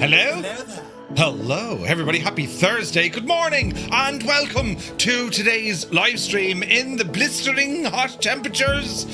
Hello? Hello, everybody. Happy Thursday. Good morning and welcome to today's live stream in the blistering hot temperatures.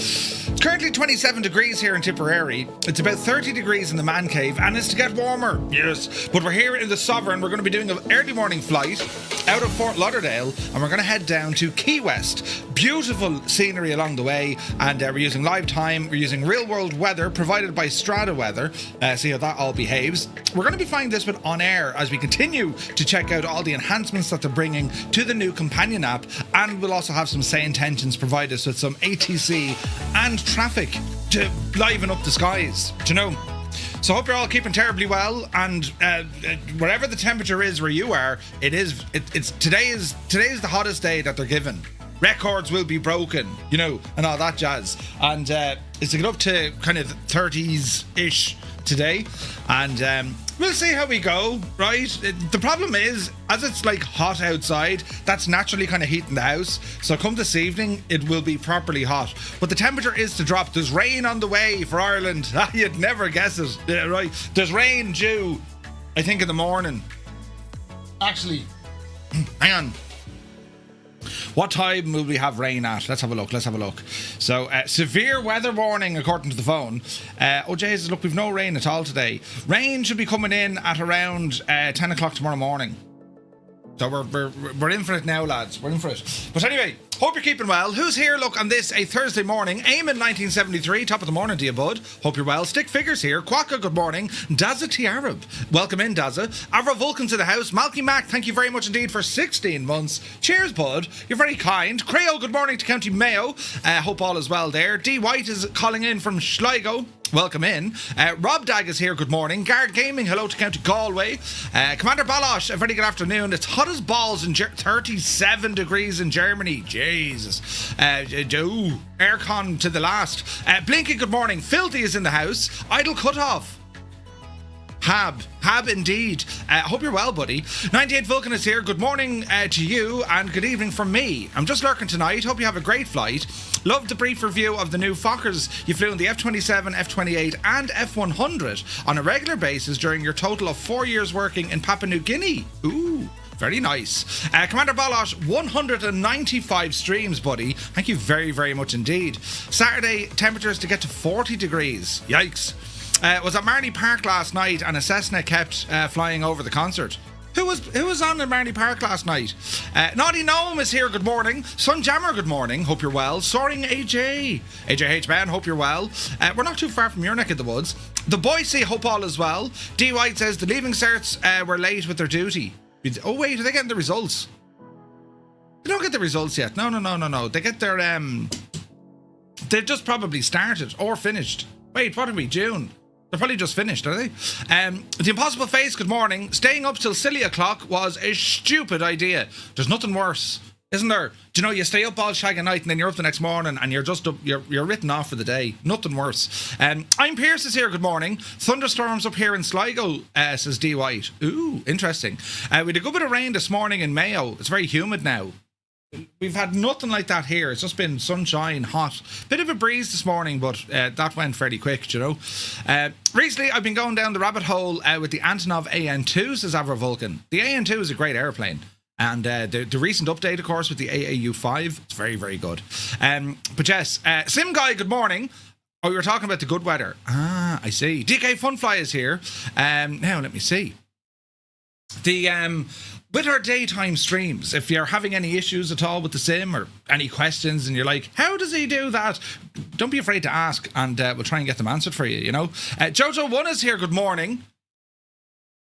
It's currently 27 degrees here in Tipperary. It's about 30 degrees in the man cave and it's to get warmer. Yes. But we're here in the Sovereign. We're going to be doing an early morning flight out of Fort Lauderdale and we're going to head down to Key West. Beautiful scenery along the way and we're using live time. We're using real world weather provided by StrataWx. See how that all behaves. We're going to be flying this with OnAir as we continue to check out all the enhancements that they're bringing to the new companion app, and we'll also have some say intentions provide us with some ATC and traffic to liven up the skies, do you know? So hope you're all keeping terribly well, and whatever the temperature is where you are, today is the hottest day that they're given. Records will be broken, you know, and all that jazz. And it's to get up to kind of 30s-ish today. And we'll see how we go, right? The problem is, as it's like hot outside, that's naturally kind of heating the house. So come this evening, it will be properly hot. But the temperature is to drop. There's rain on the way for Ireland. You'd never guess it, yeah, right? There's rain due, I think, in the morning. Actually, hang on. What time will we have rain at? Let's have a look. So, severe weather warning according to the phone. Oh, Jesus, look, we've no rain at all today. Rain should be coming in at around 10 o'clock tomorrow morning. So we're in for it now, lads. We're in for it. But anyway, hope you're keeping well. Who's here? Look, on this, a Thursday morning. Eamon 1973, top of the morning to you, bud. Hope you're well. Stick Figures here. Quacka, good morning. Daza T. Arab. Welcome in, Daza. Avra Vulcan to the house. Malky Mac, thank you very much indeed for 16 months. Cheers, bud. You're very kind. Creo, good morning to County Mayo. Hope all is well there. D. White is calling in from Sligo. Welcome in. Rob Dag is here, good morning. Guard Gaming, hello to County Galway. Commander Balosh, a very good afternoon. It's hot as balls in 37 degrees in Germany. Jesus. Aircon to the last. Blinky, good morning. Filthy is in the house. Idle Cutoff. Hab indeed. Hope you're well, buddy. 98 Vulcan is here. Good morning to you and good evening from me. I'm just lurking tonight. Hope you have a great flight. Loved the brief review of the new Fokkers you flew in the F-27, F-28 and F-100 on a regular basis during your total of 4 years working in Papua New Guinea. Ooh. Very nice. Commander Balosh, 195 streams, buddy. Thank you very, very much indeed. Saturday, temperatures to get to 40 degrees. Yikes. Was at Marley Park last night and a Cessna kept flying over the concert. Who was on at Marley Park last night? Naughty Gnome is here, good morning. Sunjammer, good morning, hope you're well. Soaring AJ H. Man, hope you're well. We're not too far from your neck of the woods. The Boise, hope all is well. D. White says the leaving certs were late with their duty. Oh wait, are they getting the results? They don't get the results yet. No. They get their they've just probably started or finished. Wait, what are we, June? They're probably just finished, are they? The Impossible Face, good morning. Staying up till silly o'clock was a stupid idea. There's nothing worse, isn't there? Do you know, you stay up all shag at night and then you're up the next morning and you're just up, you're written off for the day. Nothing worse. I'm Pierce is here, good morning. Thunderstorms up here in Sligo, says D. White. Ooh, interesting. We had a good bit of rain this morning in Mayo. It's very humid now. We've had nothing like that here. It's just been sunshine, hot. Bit of a breeze this morning, but that went fairly quick, you know. Recently, I've been going down the rabbit hole with the Antonov AN2, says Avra Vulcan. The AN2 is a great airplane. And the recent update, of course, with the AAU5, it's very, very good. But yes, Sim Guy, good morning. Oh, you were talking about the good weather. Ah, I see. DK Funfly is here. Now, let me see. With our daytime streams, if you're having any issues at all with the sim or any questions and you're like, how does he do that? Don't be afraid to ask and we'll try and get them answered for you, you know. Jojo1 is here, good morning.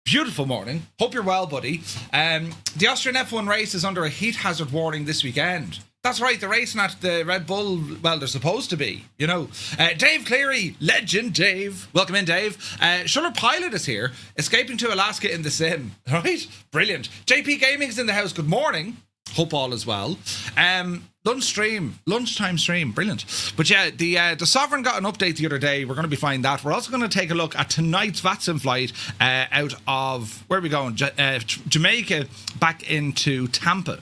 Beautiful morning. Hope you're well, buddy. The Austrian F1 race is under a heat hazard warning this weekend. That's right, they're racing at the Red Bull, well, they're supposed to be, you know. Dave Cleary, legend Dave. Welcome in, Dave. Shuller Pilot is here, escaping to Alaska in the sim. Right? Brilliant. JP Gaming's in the house, good morning. Hope all is well. Lunchtime stream, brilliant. But yeah, the Sovereign got an update the other day. We're going to be finding that. We're also going to take a look at tonight's VATSIM flight out of, where are we going? Jamaica back into Tampa.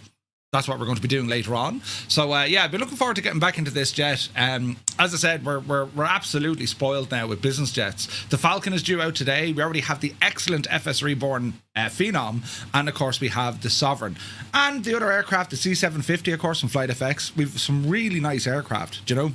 that's what we're going to be doing later on. So I've been looking forward to getting back into this jet. As I said, we're absolutely spoiled now with business jets. The Falcon is due out today. We already have the excellent FS Reborn Phenom, and of course we have the Sovereign and the other aircraft, the C750, of course, from FlightFX. We've some really nice aircraft, do you know?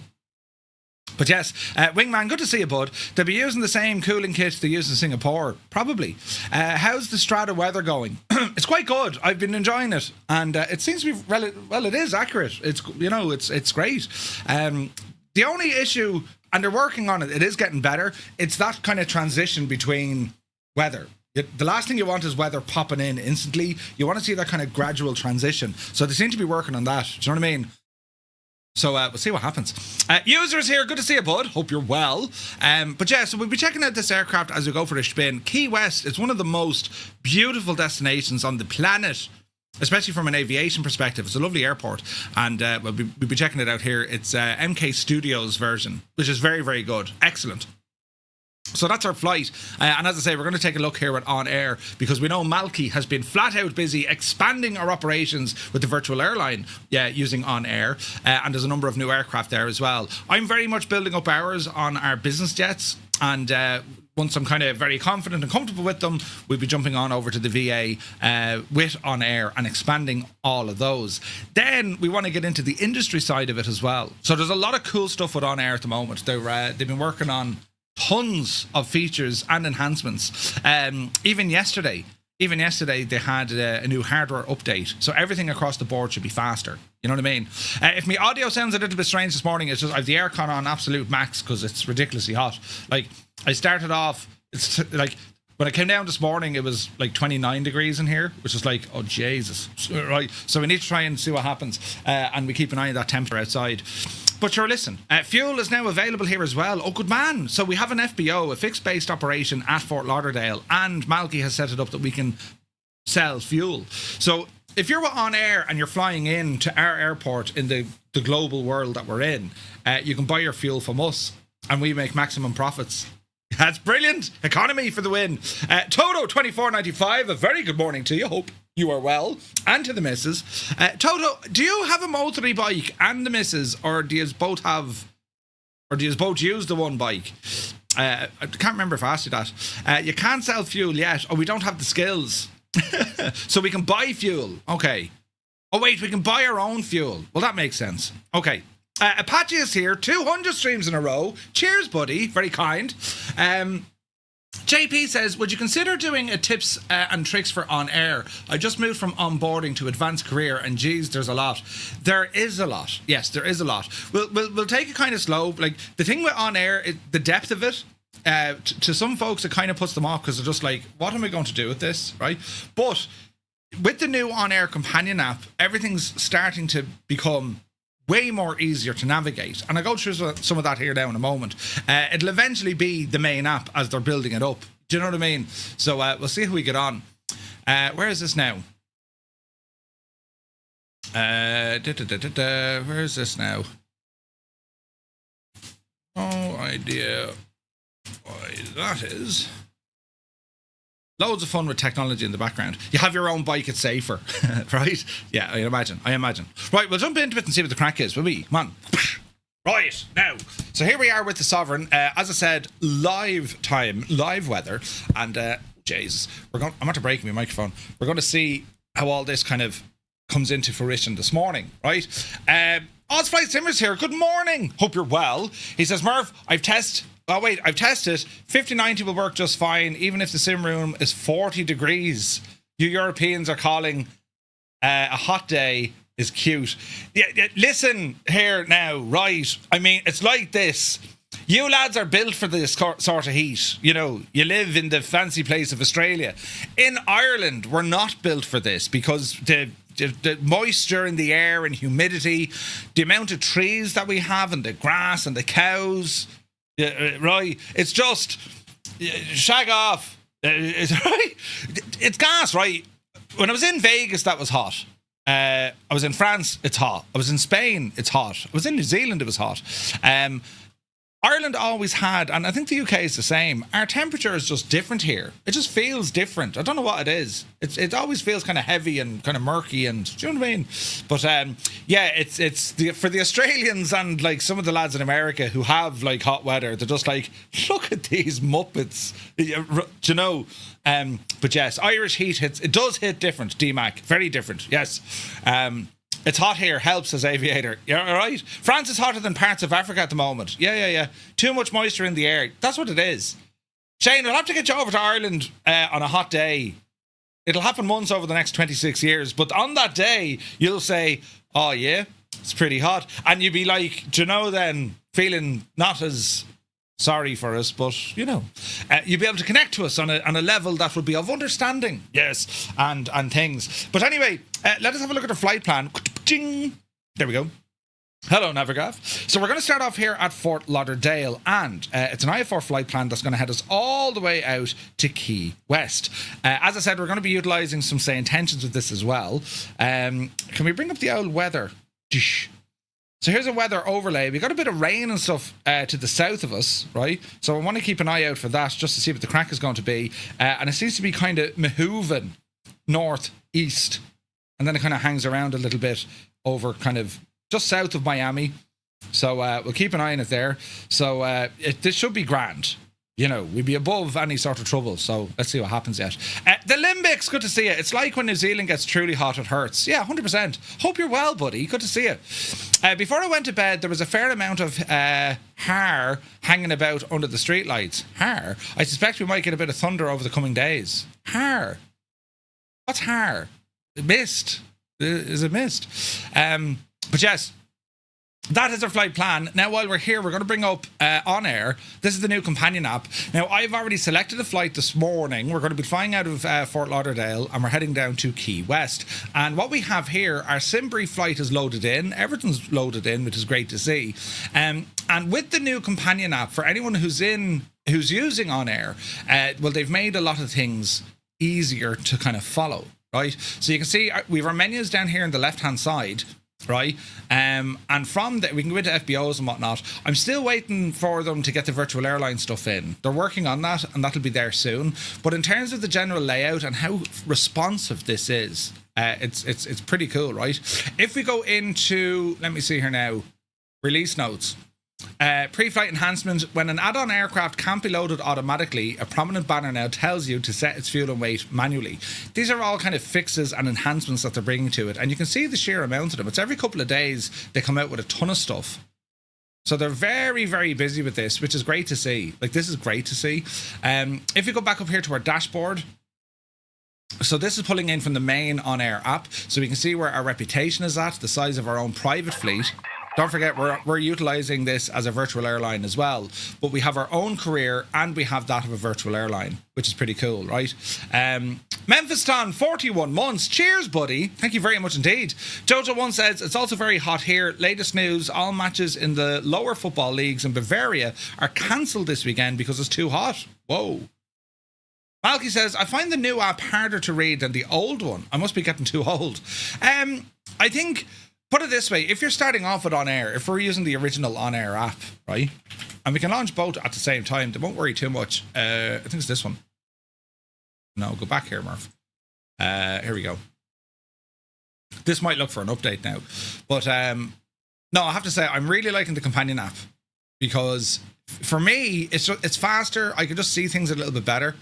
But yes, Wingman, good to see you, bud. They'll be using the same cooling kit they use in Singapore, probably. How's the Strata weather going? It's quite good. I've been enjoying it, and it seems to be well. It is accurate. It's it's great. The only issue, and they're working on it. It is getting better. It's that kind of transition between weather. The last thing you want is weather popping in instantly. You want to see that kind of gradual transition. So they seem to be working on that. Do you know what I mean? So we'll see what happens. Users here, good to see you, bud. Hope you're well. But yeah, so we'll be checking out this aircraft as we go for the spin. Key West is one of the most beautiful destinations on the planet, especially from an aviation perspective. It's a lovely airport, and we'll be checking it out here. It's MK Studios version, which is very, very good. Excellent. So that's our flight, and as I say, we're going to take a look here at OnAir, because we know Malky has been flat out busy expanding our operations with the virtual airline using OnAir, and there's a number of new aircraft there as well. I'm very much building up ours on our business jets, and once I'm kind of very confident and comfortable with them, we'll be jumping on over to the VA with OnAir and expanding all of those. Then we want to get into the industry side of it as well. So there's a lot of cool stuff with OnAir at the moment. They've been working on tons of features and enhancements. Even yesterday they had a new hardware update, so everything across the board should be faster. You know what I mean? If my audio sounds a little bit strange this morning, it's just I have the aircon on absolute max because it's ridiculously hot. Like, I started off, it's like when I came down this morning, it was like 29 degrees in here, which is like, oh Jesus, right? So we need to try and see what happens, and we keep an eye on that temperature outside. But sure, listen, fuel is now available here as well. Oh, good man. So we have an FBO, a fixed-based operation at Fort Lauderdale, and Malky has set it up that we can sell fuel. So if you're OnAir and you're flying in to our airport in the global world that we're in, you can buy your fuel from us, and we make maximum profits. That's brilliant. Economy for the win. Toto 2495, a very good morning to you. Hope you are well. And to the missus. Toto, do you have a motorbike and the missus, or do you both use the one bike? I can't remember if I asked you that. You can't sell fuel yet, or we don't have the skills. So we can buy fuel. Okay. Oh wait, we can buy our own fuel. Well, that makes sense. Okay. Apache is here, 200 streams in a row. Cheers, buddy. Very kind. JP says, would you consider doing a tips and tricks for OnAir? I just moved from onboarding to advanced career, and geez, there's a lot. There is a lot. Yes, there is a lot. We'll take it kind of slow. Like, the thing with OnAir, the depth of it, to some folks, it kind of puts them off because they're just like, what am I going to do with this, right? But with the new OnAir companion app, everything's starting to become way more easier to navigate, and I'll go through some of that here now in a moment. It'll eventually be the main app as they're building it up. Do you know what I mean? So we'll see how we get on. Where is this now? Where is this now? No idea why that is. Loads of fun with technology in the background. You have your own bike, it's safer, right? Yeah, I imagine. Right, we'll jump into it and see what the crack is, will we? Come on. Right, now. So here we are with the Sovereign. As I said, live weather. And, Jesus, I'm going to break my microphone. We're going to see how all this kind of comes into fruition this morning, right? Oz Flight Simmers here. Good morning. Hope you're well. He says, Murph, I've tested. 50-90 will work just fine, even if the sim room is 40 degrees. You Europeans are calling a hot day is cute. Yeah, listen here now, right? I mean, it's like this. You lads are built for this sort of heat. You know, you live in the fancy place of Australia. In Ireland, we're not built for this because the moisture in the air and humidity, the amount of trees that we have and the grass and the cows. Yeah, right. It's just shag off. It's gas, right? When I was in Vegas, that was hot. I was in France, it's hot. I was in Spain, it's hot. I was in New Zealand, it was hot. Ireland always had, and I think the UK is the same, our temperature is just different here. It just feels different. I don't know what it is. It always feels kind of heavy and kind of murky, and do you know what I mean? But yeah, it's for the Australians and like some of the lads in America who have like hot weather, they're just like, look at these muppets. Do you know? But yes, Irish heat it does hit different, DMAC. Very different, yes. It's hot here, helps, says Aviator. You're all right. France is hotter than parts of Africa at the moment. Yeah. Too much moisture in the air. That's what it is. Shane, I'll have to get you over to Ireland on a hot day. It'll happen once over the next 26 years. But on that day, you'll say, oh, yeah, it's pretty hot. And you'll be like, do you know then, feeling not as sorry for us, but, you know, you'll be able to connect to us on a level that would be of understanding, yes, and things. But anyway, let us have a look at our flight plan. There we go. Hello, Navigav. So we're going to start off here at Fort Lauderdale, and it's an IFR flight plan that's going to head us all the way out to Key West. As I said, we're going to be utilising some say intentions with this as well. Can we bring up the old weather? So here's a weather overlay. We got a bit of rain and stuff to the south of us, right? So I want to keep an eye out for that just to see what the crack is going to be. And it seems to be kind of moving northeast. And then it kind of hangs around a little bit over kind of just south of Miami. So we'll keep an eye on it there. So this should be grand. You know, we'd be above any sort of trouble. So let's see what happens yet. The Limbics, good to see you. It's like when New Zealand gets truly hot, it hurts. Yeah, 100%. Hope you're well, buddy. Good to see you. Before I went to bed, there was a fair amount of hair hanging about under the streetlights. Hair? I suspect we might get a bit of thunder over the coming days. Hair? What's hair? Mist. Is it mist? But yes, that is our flight plan. Now, while we're here, we're going to bring up OnAir. This is the new companion app. Now, I've already selected a flight this morning. We're going to be flying out of Fort Lauderdale, and we're heading down to Key West. And what we have here, our Simbury flight is loaded in. Everything's loaded in, which is great to see. And with the new companion app, for anyone who's using OnAir, well, they've made a lot of things easier to kind of follow, right? So you can see we have our menus down here on the left-hand side, right? And from that, we can go into FBOs and whatnot. I'm still waiting for them to get the virtual airline stuff in. They're working on that, and that'll be there soon. But in terms of the general layout and how responsive this is, it's pretty cool, right? If we go into, let me see here now, release notes. Pre-flight enhancement. When an add-on aircraft can't be loaded automatically, a prominent banner now tells you to set its fuel and weight manually. These are all kind of fixes and enhancements that they're bringing to it, and you can see the sheer amount of them. It's every couple of days they come out with a ton of stuff. So they're very, very busy with this, which is great to see. Like, this is great to see. If you go back up here to our dashboard, so this is pulling in from the main OnAir app, so we can see where our reputation is at, the size of our own private fleet. Don't forget, we're utilising this as a virtual airline as well. But we have our own career and we have that of a virtual airline, which is pretty cool, right? Memphiston, 41 months. Cheers, buddy. Thank you very much indeed. Jojo1 says, it's also very hot here. Latest news, all matches in the lower football leagues in Bavaria are cancelled this weekend because it's too hot. Whoa. Malky says, I find the new app harder to read than the old one. I must be getting too old. I think... Put it this way, if you're starting off with OnAir, if we're using the original OnAir app, right, and we can launch both at the same time, they won't worry too much. I think it's this one. No, go back here, Murph. Here we go. This might look for an update now. But, no, I have to say, I'm really liking the companion app because, for me, it's faster. I can just see things a little bit better.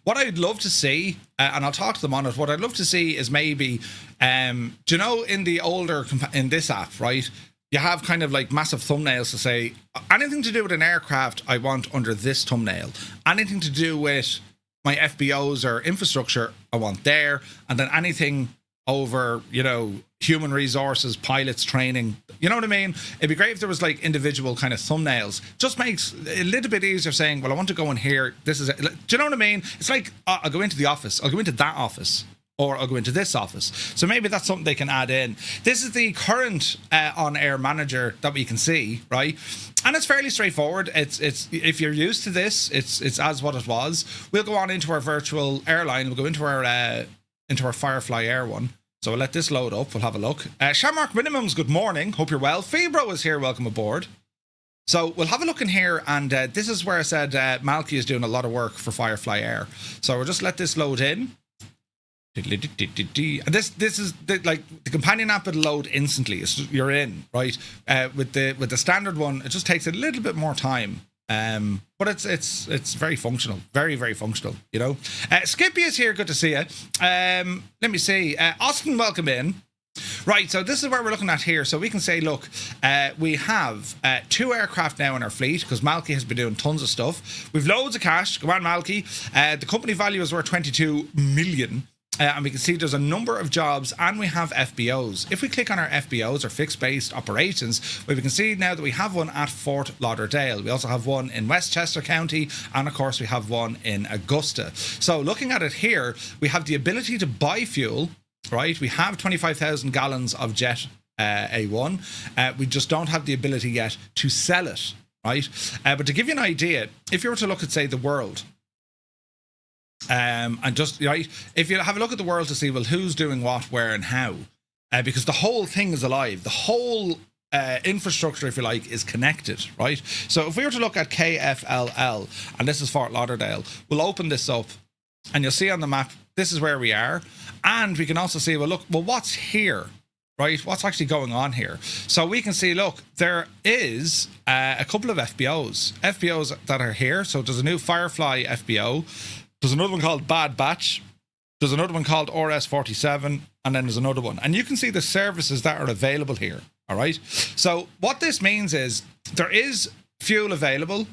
What I'd love to see, and I'll talk to them on it, what I'd love to see is maybe, do you know, in the older, in this app, right, you have kind of like massive thumbnails to say, anything to do with an aircraft, I want under this thumbnail. Anything to do with my FBOs or infrastructure, I want there. And then anything over, you know, human resources, pilots, training, you know what I mean? It'd be great if there was like individual kind of thumbnails. Just makes it a little bit easier saying, well, I want to go in here. This is it. Do you know what I mean? It's like, I'll go into the office. I'll go into that office. Or I'll go into this office. So maybe that's something they can add in. This is the current OnAir manager that we can see, right? And it's fairly straightforward. It's if you're used to this, it's as what it was. We'll go on into our virtual airline. We'll go into our Firefly Air one. So we'll let this load up. We'll have a look. Shamrock Minimums, good morning. Hope you're well. Febro is here. Welcome aboard. So we'll have a look in here, and this is where I said Malky is doing a lot of work for Firefly Air. So we'll just let this load in. And this is like the companion app will load instantly. You're in, right? With the standard one, it just takes a little bit more time. But it's very functional, very, very functional, you know. Skippy is here, good to see you. Let me see. Austin, welcome in. Right, so this is where we're looking at here. So we can say, look, we have 2 aircraft now in our fleet because Malky has been doing tons of stuff. We've loads of cash. Go on, Malky. The company value is worth 22 million. And we can see there's a number of jobs, and we have FBOs. If we click on our FBOs, or fixed-based operations, we can see now that we have one at Fort Lauderdale. We also have one in Westchester County, and of course we have one in Augusta. So looking at it here, we have the ability to buy fuel, right? We have 25,000 gallons of jet A1. We just don't have the ability yet to sell it, right? But to give you an idea, if you were to look at, say, the world, and just right, if you have a look at the world to see, well, who's doing what, where, and how, because the whole thing is alive. The whole infrastructure, if you like, is connected, right? So if we were to look at KFLL, and this is Fort Lauderdale, we'll open this up, and you'll see on the map, this is where we are, and we can also see, well, look, well, what's here? Right, what's actually going on here? So we can see, look, there is a couple of FBOs that are here. So there's a new Firefly FBO. There's another one called Bad Batch. There's another one called RS47. And then there's another one. And you can see the services that are available here. All right. So what this means is there is fuel available.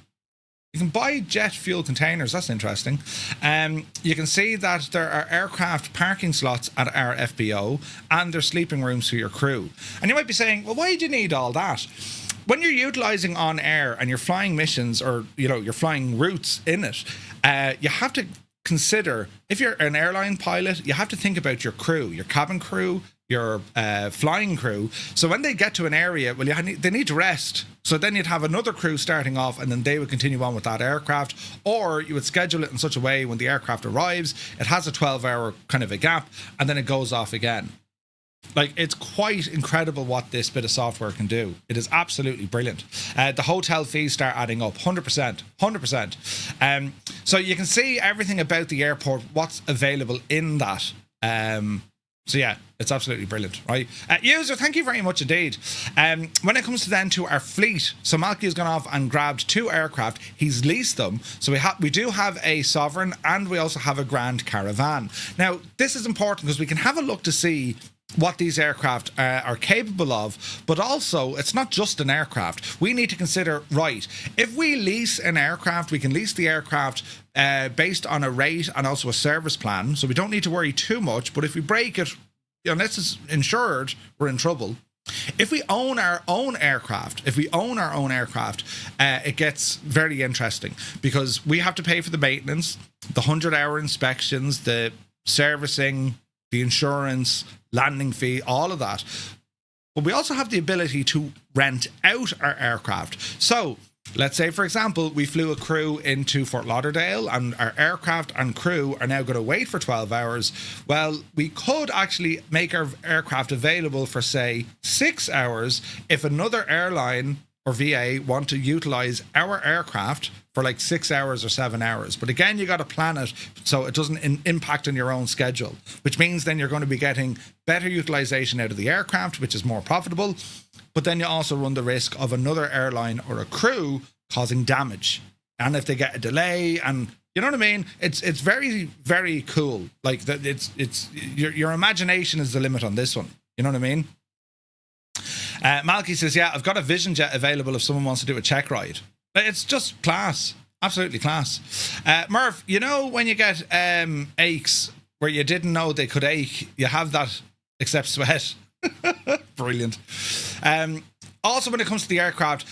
You can buy jet fuel containers. That's interesting. You can see that there are aircraft parking slots at our FBO, and there's sleeping rooms for your crew. And you might be saying, well, why do you need all that? When you're utilizing OnAir and you're flying missions, or you're flying routes in it, you have to consider, if you're an airline pilot, you have to think about your crew, your cabin crew, your flying crew. So when they get to an area, well, they need to rest. So then you'd have another crew starting off, and then they would continue on with that aircraft, or you would schedule it in such a way when the aircraft arrives, it has a 12-hour kind of a gap, and then it goes off again. Like, it's quite incredible what this bit of software can do. It is absolutely brilliant. The hotel fees start adding up, 100%. So you can see everything about the airport, what's available in that. So yeah, it's absolutely brilliant, right? User, thank you very much indeed. When it comes to our fleet, so Malky has gone off and grabbed 2 aircraft. He's leased them. So we do have a Sovereign, and we also have a Grand Caravan. Now, this is important because we can have a look to see what these aircraft are capable of, but also it's not just an aircraft. We need to consider, right, if we lease an aircraft, we can lease the aircraft based on a rate and also a service plan, so we don't need to worry too much. But if we break it, unless it's insured, we're in trouble. If we own our own aircraft, it gets very interesting, because we have to pay for the maintenance, the 100-hour inspections, the servicing, the insurance, landing fee, all of that. But we also have the ability to rent out our aircraft. So let's say, for example, we flew a crew into Fort Lauderdale, and our aircraft and crew are now going to wait for 12 hours. Well, we could actually make our aircraft available for, say, 6 hours if another airline or VA want to utilize our aircraft for like 6 hours or 7 hours. But again, you got to plan it so it doesn't impact on your own schedule, which means then you're going to be getting better utilization out of the aircraft, which is more profitable. But then you also run the risk of another airline or a crew causing damage. And if they get a delay, and you know what I mean? It's very, very cool. Like that, it's your imagination is the limit on this one. You know what I mean? Malky says, yeah, I've got a Vision Jet available if someone wants to do a check ride. It's just class. Absolutely class. Murph, you know when you get aches where you didn't know they could ache, you have that except sweat. Brilliant. Also, when it comes to the aircraft,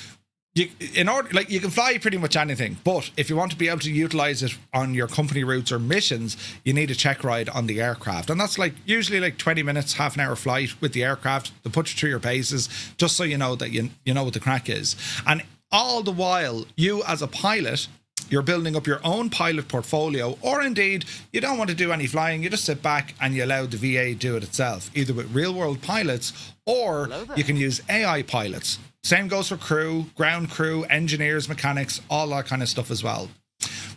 you can fly pretty much anything, but if you want to be able to utilize it on your company routes or missions, you need a check ride on the aircraft, and that's usually 20 minutes, half an hour flight with the aircraft. They put you through your paces just so you know that you know what the crack is. And all the while, you as a pilot, you're building up your own pilot portfolio, or indeed you don't want to do any flying, you just sit back and you allow the VA do it itself, either with real world pilots, or you can use AI pilots. Same goes for crew, ground crew, engineers, mechanics, all that kind of stuff as well.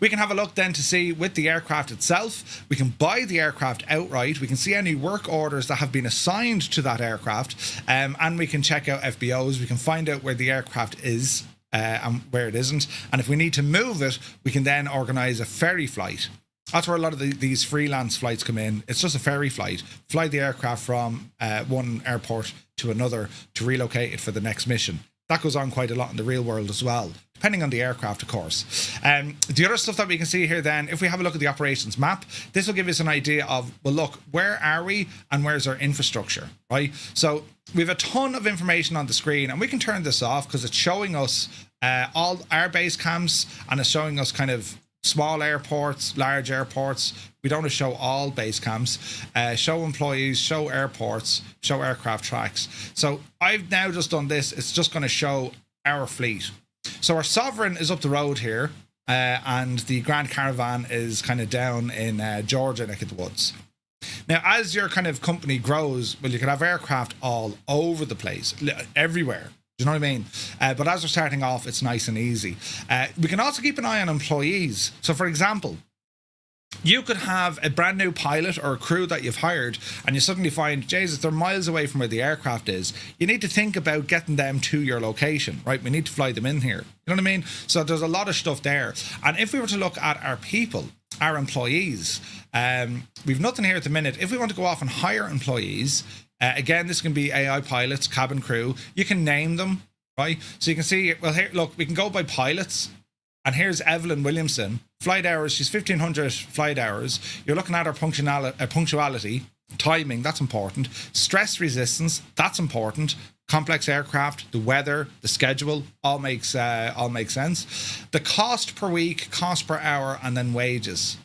We can have a look then to see with the aircraft itself. We can buy the aircraft outright. We can see any work orders that have been assigned to that aircraft, and we can check out FBOs. We can find out where the aircraft is and where it isn't. And if we need to move it, we can then organise a ferry flight. That's where a lot of these freelance flights come in. It's just a ferry flight. Fly the aircraft from one airport to another to relocate it for the next mission. That goes on quite a lot in the real world as well, depending on the aircraft, of course. The other stuff that we can see here then, if we have a look at the operations map, this will give us an idea of, well, look, where are we and where's our infrastructure, right? So we have a ton of information on the screen, and we can turn this off because it's showing us all our base camps, and it's showing us kind of small airports, large airports. We don't want to show all base camps, show employees, show airports, show aircraft tracks. So I've now just done this. It's just going to show our fleet. So our Sovereign is up the road here, and the Grand Caravan is kind of down in Georgia, neck of the woods. Now, as your kind of company grows, well, you can have aircraft all over the place, everywhere. Do you know what I mean? But as we're starting off, it's nice and easy. We can also keep an eye on employees. So, for example, you could have a brand new pilot or a crew that you've hired, and you suddenly find, Jesus, they're miles away from where the aircraft is. You need to think about getting them to your location, right? We need to fly them in here. You know what I mean? So there's a lot of stuff there. And if we were to look at our people, our employees, we've nothing here at the minute. If we want to go off and hire employees, again, this can be AI pilots, cabin crew. You can name them, right? So you can see, well, here, look, we can go by pilots. And here's Evelyn Williamson. Flight hours, she's 1,500 flight hours. You're looking at her punctuality, timing, that's important. Stress resistance, that's important. Complex aircraft, the weather, the schedule, all makes sense. The cost per week, cost per hour, and then wages.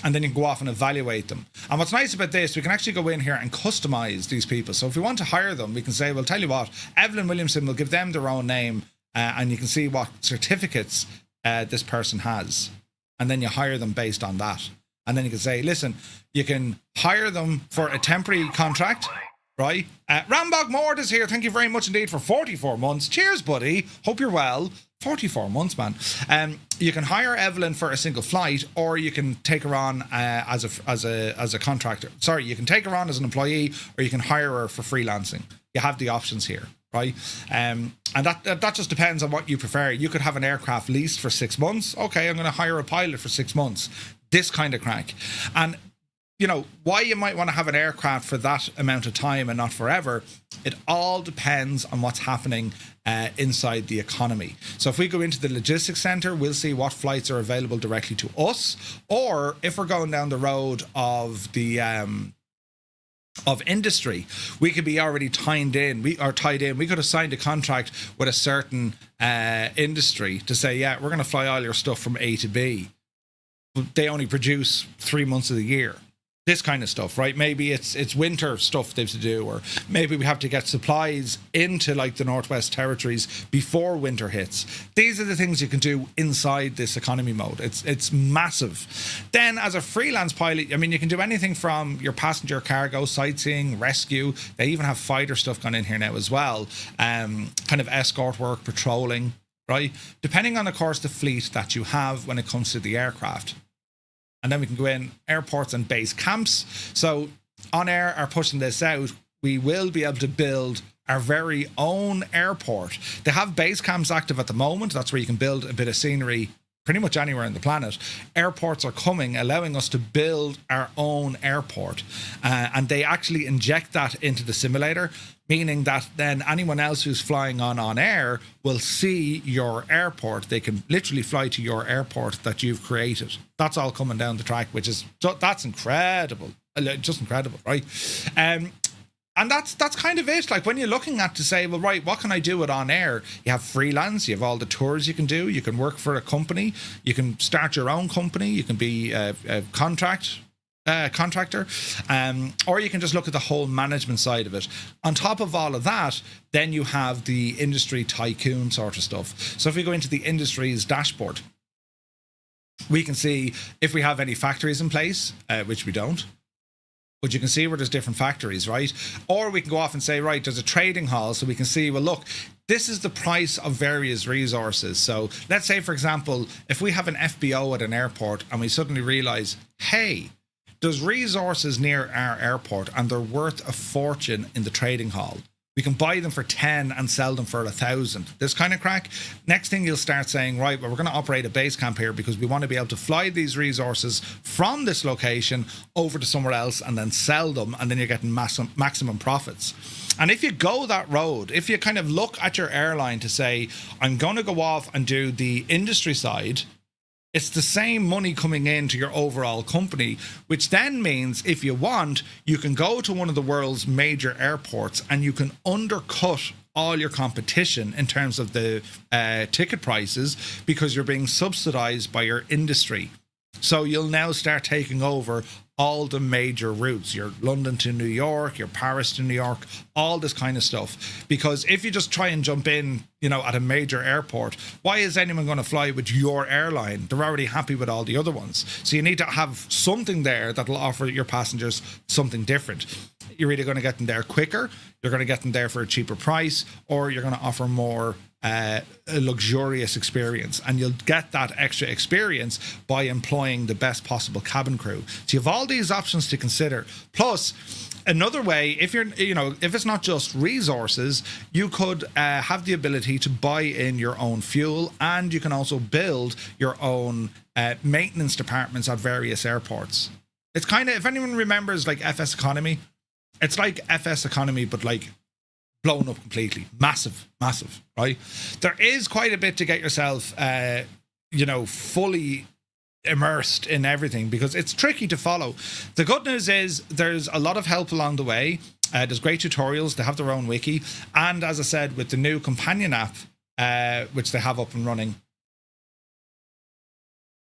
And then you can go off and evaluate them. And what's nice about this, we can actually go in here and customize these people. So if we want to hire them, we can say, well, tell you what, Evelyn Williamson will give them their own name, and you can see what certificates this person has. And then you hire them based on that. And then you can say, listen, you can hire them for a temporary contract, right? Rambog Mort is here. Thank you very much indeed for 44 months. Cheers, buddy. Hope you're well. 44 months, man. You can hire Evelyn for a single flight, or you can take her on as a contractor. Sorry, you can take her on as an employee, or you can hire her for freelancing. You have the options here, right? And that just depends on what you prefer. You could have an aircraft leased for 6 months. Okay, I'm going to hire a pilot for 6 months. This kind of crack. And you know, why you might want to have an aircraft for that amount of time and not forever, it all depends on what's happening inside the economy. So if we go into the logistics center, we'll see what flights are available directly to us, or if we're going down the road of the of industry, we could be already tied in. We could have signed a contract with a certain industry to say, yeah, we're going to fly all your stuff from A to B. But they only produce 3 months of the year. This kind of stuff, right? Maybe it's winter stuff they have to do, or maybe we have to get supplies into like the Northwest Territories before winter hits. These are the things you can do inside this economy mode. It's massive. Then as a freelance pilot, I mean, you can do anything from your passenger cargo, sightseeing, rescue. They even have fighter stuff gone in here now as well. Kind of escort work, patrolling, right? Depending on, of course, the fleet that you have when it comes to the aircraft. And then we can go in airports and base camps. So OnAir are pushing this out. We will be able to build our very own airport. They have base camps active at the moment. That's where you can build a bit of scenery pretty much anywhere on the planet. Airports are coming, allowing us to build our own airport. And they actually inject that into the simulator, meaning that then anyone else who's flying on air will see your airport. They can literally fly to your airport that you've created. That's all coming down the track, that's incredible. Just incredible, right? And that's kind of it. Like when you're looking at to say, well, right, what can I do with OnAir? You have freelance, you have all the tours you can do, you can work for a company, you can start your own company, you can be a contractor, or you can just look at the whole management side of it. On top of all of that, then you have the industry tycoon sort of stuff. So if we go into the industry's dashboard, we can see if we have any factories in place, which we don't. but you can see where there's different factories, right? Or we can go off and say, right, there's a trading hall, so we can see, well, look, this is the price of various resources. So let's say, for example, if we have an FBO at an airport and we suddenly realize, hey, there's resources near our airport and they're worth a fortune in the trading hall. We can buy them for 10 and sell them for 1,000. This kind of crack. Next thing you'll start saying, right, well, we're going to operate a base camp here because we want to be able to fly these resources from this location over to somewhere else and then sell them, and then you're getting maximum profits. And if you go that road, if you kind of look at your airline to say, I'm going to go off and do the industry side, it's the same money coming into your overall company, which then means if you want, you can go to one of the world's major airports and you can undercut all your competition in terms of the ticket prices because you're being subsidized by your industry. So you'll now start taking over all the major routes, your London to New York, your Paris to New York, all this kind of stuff. Because if you just try and jump in, you know, at a major airport, why is anyone going to fly with your airline? They're already happy with all the other ones. So you need to have something there that'll offer your passengers something different. You're either going to get them there quicker, you're going to get them there for a cheaper price, or you're going to offer more a luxurious experience, and you'll get that extra experience by employing the best possible cabin crew. So you have all these options to consider. Plus, another way, if you're, you know, if it's not just resources, you could have the ability to buy in your own fuel, and you can also build your own maintenance departments at various airports. It's kind of, if anyone remembers like FS Economy, it's like FS Economy, but like blown up completely. Massive, right? There is quite a bit to get yourself, you know, fully immersed in everything because it's tricky to follow. The good news is there's a lot of help along the way. There's great tutorials. They have their own wiki. And as I said, with the new companion app, which they have up and running,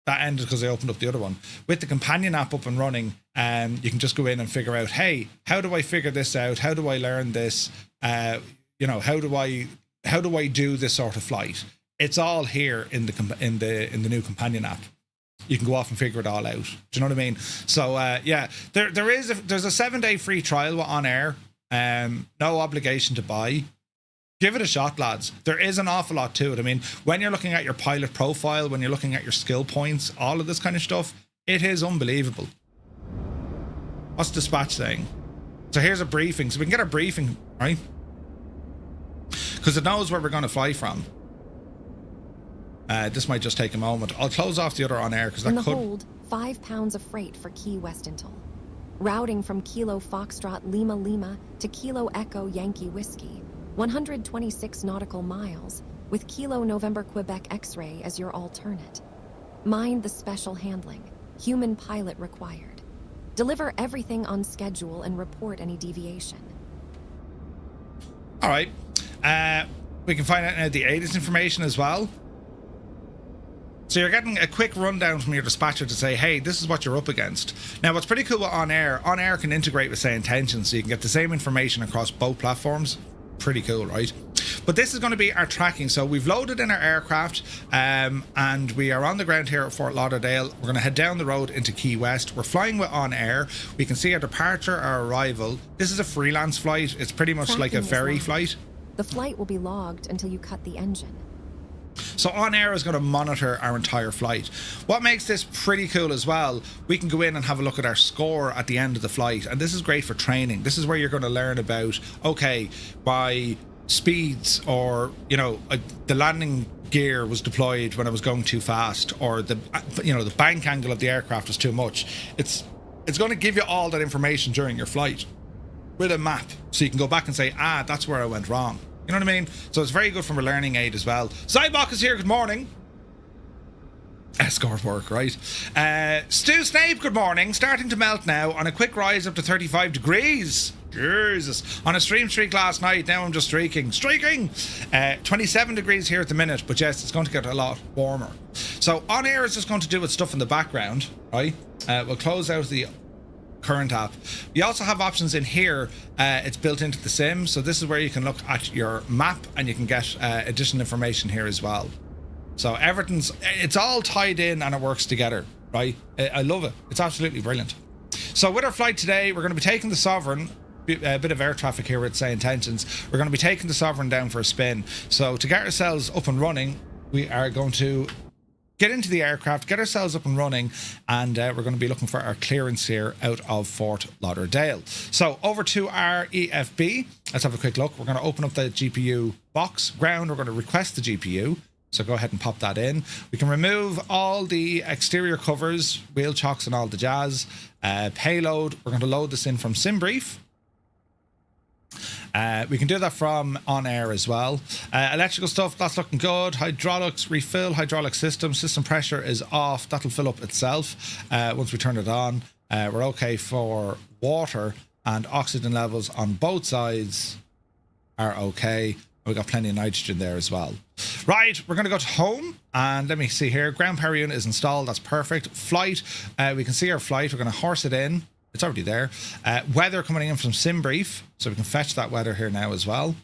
that ended because I opened up the other one. With the companion app up and running, you can just go in and figure out, hey, how do I figure this out? How do I learn this? You know, how do I do this sort of flight? It's all here in the new companion app. You can go off and figure it all out. Do you know what I mean? So yeah, there's a 7-day free trial with OnAir. No obligation to buy. Give it a shot, lads. There is an awful lot to it. I mean, when you're looking at your pilot profile, when you're looking at your skill points, all of this kind of stuff, it is unbelievable. What's dispatch saying? So here's a briefing. So we can get a briefing, right? Because it knows where we're going to fly from. This might just take a moment. I'll close off the other on air because that could... hold, 5 pounds of freight for Key Westintel. Routing from Kilo Foxtrot Lima Lima to Kilo Echo Yankee Whiskey. 126 nautical miles, with Kilo November Quebec X-ray as your alternate. Mind the special handling. Human pilot required. Deliver everything on schedule and report any deviation. All right. We can find out the ATIS information as well. So you're getting a quick rundown from your dispatcher to say, hey, this is what you're up against. Now, what's pretty cool with OnAir can integrate with, say, Intention, so you can get the same information across both platforms. Pretty cool, right? But this is going to be our tracking. So we've loaded in our aircraft and we are on the ground here at Fort Lauderdale. We're going to head down the road into Key West. We're flying with OnAir. We can see our departure, our arrival. This is a freelance flight. It's pretty much Tracking like a ferry flight. The flight will be logged until you cut the engine. So OnAir is going to monitor our entire flight. What makes this pretty cool as well, we can go in and have a look at our score at the end of the flight. And this is great for training. This is where you're going to learn about, okay, by speeds, or, you know, the landing gear was deployed when I was going too fast, or the, you know, the bank angle of the aircraft was too much. It's going to give you all that information during your flight with a map. So you can go back and say, that's where I went wrong. You know what I mean? So it's very good from a learning aid as well. Sidebok is here, good morning. Escort work, right? Stu Snape, good morning. Starting to melt now on a quick rise up to 35 degrees. Jesus. On a stream streak last night, now I'm just streaking. 27 degrees here at the minute, but yes, it's going to get a lot warmer. So OnAir is just going to do its stuff in the background, right? We'll close out the current app. You also have options in here. It's built into the sim, so this is where you can look at your map and you can get additional information here as well. So it's all tied in and it works together, right? I love it. It's absolutely brilliant. So with our flight today, we're going to be taking the Sovereign. A bit of air traffic here with Say Intentions. We're going to be taking the Sovereign down for a spin. So to get ourselves up and running, we are going to get into the aircraft, get ourselves up and running, and we're going to be looking for our clearance here out of Fort Lauderdale. So over to our EFB. Let's have a quick look. We're going to open up the GPU box. Ground, we're going to request the GPU. So go ahead and pop that in. We can remove all the exterior covers, wheel chocks and all the jazz. Payload, we're going to load this in from SimBrief. We can do that from OnAir as well. Electrical stuff, that's looking good. Hydraulics, refill hydraulic system. System pressure is off. That'll fill up itself once we turn it on. We're okay for water, and oxygen levels on both sides are okay. We've got plenty of nitrogen there as well. Right, we're going to go to home, and let me see here. Ground power unit is installed. That's perfect. Flight, we can see our flight. We're going to horse it in. It's already there. Weather coming in from SimBrief, so we can fetch that weather here now as well.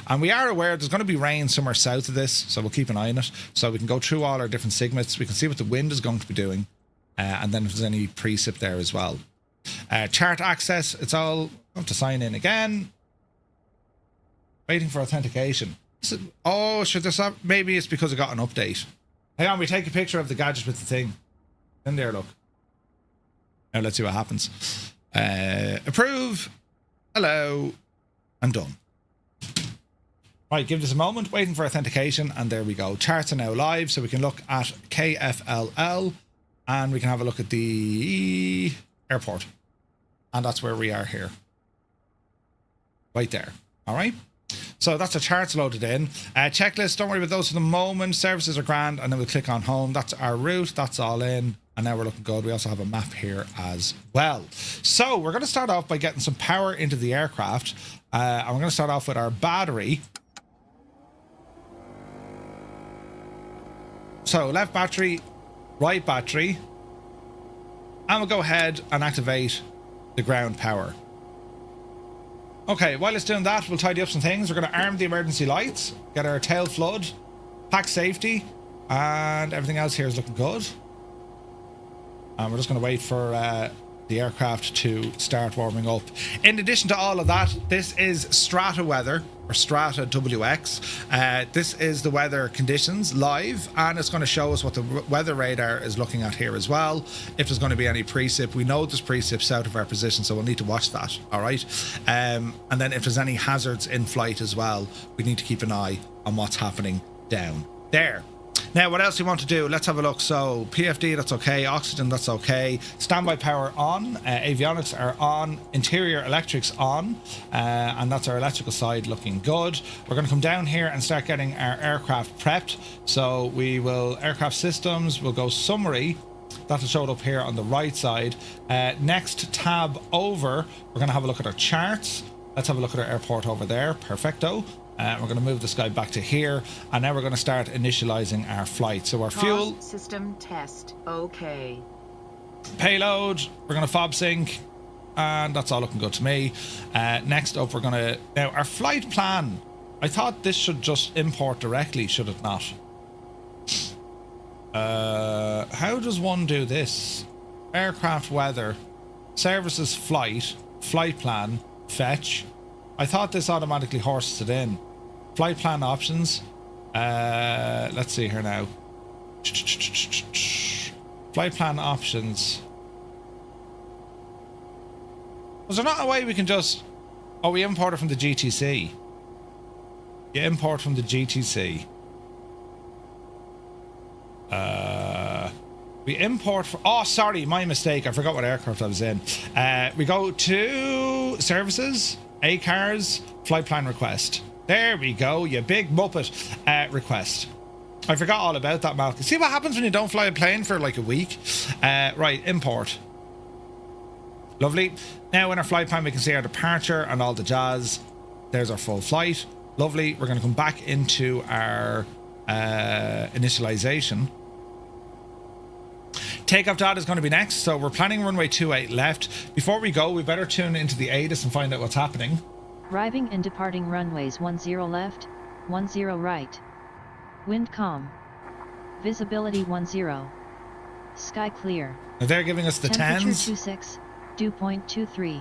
And we are aware there's going to be rain somewhere south of this, so we'll keep an eye on it. So we can go through all our different sigmets. We can see what the wind is going to be doing, and then if there's any precip there as well. Chart access, it's all have to sign in again. Waiting for authentication. Oh, should this up? Maybe it's because I got an update. Hang on, we take a picture of the gadget with the thing. In there, look. Now let's see what happens. Approve. Hello. And done. Right, give this a moment. Waiting for authentication, and there we go. Charts are now live, so we can look at KFLL, and we can have a look at the airport. And that's where we are here. Right there. All right. So that's the charts loaded in. Checklist, don't worry about those for the moment. Services are grand, and then we'll click on home. That's our route. That's all in. And now we're looking good. We also have a map here as well. So we're going to start off by getting some power into the aircraft. And we're going to start off with our battery. So left battery, right battery. And we'll go ahead and activate the ground power. Okay, while it's doing that, we'll tidy up some things. We're going to arm the emergency lights, get our tail flood, pack safety, and everything else here is looking good. And we're just going to wait for the aircraft to start warming up. In addition to all of that, this is Strata weather, or StrataWx. This is the weather conditions live, and it's going to show us what the weather radar is looking at here as well. If there's going to be any precip, we know there's precip south of our position, so we'll need to watch that. All right. And then if there's any hazards in flight as well, we need to keep an eye on what's happening down there. Now, what else do we want to do? Let's have a look. So, PFD, that's okay. Oxygen, that's okay. Standby power on. Avionics are on. Interior electrics on. And that's our electrical side looking good. We're going to come down here and start getting our aircraft prepped. So, we will, aircraft systems, we'll go summary. That'll show it up here on the right side. Next tab over, we're going to have a look at our charts. Let's have a look at our airport over there. Perfecto. We're going to move this guy back to here, and now we're going to start initializing our flight. So our fuel system test, okay. Payload, we're going to fob sync, and that's all looking good to me. Next up, we're going to now our flight plan. I thought this should just import directly, should it not? How does one do this? Aircraft weather, services flight plan, fetch. I thought this automatically horses it in. Flight plan options. Let's see here now. Flight plan options. Was there not a way we can just... Oh, we import it from the GTC. You import from the GTC. We import... Oh, sorry, my mistake. I forgot what aircraft I was in. We go to services... ACARS, flight plan request. There we go, you big muppet. Request. I forgot all about that, Malcolm. See what happens when you don't fly a plane for like a week? Right, import. Lovely. Now in our flight plan we can see our departure and all the jazz. There's our full flight. Lovely. We're going to come back into our initialization. Takeoff data is going to be next, so we're planning runway 28 left. Before we go, we better tune into the ATIS and find out what's happening. Arriving and departing runways 10 left, 10 right. Wind calm. Visibility 10. Sky clear. Now they're giving us the Temperature 10s. 26. dew point 23.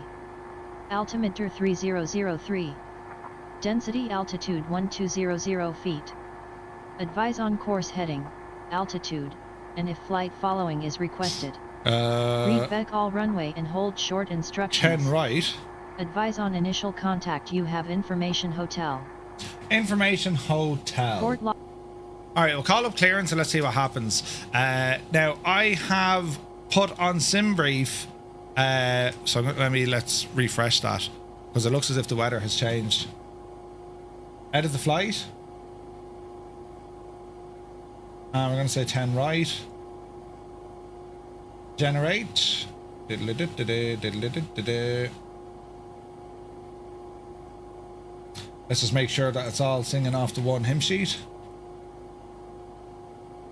Altimeter 3003. Density altitude 1200 feet. Advise on course heading, altitude, and if flight following is requested. Read back all runway and hold short instructions. 10 right. Advise on initial contact. You have information hotel. Information hotel. Fort Lauderdale. Alright, we'll call up clearance and let's see what happens. Now, I have put on sim brief, so let's refresh that, because it looks as if the weather has changed. Edit the flight. And we're going to say 10 right. Generate. Let's just make sure that it's all singing off the one hymn sheet.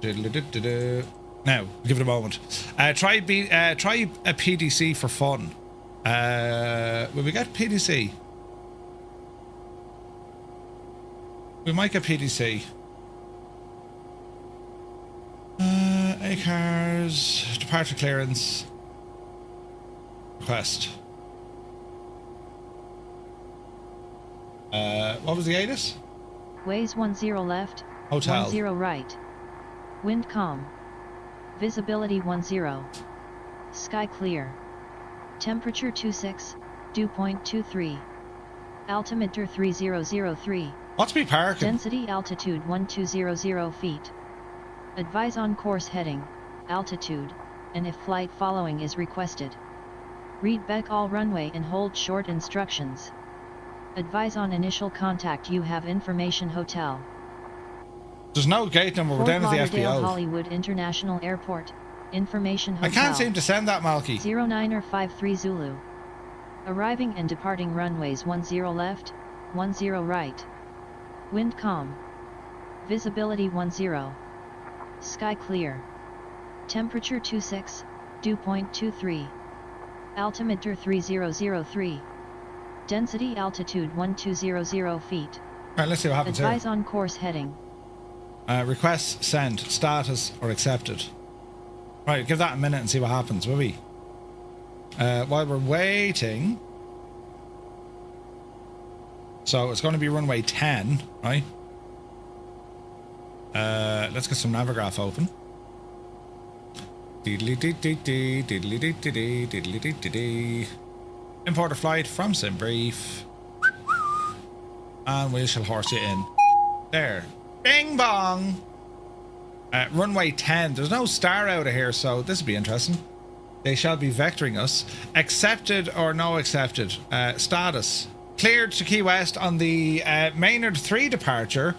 Now, give it a moment. Try a PDC for fun. Will we get PDC? We might get PDC. ACARS, departure clearance, request. What was the ATIS? Ways 10 left, Hotel. 10 right. Wind calm. Visibility 10. Sky clear. Temperature 26, dew point 23. Altimeter 3003. What's me parking? Density altitude 1200 feet. Advise on course heading, altitude, and if flight following is requested. Read back all runway and hold short instructions. Advise on initial contact. You have information hotel. There's no gate number. We're down at the Fort Lauderdale FBO. Hollywood International Airport. Information hotel. I can't seem to send that, Malky. 0953 Zulu. Arriving and departing runways 10 left, 10 right. Wind calm. Visibility 10. Sky clear. Temperature 26, dew point 23. Altimeter 3003. Density altitude 1200 feet. Alright, let's see what happens Advise here. on course heading. Request sent, status or accepted. Right, give that a minute and see what happens, will we? While we're waiting. So it's going to be runway 10, right? Let's get some Navigraph open. Import a flight from SimBrief. And we shall horse you in. There. Bing bong! Runway 10. There's no star out of here, so this will be interesting. They shall be vectoring us. Accepted or no accepted? Status. Cleared to Key West on the Maynard 3 departure.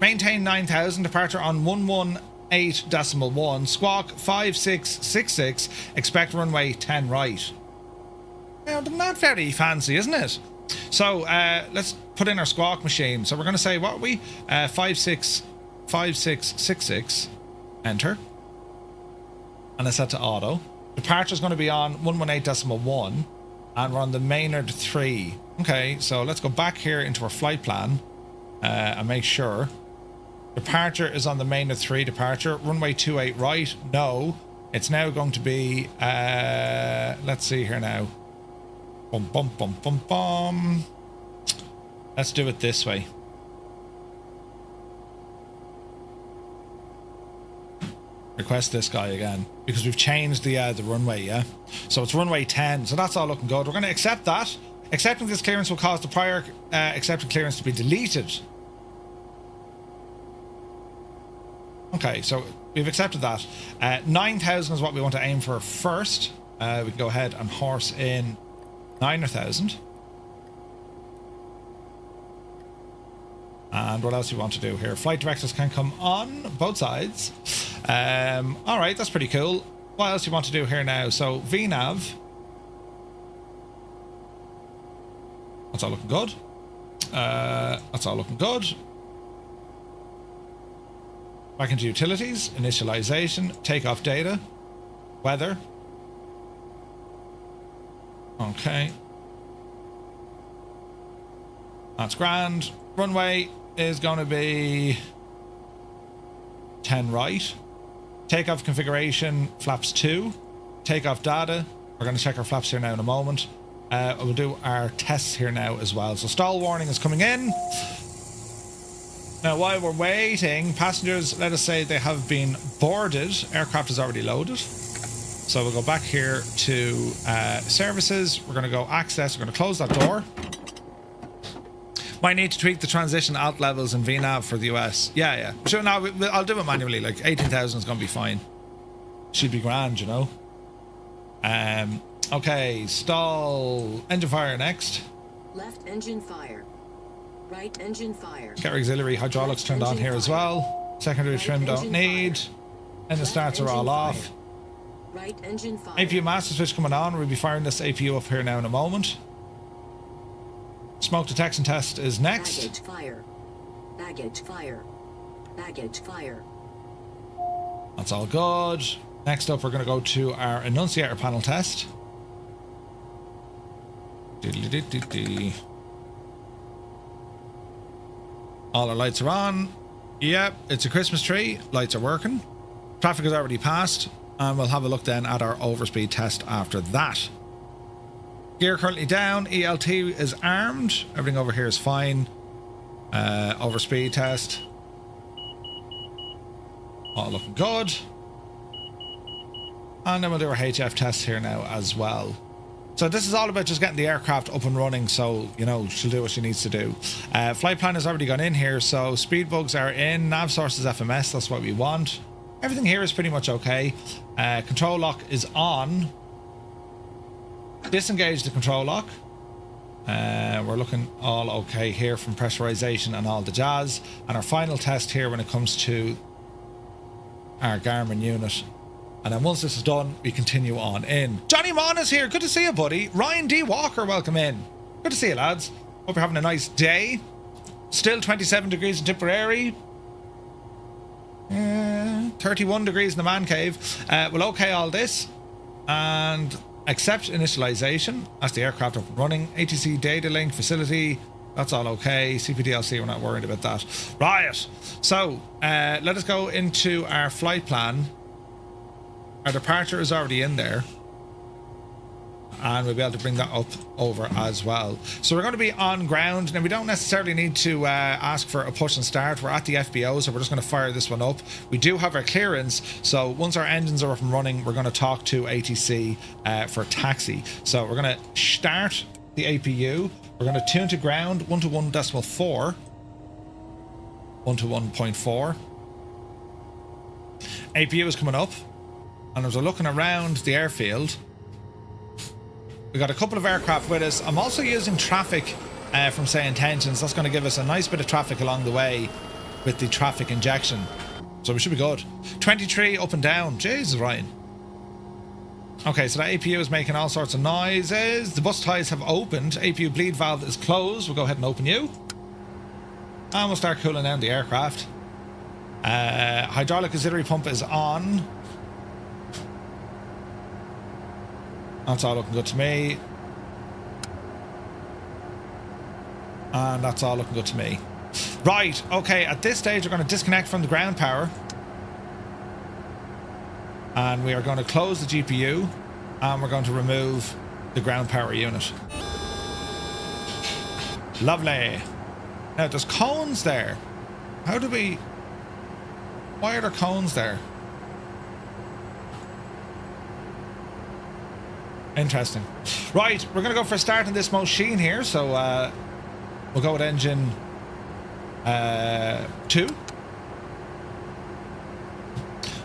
Maintain 9000. Departure on 118.1. Squawk 5666. Expect runway 10 right. Now, not very fancy, isn't it? So, let's put in our squawk machine. So we're going to say, what are we? 5666. Enter. And it's set to auto. Departure is going to be on 118.1. And we're on the Maynard 3. Okay, so let's go back here into our flight plan. And make sure. Departure is on the Maynard 3 departure. Runway 28 right. No. It's now going to be... let's see here now. Bum, bum, bum, bum, bum. Let's do it this way. Request this guy again, because we've changed the runway, yeah? So it's runway 10, so that's all looking good. We're going to accept that. Accepting this clearance will cause the prior accepted clearance to be deleted. Okay, so we've accepted that. 9,000 is what we want to aim for first. We can go ahead and horse in 9,000. And what else do you want to do here? Flight directors can come on both sides. All right, that's pretty cool. What else do you want to do here now? So VNav. That's all looking good. That's all looking good. Back into utilities, initialization, takeoff data, weather. Okay. That's grand. Runway is going to be 10 right. Takeoff configuration, flaps 2. Takeoff data, We're going to check our flaps here now in a moment. We'll do our tests here now as well. So stall warning is coming in. Now while we're waiting, passengers, let us say they have been boarded. Aircraft is already loaded. So we'll go back here to services. We're going to go access. We're going to close that door. Might need to tweak the transition alt levels in VNAV for the US. Yeah. Sure, no, I'll do it manually. Like 18,000 is going to be fine. Should be grand, you know. Okay, stall. Engine fire next. Left engine fire. Right engine fire. Get auxiliary hydraulics turned on here as well. Secondary trim don't need. And the starts are all off. Right engine fire. APU master switch coming on. We'll be firing this APU up here now in a moment. Smoke detection test is next. Baggage fire. Baggage fire. Baggage fire. That's all good. Next up, we're going to go to our annunciator panel test. All our lights are on. Yep, it's a Christmas tree. Lights are working. Traffic has already passed. And we'll have a look then at our overspeed test after that. Gear currently down. ELT is armed. Everything over here is fine. Overspeed test. All looking good. And then we'll do our HF test here now as well. So this is all about just getting the aircraft up and running, so, you know, she'll do what she needs to do. Flight plan has already gone in here, so speed bugs are in. Nav source is FMS, that's what we want. Everything here is pretty much okay. Control lock is on. Disengage the control lock. We're looking all okay here from pressurization and all the jazz. And our final test here when it comes to our Garmin unit. And then once this is done, we continue on in. Johnny Mon is here. Good to see you, buddy. Ryan D. Walker, welcome in. Good to see you, lads. Hope you're having a nice day. Still 27 degrees in Tipperary. 31 degrees in the man cave. We'll okay all this. And accept initialization. That's the aircraft up and running. ATC data link facility. That's all okay. CPDLC, we're not worried about that. Right. So, let us go into our flight plan. Our departure is already in there. And we'll be able to bring that up over as well. So we're going to be on ground. Now, we don't necessarily need to ask for a push and start. We're at the FBO, so we're just going to fire this one up. We do have our clearance. So once our engines are up and running, we're going to talk to ATC for taxi. So we're going to start the APU. We're going to tune to ground 1 to 1.4. 1 to 1.4. APU is coming up. And as we're looking around the airfield, we got a couple of aircraft with us. I'm also using traffic from Say Intentions. That's going to give us a nice bit of traffic along the way with the traffic injection. So we should be good. 23 up and down. Jesus, Ryan. Okay, so that APU is making all sorts of noises. The bus ties have opened. APU bleed valve is closed. We'll go ahead and open you. And we'll start cooling down the aircraft. Hydraulic auxiliary pump is on. That's all looking good to me. And that's all looking good to me. Right, okay, at this stage we're going to disconnect from the ground power. And we are going to close the GPU. And we're going to remove the ground power unit. Lovely. Now there's cones there. How do we... Why are there cones there? Interesting. Right, we're going to go for a start in this machine here. So we'll go with engine 2.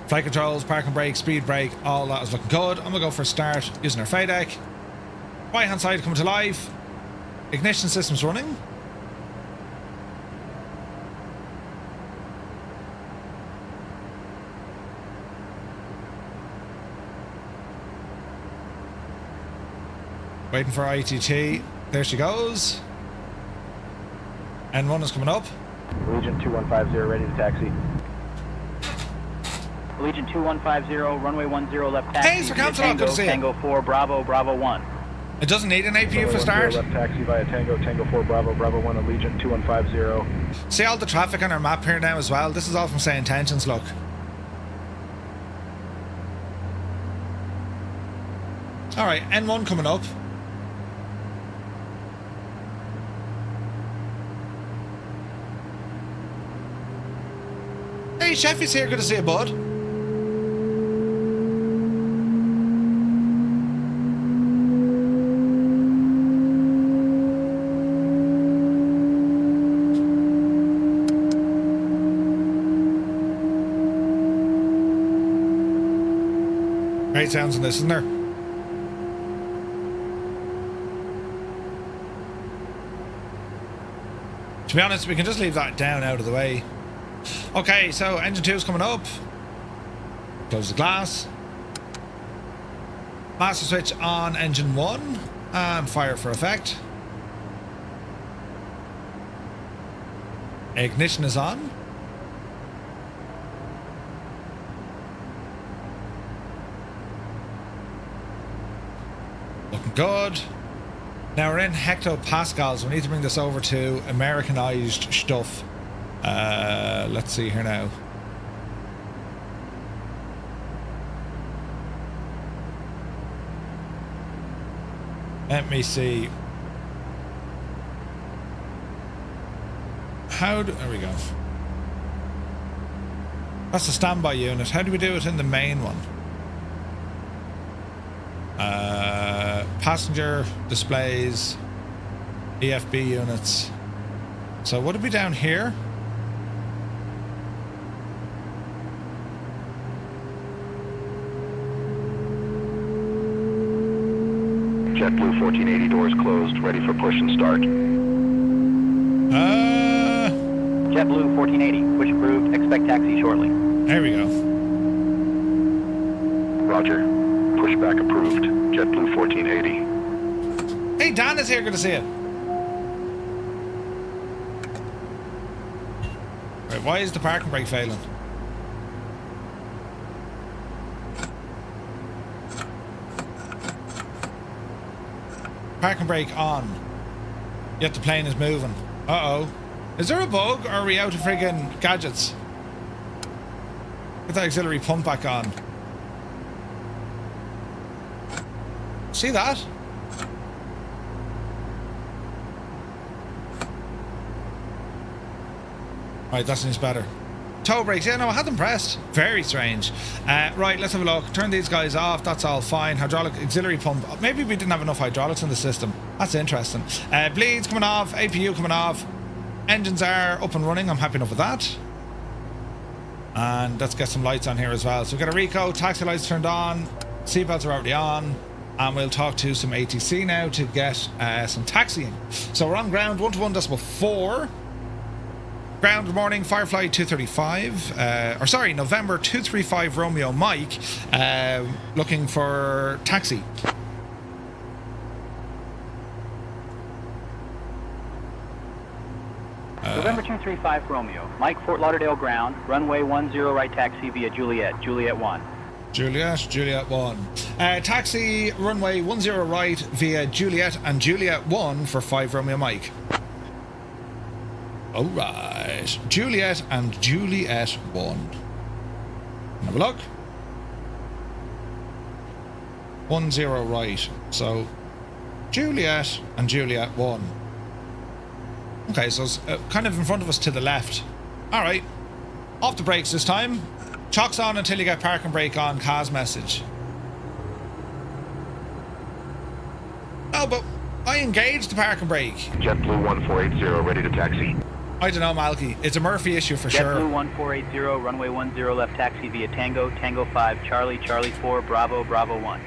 Flight controls, parking brake, speed brake, all that is looking good. I'm going to go for a start using our FADEC. Right hand side coming to life. Ignition system's running. Waiting for ITT. There she goes. N1 is coming up. Allegiant 2150, ready to taxi. Allegiant 2150, runway 10 left taxi. Hey, Sir Council, good to see you. Tango 4, Bravo, Bravo 1. It doesn't need an APU runway for start. Left taxi via Tango, Tango 4, Bravo, Bravo 1, Allegiant 2150. See all the traffic on our map here now as well. This is all from Say Intentions, look. Alright, N1 coming up. Hey, Sheffy's here. Good to see you, bud. Great sounds in this, isn't there? To be honest, we can just leave that down out of the way. Okay, so engine 2 is coming up. Close the glass. Master switch on engine 1 and fire for effect. Ignition is on. Looking good. Now we're in hectopascals. We need to bring this over to Americanized stuff. Let's see here now. Let me see. There we go. That's the standby unit. How do we do it in the main one? Passenger displays, EFB units. So would it be down here? JetBlue 1480 doors closed, ready for push and start. JetBlue 1480, push approved, expect taxi shortly. There we go. Roger. Pushback approved. JetBlue 1480. Hey, Dan is here. Good to see you. Right, why is the parking brake failing? Parking brake on. Yet the plane is moving. Uh-oh. Is there a bug or are we out of friggin' gadgets? Get that auxiliary pump back on. See that? Right, that seems better. Toe brakes, yeah, no, I had them pressed. Very strange. Right, let's have a look. Turn these guys off, that's all fine. Hydraulic auxiliary pump. Maybe we didn't have enough hydraulics in the system. That's interesting. Bleeds coming off, APU coming off. Engines are up and running, I'm happy enough with that. And let's get some lights on here as well. So we've got a Rico, taxi lights turned on, seatbelts are already on. And we'll talk to some ATC now to get some taxiing. So we're on ground 121.4. Ground, good morning, Firefly 235. November 235 Romeo Mike. Looking for taxi. November 235 Romeo, Mike, Fort Lauderdale ground, runway 10 right taxi via Juliet, Juliet 1. Juliet 1. Taxi runway 10 right via Juliet and Juliet 1 for 5 Romeo Mike. Alright. Juliet and Juliet 1. Have a look. 10 right. So Juliet and Juliet 1. Okay, so it's kind of in front of us to the left. Alright. Off the brakes this time. Chocks on until you get park and brake on, CAS message. Oh, but I engaged the park and brake. JetBlue 1480, ready to taxi. I don't know, Malky. It's a Murphy issue for sure. JetBlue 1480, runway 10 left taxi via Tango, Tango 5, Charlie, Charlie 4, Bravo, Bravo 1.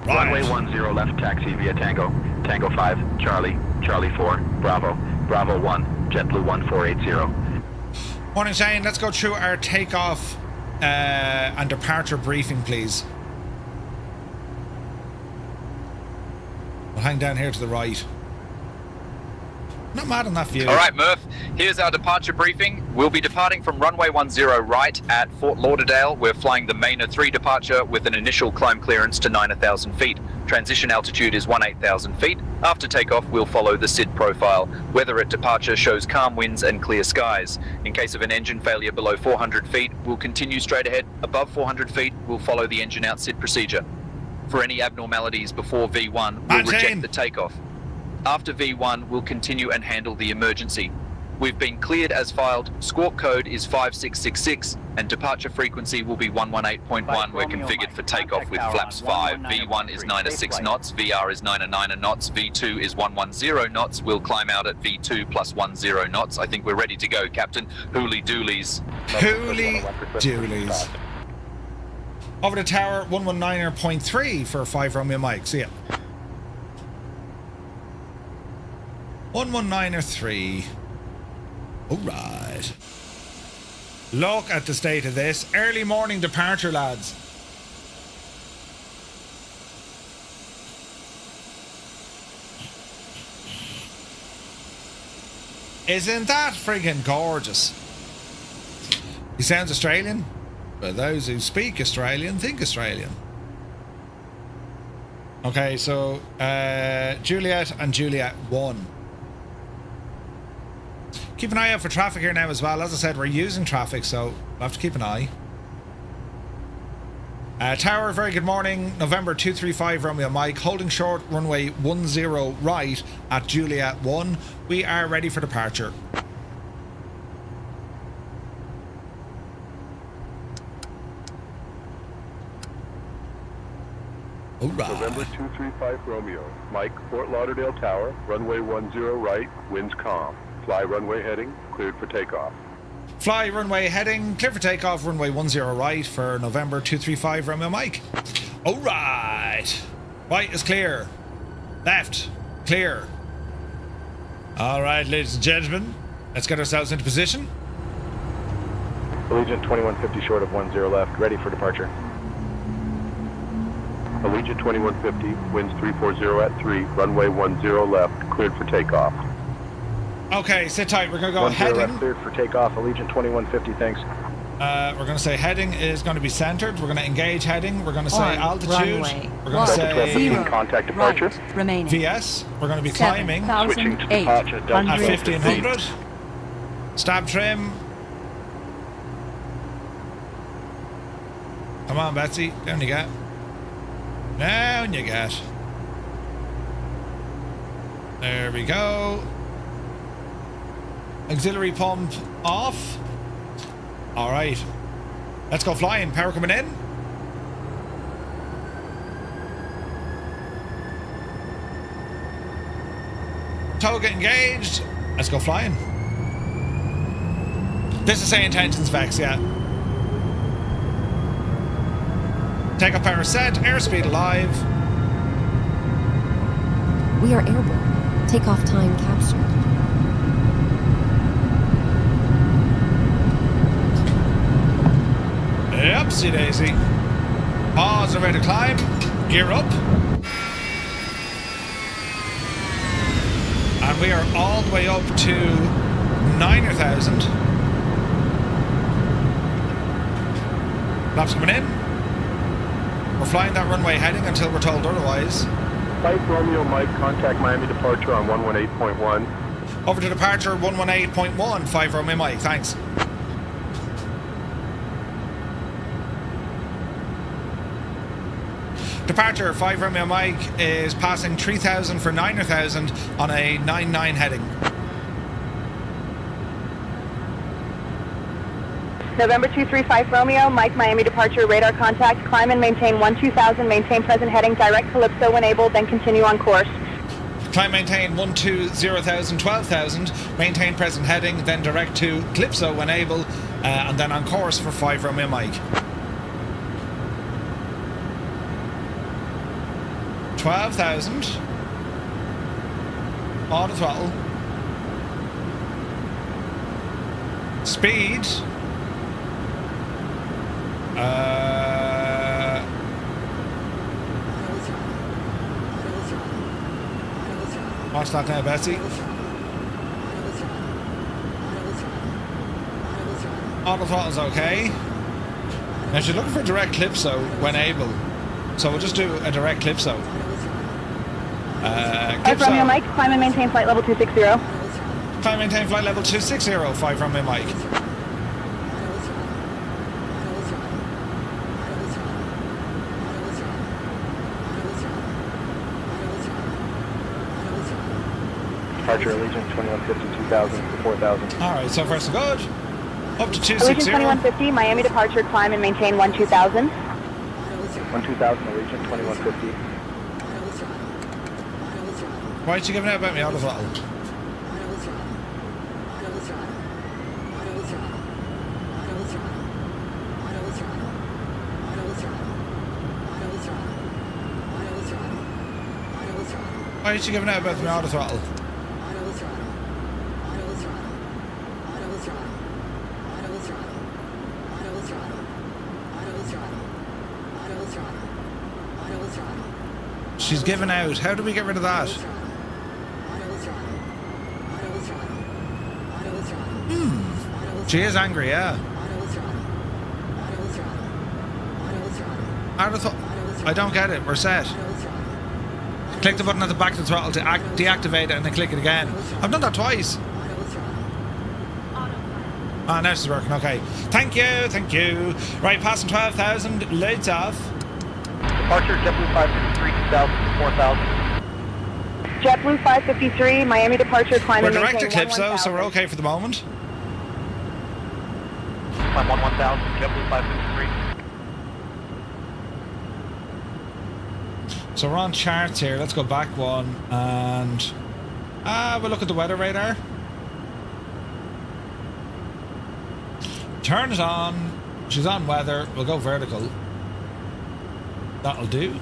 Right. Runway 10 left taxi via Tango, Tango 5, Charlie, Charlie 4, Bravo, Bravo 1, JetBlue 1480. Morning, Shane. Let's go through our takeoff and departure briefing, please. We'll hang down here to the right. Not mad on that view. All right, Murph. Here's our departure briefing. We'll be departing from runway 10 right at Fort Lauderdale. We're flying the Maina 3 departure with an initial climb clearance to 9,000 feet. Transition altitude is 18,000 feet. After takeoff, we'll follow the SID profile. Weather at departure shows calm winds and clear skies. In case of an engine failure below 400 feet, we'll continue straight ahead. Above 400 feet, we'll follow the engine out SID procedure. for any abnormalities before V1, we'll Maintain. reject the takeoff. After V1, we'll continue and handle the emergency. We've been cleared as filed. Squawk code is 5666 and departure frequency will be 118.1. We're configured for takeoff with flaps 5. V1 is 9 knots, VR is 9 knots, V2 is 110 knots. We'll climb out at V2 plus 10 knots. I think we're ready to go, Captain. Hooly doolies. Hooly doolies. Over the tower, 119.3 for 5 Romeo Mike. See ya. 119.3. Alright. Look at the state of this. Early morning departure, lads. Isn't that friggin' gorgeous? He sounds Australian, but those who speak Australian think Australian. Okay, so Juliet and Juliet 1. Keep an eye out for traffic here now as well. As I said, we're using traffic, so we'll have to keep an eye. Tower, very good morning. November 235 Romeo Mike, holding short runway 10 right at Juliet 1. We are ready for departure. Alright. November 235 Romeo, Mike, Fort Lauderdale Tower, runway 10 right, winds calm. Fly runway heading, cleared for takeoff. Fly runway heading, clear for takeoff, runway 10 right for November 235 Romeo Mike. Alright. Right is clear. Left, clear. Alright, ladies and gentlemen, let's get ourselves into position. Allegiant 2150 short of 10 left, ready for departure. Allegiant 2150, winds 340 at 3, runway 10 left, cleared for takeoff. Okay, sit tight. We're going to go 10 heading. left, cleared for takeoff. Allegiant 2150, thanks. We're going to say heading is going to be centered. We're going to engage heading. We're going to say altitude. Runway. We're going to say 0. Contact departure. Right, remaining. VS. We're going to be climbing 7,000, Switching to departure, at 800 1500. feet. Stab trim. Come on, Betsy. Down you get. Down you get. There we go. Auxiliary pump off. Alright. Let's go flying. Power coming in. Tow get engaged. Let's go flying. This is say intentions Vex, yeah. Takeoff power set. Airspeed alive. We are airborne. Takeoff time captured. Upsie daisy. Pause, ready to climb. Gear up. And we are all the way up to 9,000. Flaps coming in. We're flying that runway heading until we're told otherwise. 5 Romeo Mike, contact Miami departure on 118.1. Over to departure 118.1, 5 Romeo Mike, thanks. Departure 5 Romeo Mike is passing 3,000 for 9,000 on a 99 heading. November 235 Romeo, Mike, Miami departure, radar contact, climb and maintain 12,000, maintain present heading, direct Calypso when able, then continue on course. Climb, maintain 120,000, 12,000, maintain present heading, then direct to Calypso when able, and then on course for 5 Romeo Mike. 12,000. Auto throttle. Speed. Watch that now, Betsy. Auto throttle's okay. Now she's looking for direct Calypso when able. So we'll just do a direct Calypso. Calypso. Romeo Mike, climb and maintain flight level 260. Climb and maintain flight level 260, 5 Romeo Mike. departure Allegiant 2150 2000 to 4000. Alright, so far so good. Up to Allegiant 260. 2150, Miami departure, climb and maintain 12000. 12000 Allegiant 2150. Why are you giving out about me auto throttle? Why are you giving out about me auto throttle? She's giving out. How do we get rid of that? She is angry, yeah. I don't get it. We're set. Click the button at the back of the throttle to deactivate it and then click it again. I've done that twice. Ah, now it's working. Okay. Thank you. Thank you. Right, passing 12,000. Loads off. Departure JetBlue 553 2000 4000. JetBlue 553, Miami departure, climb We're and direct maintain eclipse though, so we're okay for the moment. Climb 1000, JetBlue 553. So we're on charts here. Let's go back one and we'll look at the weather radar. Turn it on. She's on weather. We'll go vertical. That'll do.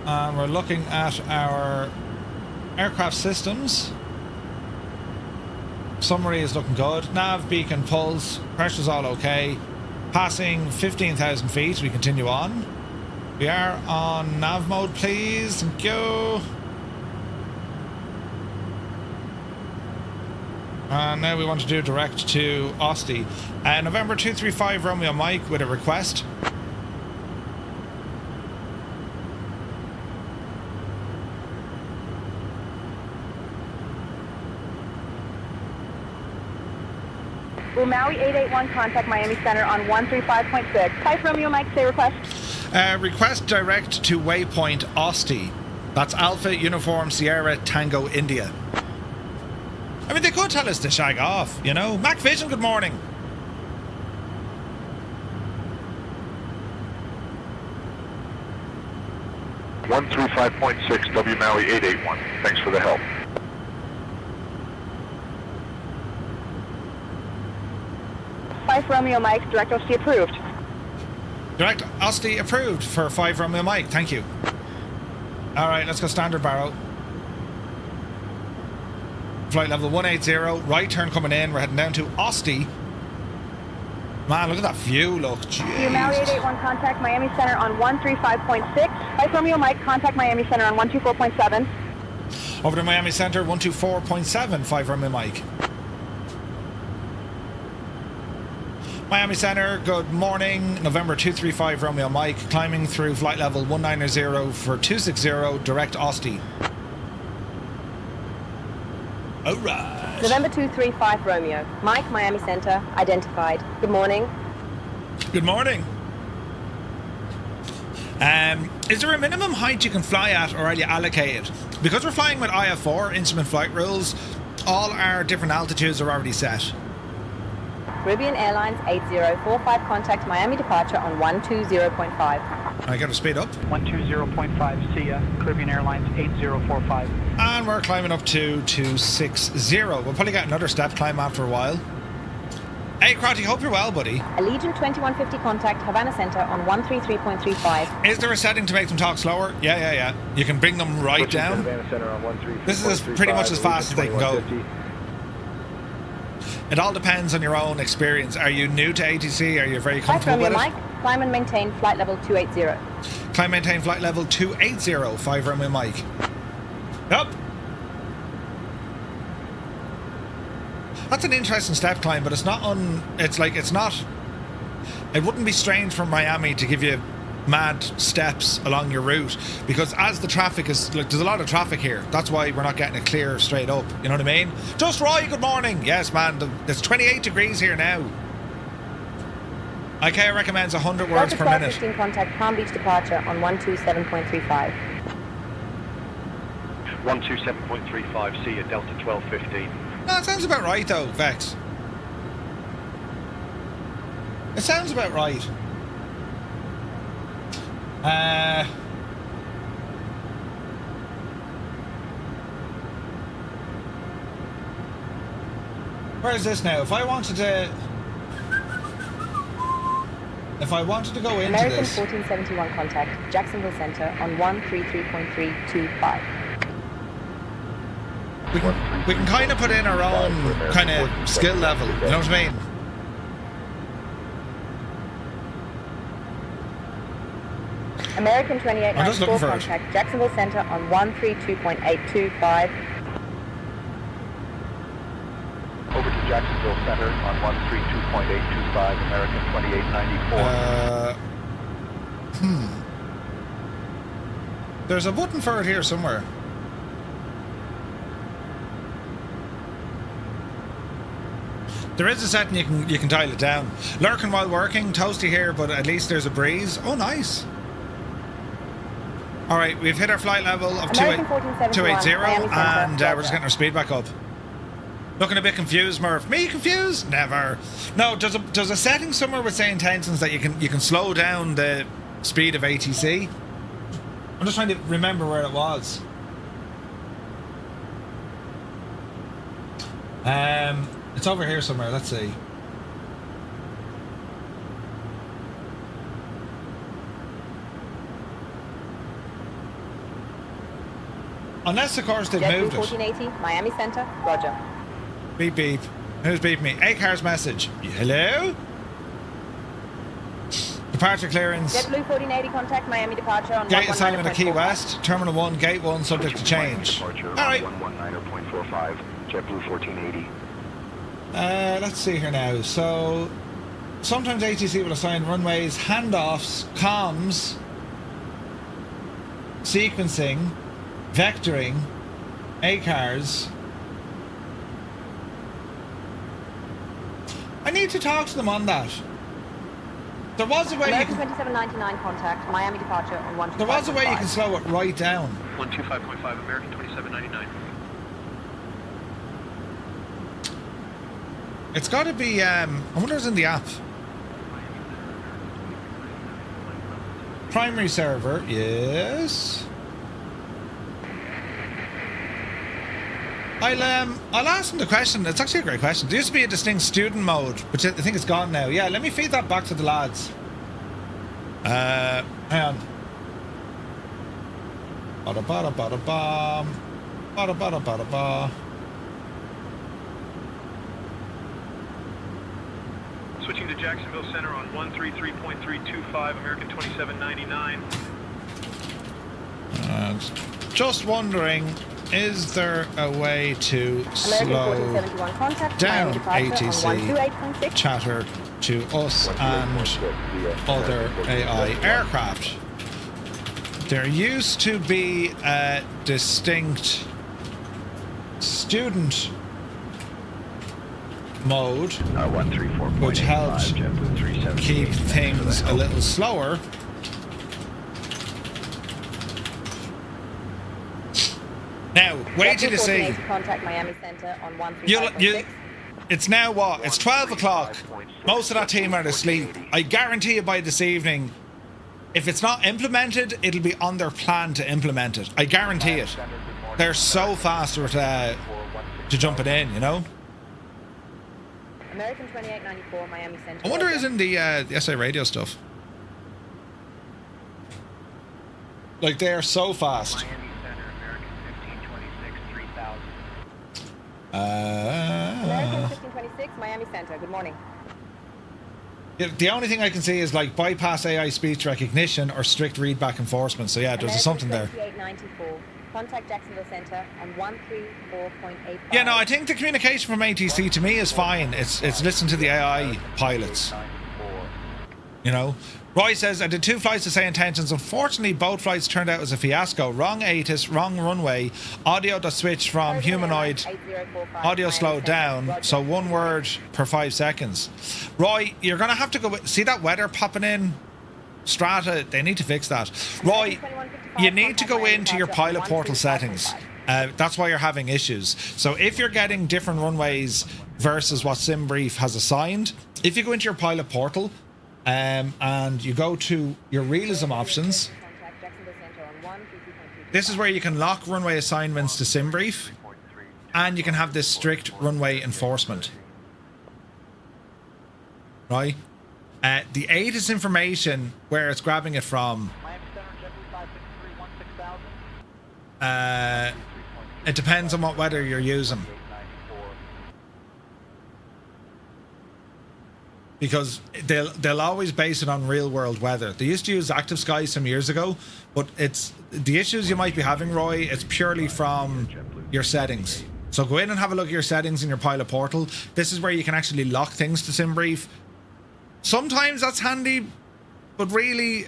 And we're looking at our aircraft systems. Summary is looking good. Nav, beacon, pulse, pressure's all okay. Passing 15,000 feet, we continue on. We are on nav mode, please. Thank you. And now we want to do direct to Osty. November 235 Romeo Mike with a request. Maui 881, contact Miami Center on 135.6. Hi, Romeo Mike, say request. Request direct to waypoint Osty. That's Alpha Uniform Sierra Tango India. I mean, they could tell us to shag off, you know. Mac Vision, good morning. One through 5.6 W Maui 881. Thanks for the help. Five Romeo Mike, direct Osty approved. Direct Osty approved for 5 Romeo Mike. Thank you. All right, let's go standard barrow. Flight level 180. Right turn coming in. We're heading down to Osty. Man, look at that view. Look. Jeez. Maui 881, contact Miami Center on 135.6. Five Romeo Mike, contact Miami Center on 124.7. Over to Miami Center, 124.7. 5 Romeo Mike. Miami Center, good morning. November 235 Romeo Mike, climbing through flight level 190 for 260, direct Osty. Alright. November 235 Romeo, Mike, Miami Center, identified. Good morning. Good morning. Is there a minimum height you can fly at, or are you allocated? Because we're flying with IF4, instrument flight rules, all our different altitudes are already set. Caribbean Airlines 8045, contact Miami departure on 120.5. I got to speed up. 120.5, see ya. Caribbean Airlines 8045. And we're climbing up to 260. We'll probably get another step climb after a while. Hey, Crotty, hope you're well, buddy. Allegiant 2150, contact Havana Center on 133.35. Is there a setting to make them talk slower? Yeah. You can bring them right down. Havana Center on 133.35. This is pretty much as fast as they can go. It all depends on your own experience. Are you new to ATC? Are you very comfortable with it? Mike, climb and maintain flight level 280. Climb maintain flight level 280, 5 Romeo Mike. Up. That's an interesting step climb, but it's not it wouldn't be strange for Miami to give you mad steps along your route, because as the traffic is, look, there's a lot of traffic here. That's why we're not getting it clear straight up. You know what I mean? Just Roy, good morning. Yes, man, it's 28 degrees here now. ICAO recommends 100 words per minute. 15, contact Palm Beach departure on 127.35. 127.35, see you, Delta 1215. No, it sounds about right though, Vex. It sounds about right. Where is this now? If I wanted to go into American this, 1471 contact, Jacksonville Center on 133.325. we can kind of put in our own kind of skill level. You know what I mean? American I'm just looking 2894 for it. contact, Jacksonville Center on 132.825. Over to Jacksonville Center on 132.825, American 2894. There's a button for it here somewhere. There is a setting you can dial it down. Lurking while working, toasty here, but at least there's a breeze. Oh, nice. All right, we've hit our flight level of American 1471, 280, Miami Center, and we're Roger. just getting our speed back up. Looking a bit confused, Murph. Me confused? Never. No, there's a setting somewhere with saying intentions that you can slow down the speed of ATC. I'm just trying to remember where it was. It's over here somewhere. Let's see. Unless, of course, they've JetBlue moved it. 1480, Miami Center, Roger. Beep beep. Who's beeping me? ACAR's message. Hello? Departure clearance. JetBlue 1480 contact, Miami departure on Gate assignment at Key 119.45. West. Terminal 1, Gate 1, subject to change. Departure Alright. 119.45, JetBlue 1480. Let's see here now. So, sometimes ATC will assign runways, handoffs, comms, sequencing, vectoring, ACARs. I need to talk to them on that. There was a way you American can. 2799 contact, Miami departure on 125.5. There was a way you can slow it right down. 125.5, American 2799. It's got to be. I wonder if it's in the app. Primary server, yes. I'll ask them the question. It's actually a great question. There used to be a distinct student mode, which I think it's gone now. Yeah, let me feed that back to the lads. Hang on. Bada bada bada bam. Bada bada bada ba. Switching to Jacksonville Center on 133.325, American 2799. Just wondering, is there a way to American slow 1471 contact, down Miami departure on ATC 128.6. chatter to us and other AI aircraft? There used to be a distinct student mode which helped keep things a little slower. Now, wait till you see. Contact Miami Center on You, 135.6. it's now what? It's 12 o'clock. Most of that team are asleep. I guarantee you by this evening, if it's not implemented, it'll be on their plan to implement it. I guarantee it. They're so fast with, to jump it in, you know? American 2894, Miami Center. I wonder Roger. is in the SA radio stuff. Like, they are so fast. Miami Center, American 1526, 3000. American 1526, Miami Center. Good morning. Yeah, the only thing I can see is like bypass AI speech recognition or strict readback enforcement. So yeah, there's something there. 2894. Contact Jacksonville Center on 134.85. Yeah, no, I think the communication from ATC to me is fine. It's listen to the AI pilots. You know, Roy says, I did 2 flights to say intentions. Unfortunately, both flights turned out as a fiasco. Wrong ATIS, wrong runway. Audio that switched from humanoid. Audio slowed down. So 1 word per 5 seconds. Roy, you're going to have to go. See that weather popping in? Strata, they need to fix that. Roy, you need to go into your pilot portal settings. That's why you're having issues. So if you're getting different runways versus what SimBrief has assigned, if you go into your pilot portal and you go to your realism options, this is where you can lock runway assignments to SimBrief, and you can have this strict runway enforcement. Right? The ATIS information, where it's grabbing it from, it depends on what weather you're using. Because they'll always base it on real world weather. They used to use Active Sky some years ago, but it's the issues you might be having, Roy, it's purely from your settings. So go in and have a look at your settings in your pilot portal. This is where you can actually lock things to SimBrief. Sometimes that's handy, but really,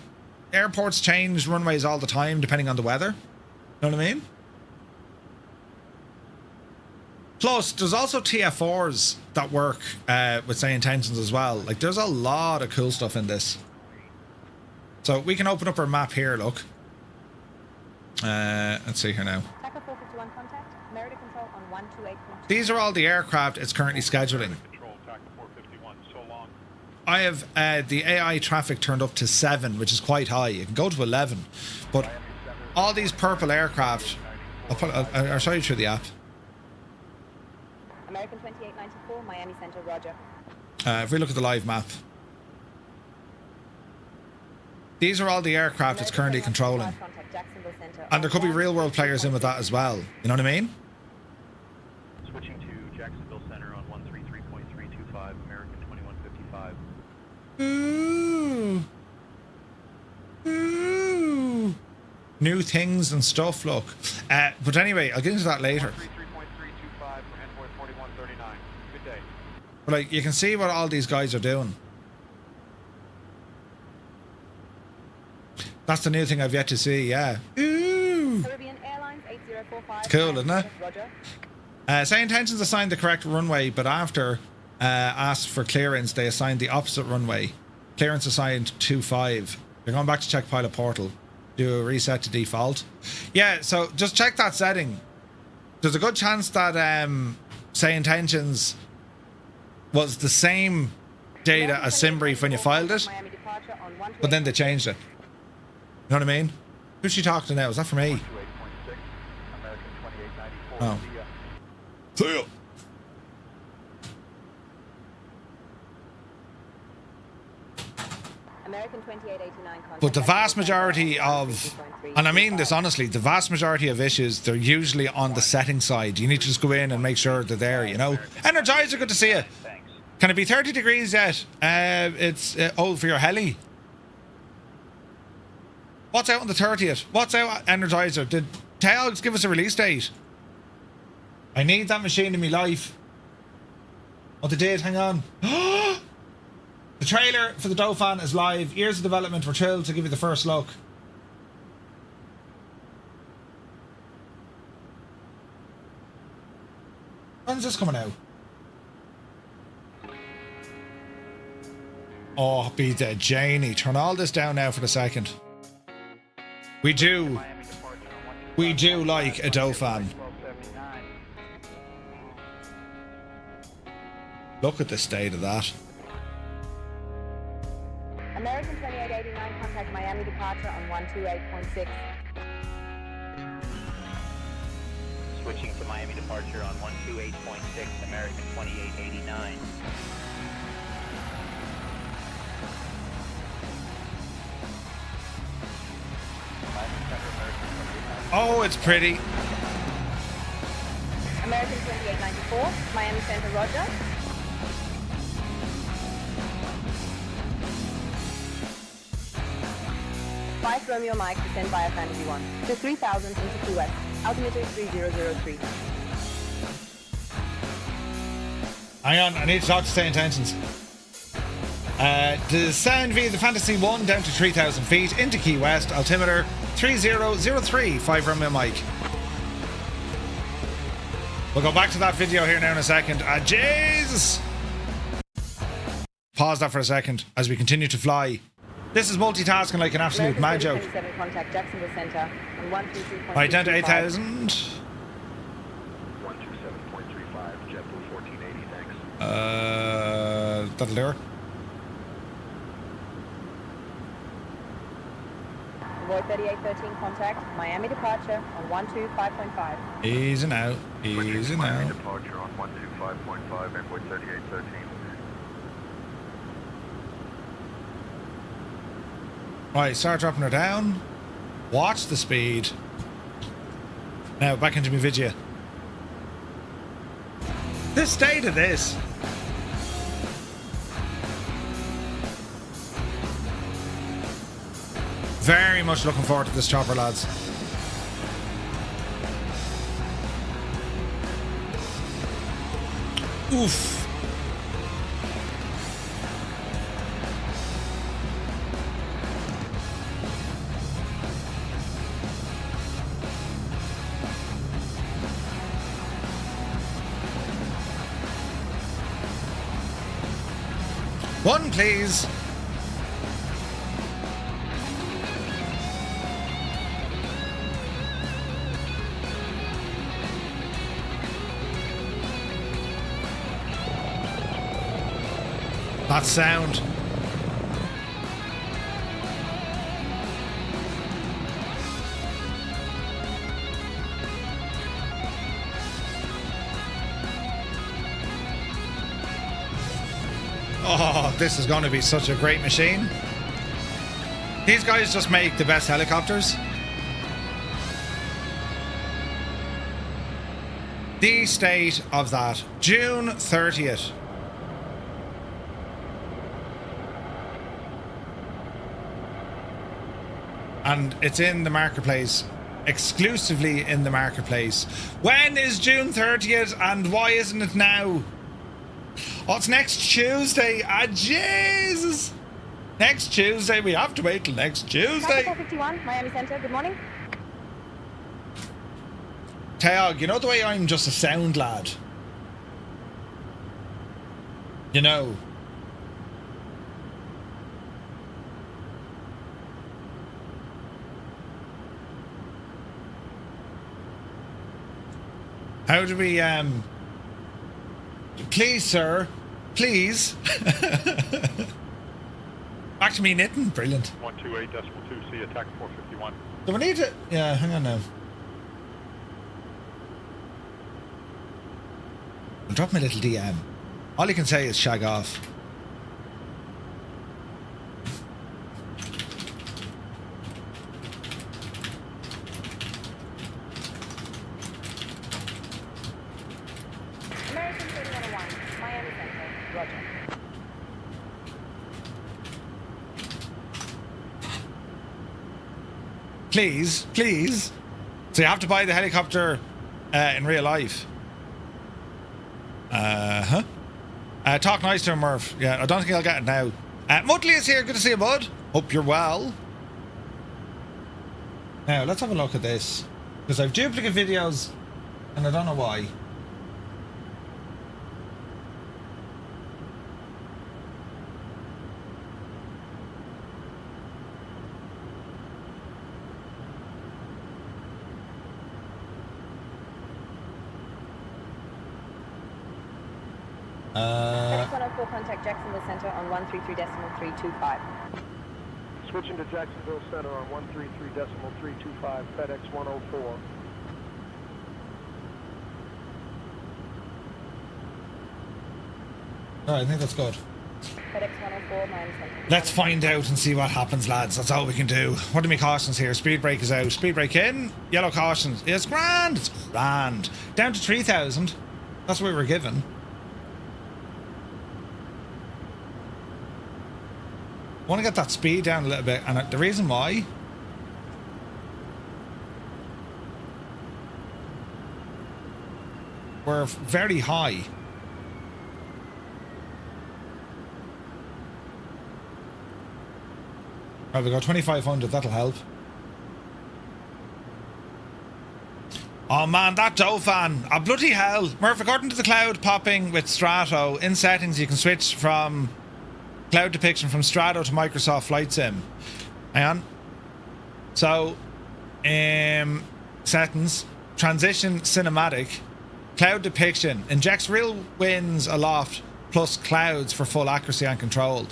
airports change runways all the time depending on the weather. Know what I mean? Plus, there's also TF4s that work with say intentions as well. Like, there's a lot of cool stuff in this. So we can open up our map here, look. Let's see here now. These are all the aircraft it's currently scheduling. I have the AI traffic turned up to 7, which is quite high. You can go to 11. But all these purple aircraft, I'll show you through the app. American 2894, Miami Center, roger. If we look at the live map, these are all the aircraft it's currently controlling. And there could be real world players in with that as well. You know what I mean? Switching to Jacksonville Center on 133.325, American 2155. Ooh. Ooh. New things and stuff, look. But anyway, I'll get into that later. But like, you can see what all these guys are doing. That's the new thing I've yet to see, yeah. Ooh. It's cool, isn't it? Say intentions assigned the correct runway, but after asked for clearance, they assigned the opposite runway. Clearance assigned 25. You're going back to check pilot portal. Do a reset to default. Yeah, so just check that setting. There's a good chance that say intentions was the same data as SimBrief when you filed it, but then they changed it. You know what I mean? Who's she talking to now? Is that for me? Oh. See ya. But the vast majority of, and I mean this honestly, the vast majority of issues, they're usually on the setting side. You need to just go in and make sure they're there, you know. Energizer, good to see you. Can it be 30 degrees yet? It's for your heli. What's out on the 30th? What's out, Energizer? Did Tails give us a release date? I need that machine in my life. Oh, they did, hang on. The trailer for the Dauphin is live. Years of development. We're thrilled to give you the first look. When's this coming out? Oh, be the Janie. Turn all this down now for a second. We do like a Dauphin. Look at the state of that. American 2889, contact Miami departure on 128.6. Switching to Miami departure on 128.6, American 2889. Oh, it's pretty. American 2894, Miami Center, roger. Five Romeo Mike, descend via Fantasy 1 to 3000 into Key West, altimeter 3003. Hang on, I need to talk to Say Intentions. Descend via the Fantasy 1 down to 3,000 feet into Key West, altimeter 3003, 5 Romeo Mike. We'll go back to that video here now in a second. Jesus! Pause that for a second as we continue to fly. This is multitasking like an absolute mad joke. Contact Jacksonville Center on 133.325. Right, down to 8,000. 1480, thanks. That'll do her. Avoid 3813 contact. Miami departure on 125.5. Easy now. Easy Miami now. departure on 125.5, Envoy 3813. Right, start dropping her down. Watch the speed. Now, back into my video. The state of this. Very much looking forward to this chopper, lads. Oof. One, please. That sound. Oh, this is going to be such a great machine. These guys just make the best helicopters. The state of that. June 30th. And it's in the marketplace. Exclusively in the marketplace. When is June 30th and why isn't it now? Oh, it's next Tuesday. Ah, Jesus. Next Tuesday. We have to wait till next Tuesday. 51, Miami Center. Good morning. Teog, you know the way I'm just a sound lad? You know. How do we, please, sir, please. Back to me knitting, brilliant. 128.2C, attack 451. Do we need to, yeah, hang on now. I'll drop my little DM. All you can say is shag off. American 3101, Miami Center. Roger. Please, please. So you have to buy the helicopter in real life. Talk nice to him, Murph. Yeah, I don't think I'll get it now. Mudley is here. Good to see you, bud. Hope you're well. Now, let's have a look at this. Because I've duplicate videos, and I don't know why. FedEx 104, contact Jacksonville Center on 133.325. Switching to Jacksonville Center on 133.325, FedEx 104. Alright, I think that's good. FedEx 104, Miami Center. Let's find out and see what happens, lads. That's all we can do. What are my cautions here? Speed brake is out. Speed brake in. Yellow cautions. It's grand. It's grand. Down to 3,000. That's what we were given. I want to get that speed down a little bit, and the reason why we're very high. Right, we got 2,500. That'll help. Oh man, that Dauphin. Oh bloody hell. Murph, according to the cloud popping with Strato, in settings you can switch from cloud depiction from Strato to Microsoft Flight Sim. Hang on. So, settings, transition cinematic, Cloud depiction injects real winds aloft plus clouds for full accuracy and control.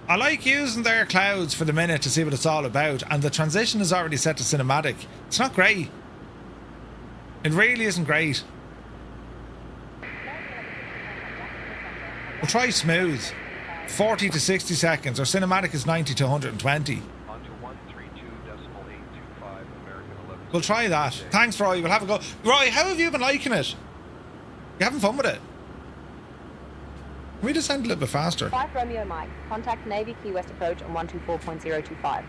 I like using their clouds for the minute to see what it's all about, and the transition is already set to cinematic. It's not great. It really isn't great. We'll try smooth. 40 to 60 seconds, or cinematic is 90 to 120. We'll try that. Thanks, Roy. We'll have a go. Roy, how have you been liking it? You having fun with it? Can we just send a little bit faster? 5 Romeo Mike. Contact Navy Key West approach on 124.025.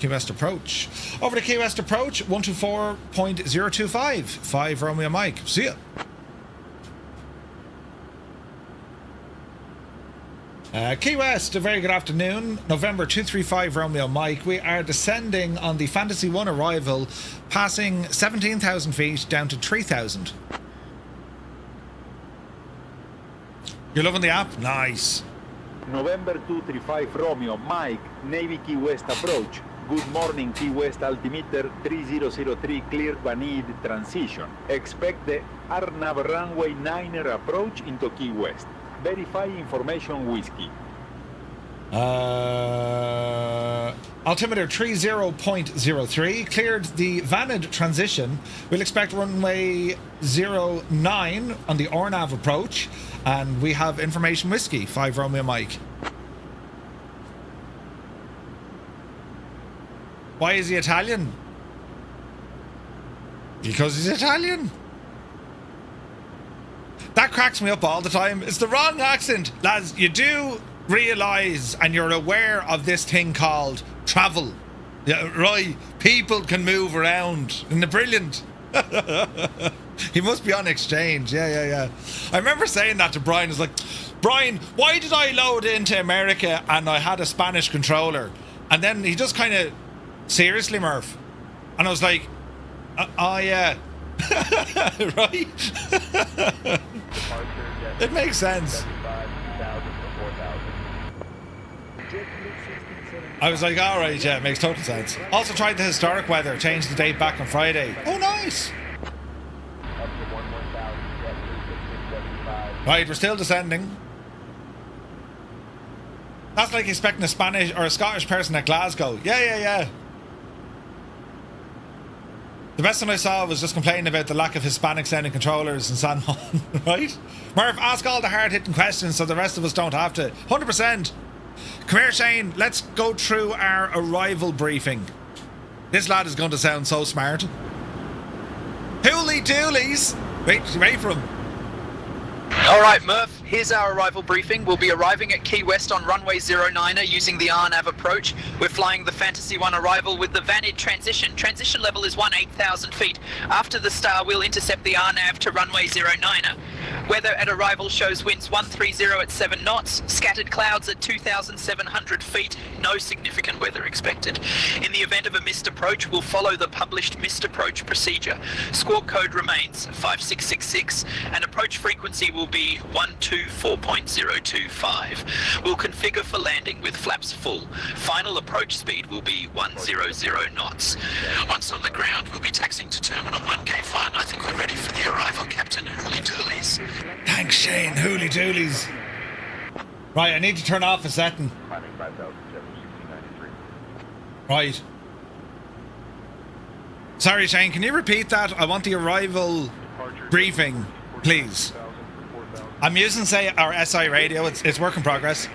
Key West approach. Over to Key West approach, 124.025. 5 Romeo Mike. See ya. Key West, a very good afternoon. November 235 Romeo Mike. We are descending on the Fantasy 1 arrival, passing 17,000 feet down to 3,000. You're loving the app? Nice. November 235 Romeo Mike, Navy Key West approach. Good morning, Key West altimeter 3003 cleared Vanid transition. Expect the RNAV runway 9er approach into Key West. Verify information whiskey. Altimeter 30.03 cleared the Vanid transition. We'll expect runway 09 on the OrNav approach, and we have information whiskey. 5 Romeo Mike. Why is he Italian? Because he's Italian. That cracks me up all the time. It's the wrong accent. Lads, you do realise and you're aware of this thing called travel. Yeah, right. People can move around. Isn't it brilliant? He must be on exchange. Yeah. I remember saying that to Brian. It's like, Brian, why did I load into America and I had a Spanish controller? And then he just kind of, seriously, Murph? And I was like, oh yeah. Right? It makes sense. I was like, alright, yeah, it makes total sense. Also tried the historic weather, changed the date back on Friday. Oh, nice! Right, we're still descending. That's like expecting a Spanish or a Scottish person at Glasgow. Yeah. The best one I saw was just complaining about the lack of Hispanic sounding controllers in San Juan, right? Murph, ask all the hard-hitting questions so the rest of us don't have to. 100%. Come here, Shane. Let's go through our arrival briefing. This lad is going to sound so smart. Hooly doolies. Wait for him. Alright, Murph, here's our arrival briefing. We'll be arriving at Key West on runway 09er using the RNAV approach. We're flying the Fantasy 1 arrival with the Vanid transition. Transition level is 18,000 feet. After the star, we'll intercept the RNAV to runway 09er. Weather at arrival shows winds 130 at 7 knots, scattered clouds at 2,700 feet, no significant weather expected. In the event of a missed approach, we'll follow the published missed approach procedure. Squawk code remains 5666 and approach frequency will be 124.025. We'll configure for landing with flaps full. Final approach speed will be 100 knots. Once on the ground, we'll be taxiing to Terminal 1K5. I think we're ready for the arrival, Captain. Hooly doolies. Thanks, Shane. Hooly doolies. Right, I need to turn off a setting. Right. Sorry, Shane, can you repeat that? I want the arrival briefing, please. I'm using, say, our SI radio. It's work in progress.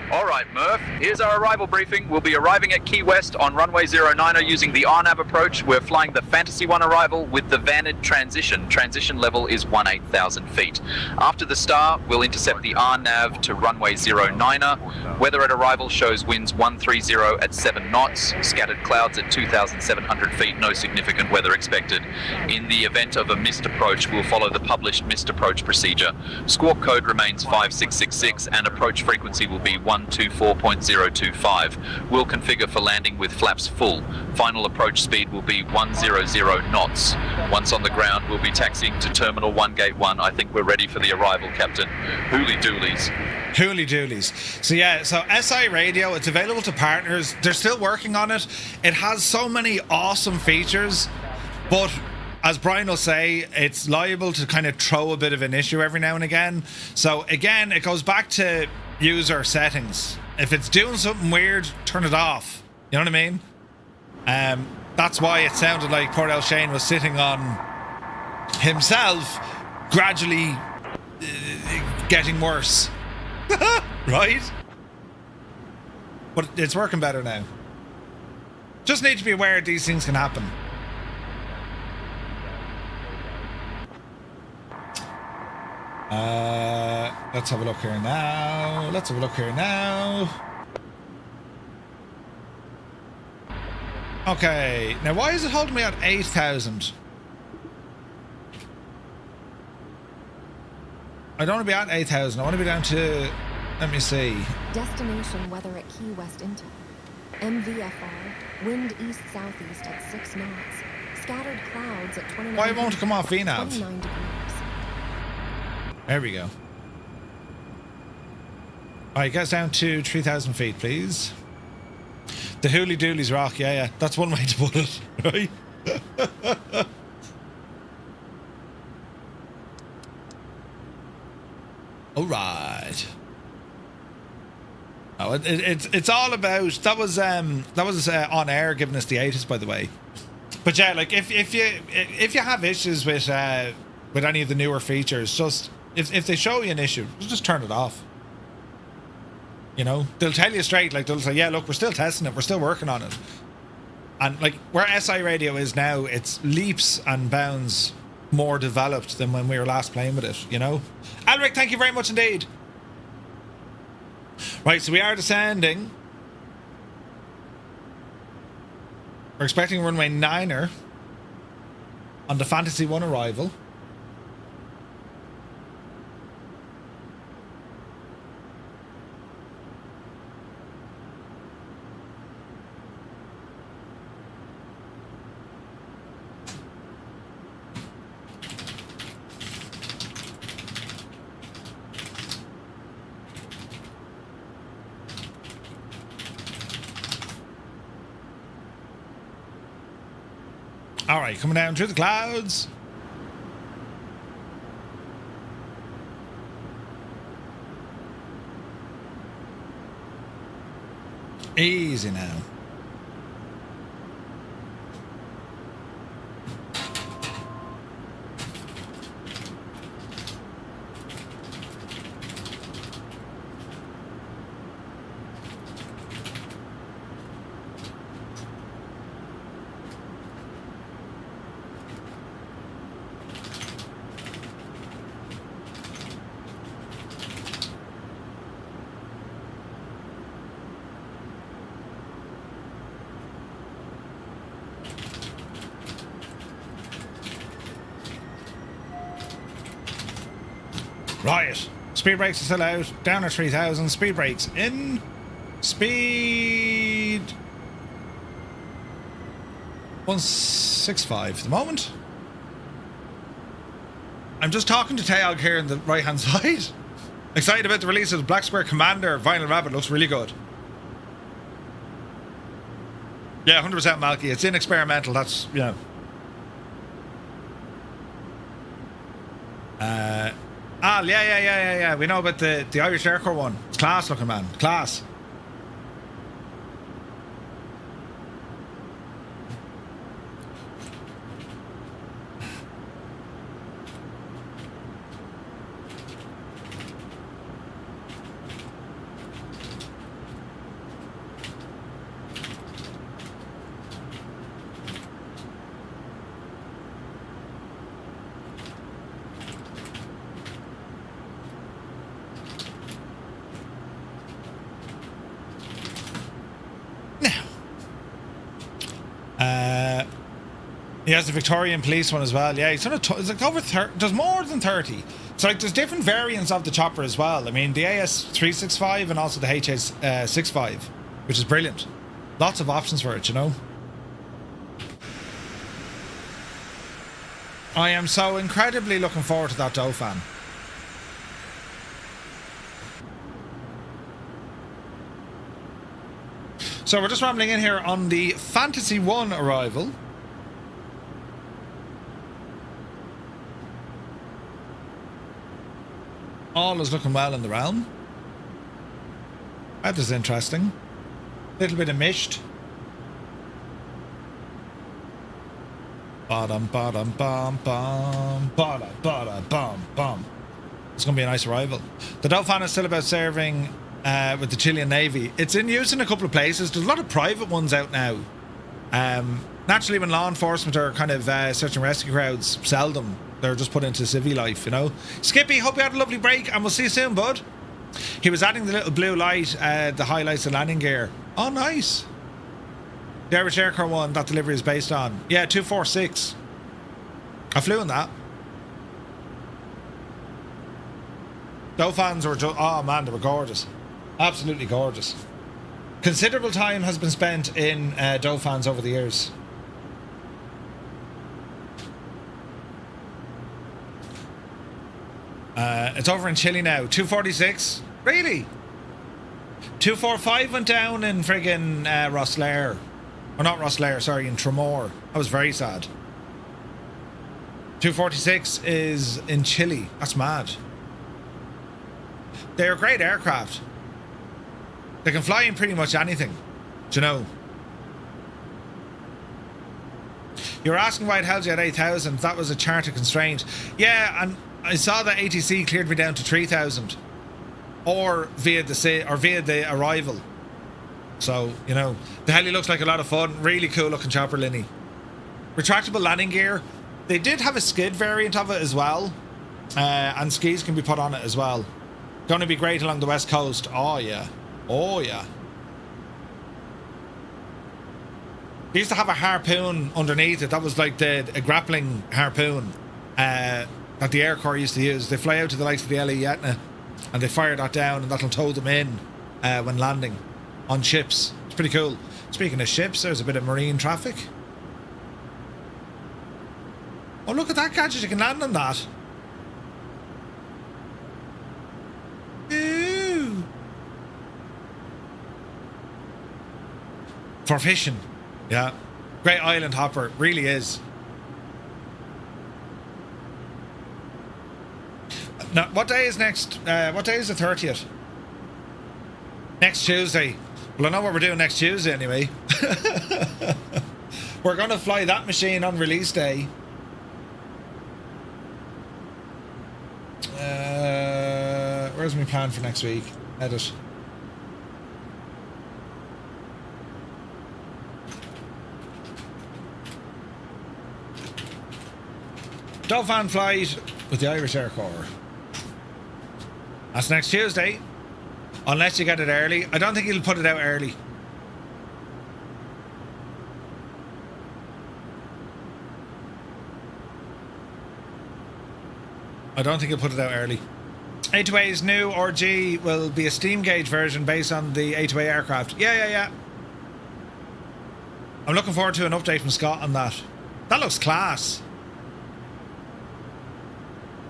Alright, Murph, here's our arrival briefing. We'll be arriving at Key West on runway 09er using the RNAV approach. We're flying the Fantasy 1 arrival with the Vanid transition. Transition level is 18,000 feet. After the star, we'll intercept the RNAV to runway 09er. Weather at arrival shows winds 130 at 7 knots, scattered clouds at 2,700 feet, no significant weather expected. In the event of a missed approach, we'll follow the published missed approach procedure. Squawk code remains 5666 and approach frequency will be 124.025. We'll configure for landing with flaps full. Final approach speed will be 100 knots. Once on the ground, we'll be taxiing to Terminal 1 Gate 1. I think we're ready for the arrival, Captain. Hooly doolies. Hooly doolies. So yeah, so SI Radio, it's available to partners. They're still working on it. It has so many awesome features, but as Brian will say, it's liable to kind of throw a bit of an issue every now and again. So again, it goes back to user settings. If it's doing something weird, turn it off. You know what I mean? That's why it sounded like poor El Shane was sitting on himself, gradually getting worse. Right? But it's working better now. Just need to be aware these things can happen. Let's have a look here now. Let's have a look here now. Okay, now why is it holding me at 8,000? I don't want to be at 8,000. I want to be down to, let me see. Destination weather at Key West Intel. MVFR, wind east-southeast at 6 knots. Scattered clouds at 29. Why won't it come off VNAV? 29 degrees. There we go. Alright, get us down to 3,000 feet, please. The Hooly Doolies rock, yeah. That's one way to put it, right? Alright. Oh, it's all about, that was on air giving us the 80s, by the way. But yeah, like if you have issues with any of the newer features, just if they show you an issue, just turn it off. You know, they'll tell you straight, like they'll say, yeah, look, we're still testing it, we're still working on it. And like where SI radio is now, it's leaps and bounds more developed than when we were last playing with it, you know? Alric, thank you very much indeed. Right, so we are descending. We're expecting runway 9er on the Fantasy 1 arrival. All right, coming down through the clouds. Easy now. Right, speed brakes are still out, down at 3,000, speed brakes in, speed 165 at the moment. I'm just talking to Teog here on the right hand side. Excited about the release of the Black Square Commander Vinyl Rabbit, looks really good. Yeah, 100% Malky, it's in experimental, that's, yeah. Yeah. We know about the Irish Air Corps one. It's class looking, man. Class. He has the Victorian police one as well. Yeah, he's it's like over 30. There's more than 30. So like, there's different variants of the chopper as well. I mean, the AS365 and also the HS65, which is brilliant. Lots of options for it, you know. I am so incredibly looking forward to that Dauphin. So we're just rambling in here on the Fantasy 1 arrival. All is looking well in the realm. That is interesting. Little bit of mist. Bottom, bottom, bum, bum, bottom, bottom, bum, bum. It's going to be a nice arrival. The Dauphin is still about serving with the Chilean Navy. It's in use in a couple of places. There's a lot of private ones out now. Naturally, when law enforcement are kind of search and rescue crowds, seldom. They're just put into civvy life, you know. Skippy, hope you had a lovely break, and we'll see you soon, bud. He was adding the little blue light, the highlights the landing gear. Oh, nice. The Irish Air Corps one that delivery is based on. Yeah, 246. I flew in that. Dauphins were just, oh man, they were gorgeous. Absolutely gorgeous. Considerable time has been spent in Dauphins over the years. It's over in Chile now. 246. Really? 245 went down in friggin' Rosslare. Or not Rosslare, sorry, in Tremor. That was very sad. 246 is in Chile. That's mad. They're great aircraft. They can fly in pretty much anything. Do you know? You were asking why it held you at 8,000. That was a charter constraint. Yeah, and I saw that ATC cleared me down to 3,000. Or via the arrival. So, you know, the heli looks like a lot of fun. Really cool looking chopper, Linny. Retractable landing gear. They did have a skid variant of it as well. And skis can be put on it as well. Going to be great along the west coast. Oh, yeah. Oh, yeah. They used to have a harpoon underneath it. That was like a grappling harpoon that the Air Corps used to use. They fly out to the likes of the LA Yetna and they fire that down and that'll tow them in when landing on ships. It's pretty cool. Speaking of ships, there's a bit of marine traffic. Oh, look at that gadget. You can land on that. Ooh. For fishing. Yeah. Great island hopper. Really is. Now, what day is next? What day is the 30th? Next Tuesday. Well, I know what we're doing next Tuesday anyway. We're going to fly that machine on release day. Where's my plan for next week? Edit. Dauphin flight with the Irish Air Corps. That's next Tuesday. Unless you get it early. I don't think he'll put it out early. I don't think he'll put it out early. A2A's new RG will be a steam gauge version based on the A2A aircraft. Yeah. I'm looking forward to an update from Scott on that. That looks class.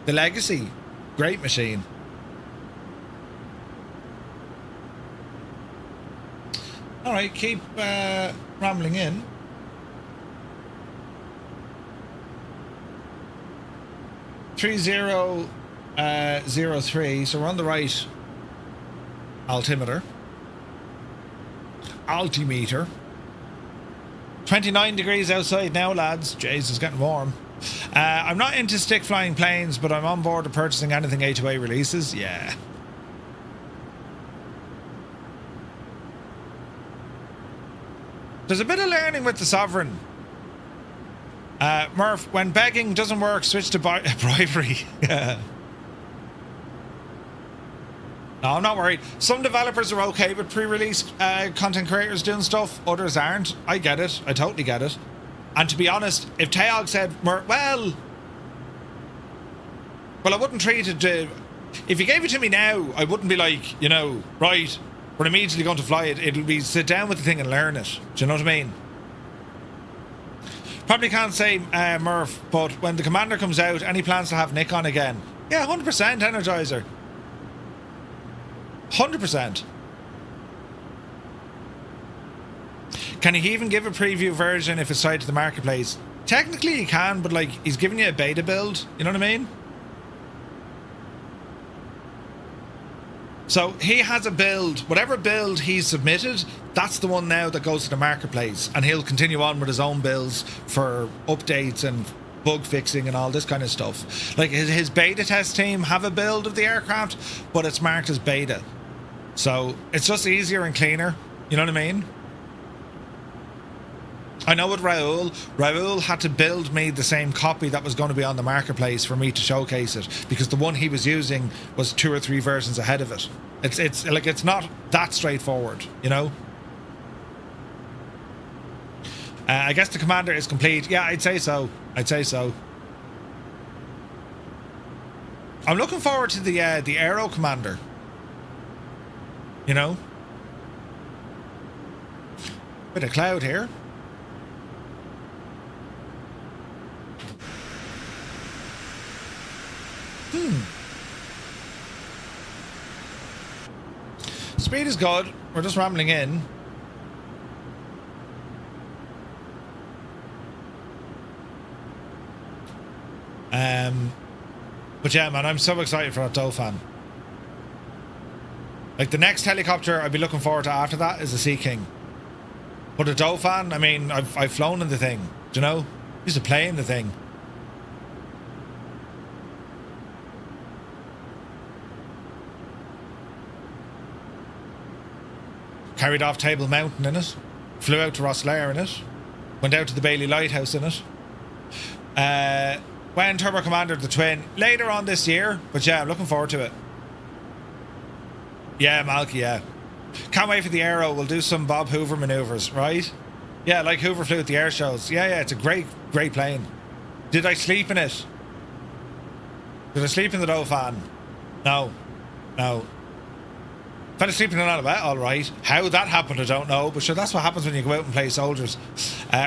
The Legacy. Great machine. Alright, keep rambling in. Three 003, so we're on the right altimeter. 29 degrees outside now, lads. Jeez, it's getting warm. I'm not into stick flying planes, but I'm on board of purchasing anything A2A releases. Yeah. There's a bit of learning with the Sovereign. Murph, when begging doesn't work, switch to bribery. Yeah. No, I'm not worried. Some developers are okay with pre-release content creators doing stuff. Others aren't. I get it. I totally get it. And to be honest, if Teog said, well, I wouldn't treat it... if you gave it to me now, I wouldn't be like, you know, right, we're immediately going to fly it. It'll be sit down with the thing and learn it. Do you know what I mean? Probably can't say Murph, but when the Commander comes out, any plans to have Nick on again? Yeah, 100% Energizer. 100%. Can he even give a preview version if it's tied to the marketplace? Technically he can, but like he's giving you a beta build. You know what I mean? So he has a build, whatever build he's submitted, that's the one now that goes to the marketplace, and he'll continue on with his own builds for updates and bug fixing and all this kind of stuff. Like his beta test team have a build of the aircraft, but it's marked as beta. So it's just easier and cleaner, you know what I mean? I know with Raul had to build me the same copy that was going to be on the marketplace for me to showcase it, because the one he was using was 2 or 3 versions ahead of it. It's like, it's not that straightforward, you know? I guess the commander is complete. Yeah, I'd say so. I'm looking forward to the Aero Commander. You know? Bit of cloud here. Speed is good. We're just rambling in. But yeah, man, I'm so excited for that Dauphin. Like, the next helicopter I'd be looking forward to after that is the Sea King. But the Dauphin, I mean, I've flown in the thing. Do you know? I used to play in the thing. Carried off Table Mountain in it. Flew out to Rosslare in it. Went out to the Bailey Lighthouse in it. When Turbo Commander the Twin later on this year. But yeah, I'm looking forward to it. Yeah, Malky, yeah. Can't wait for the Aero. We'll do some Bob Hoover maneuvers, right? Yeah, like Hoover flew at the air shows. Yeah, it's a great plane. Did I sleep in it? Did I sleep in the Dauphin? No. Fell asleep in another bit, alright. How that happened, I don't know. But sure, that's what happens when you go out and play soldiers.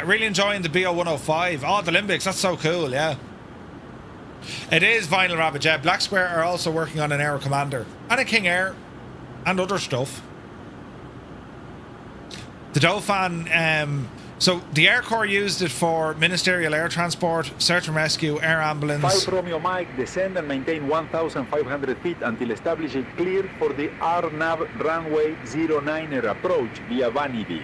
Really enjoying the BO-105. Oh, the Limbics, that's so cool, yeah. It is Vinyl Rabbit, yeah. Black Square are also working on an Aero Commander. And a King Air. And other stuff. The Dauphin, so the Air Corps used it for ministerial air transport, search and rescue, air ambulance. 5 Romeo Mike, descend and maintain 1,500 feet until established cleared for the RNAV runway 09er approach via Vanity.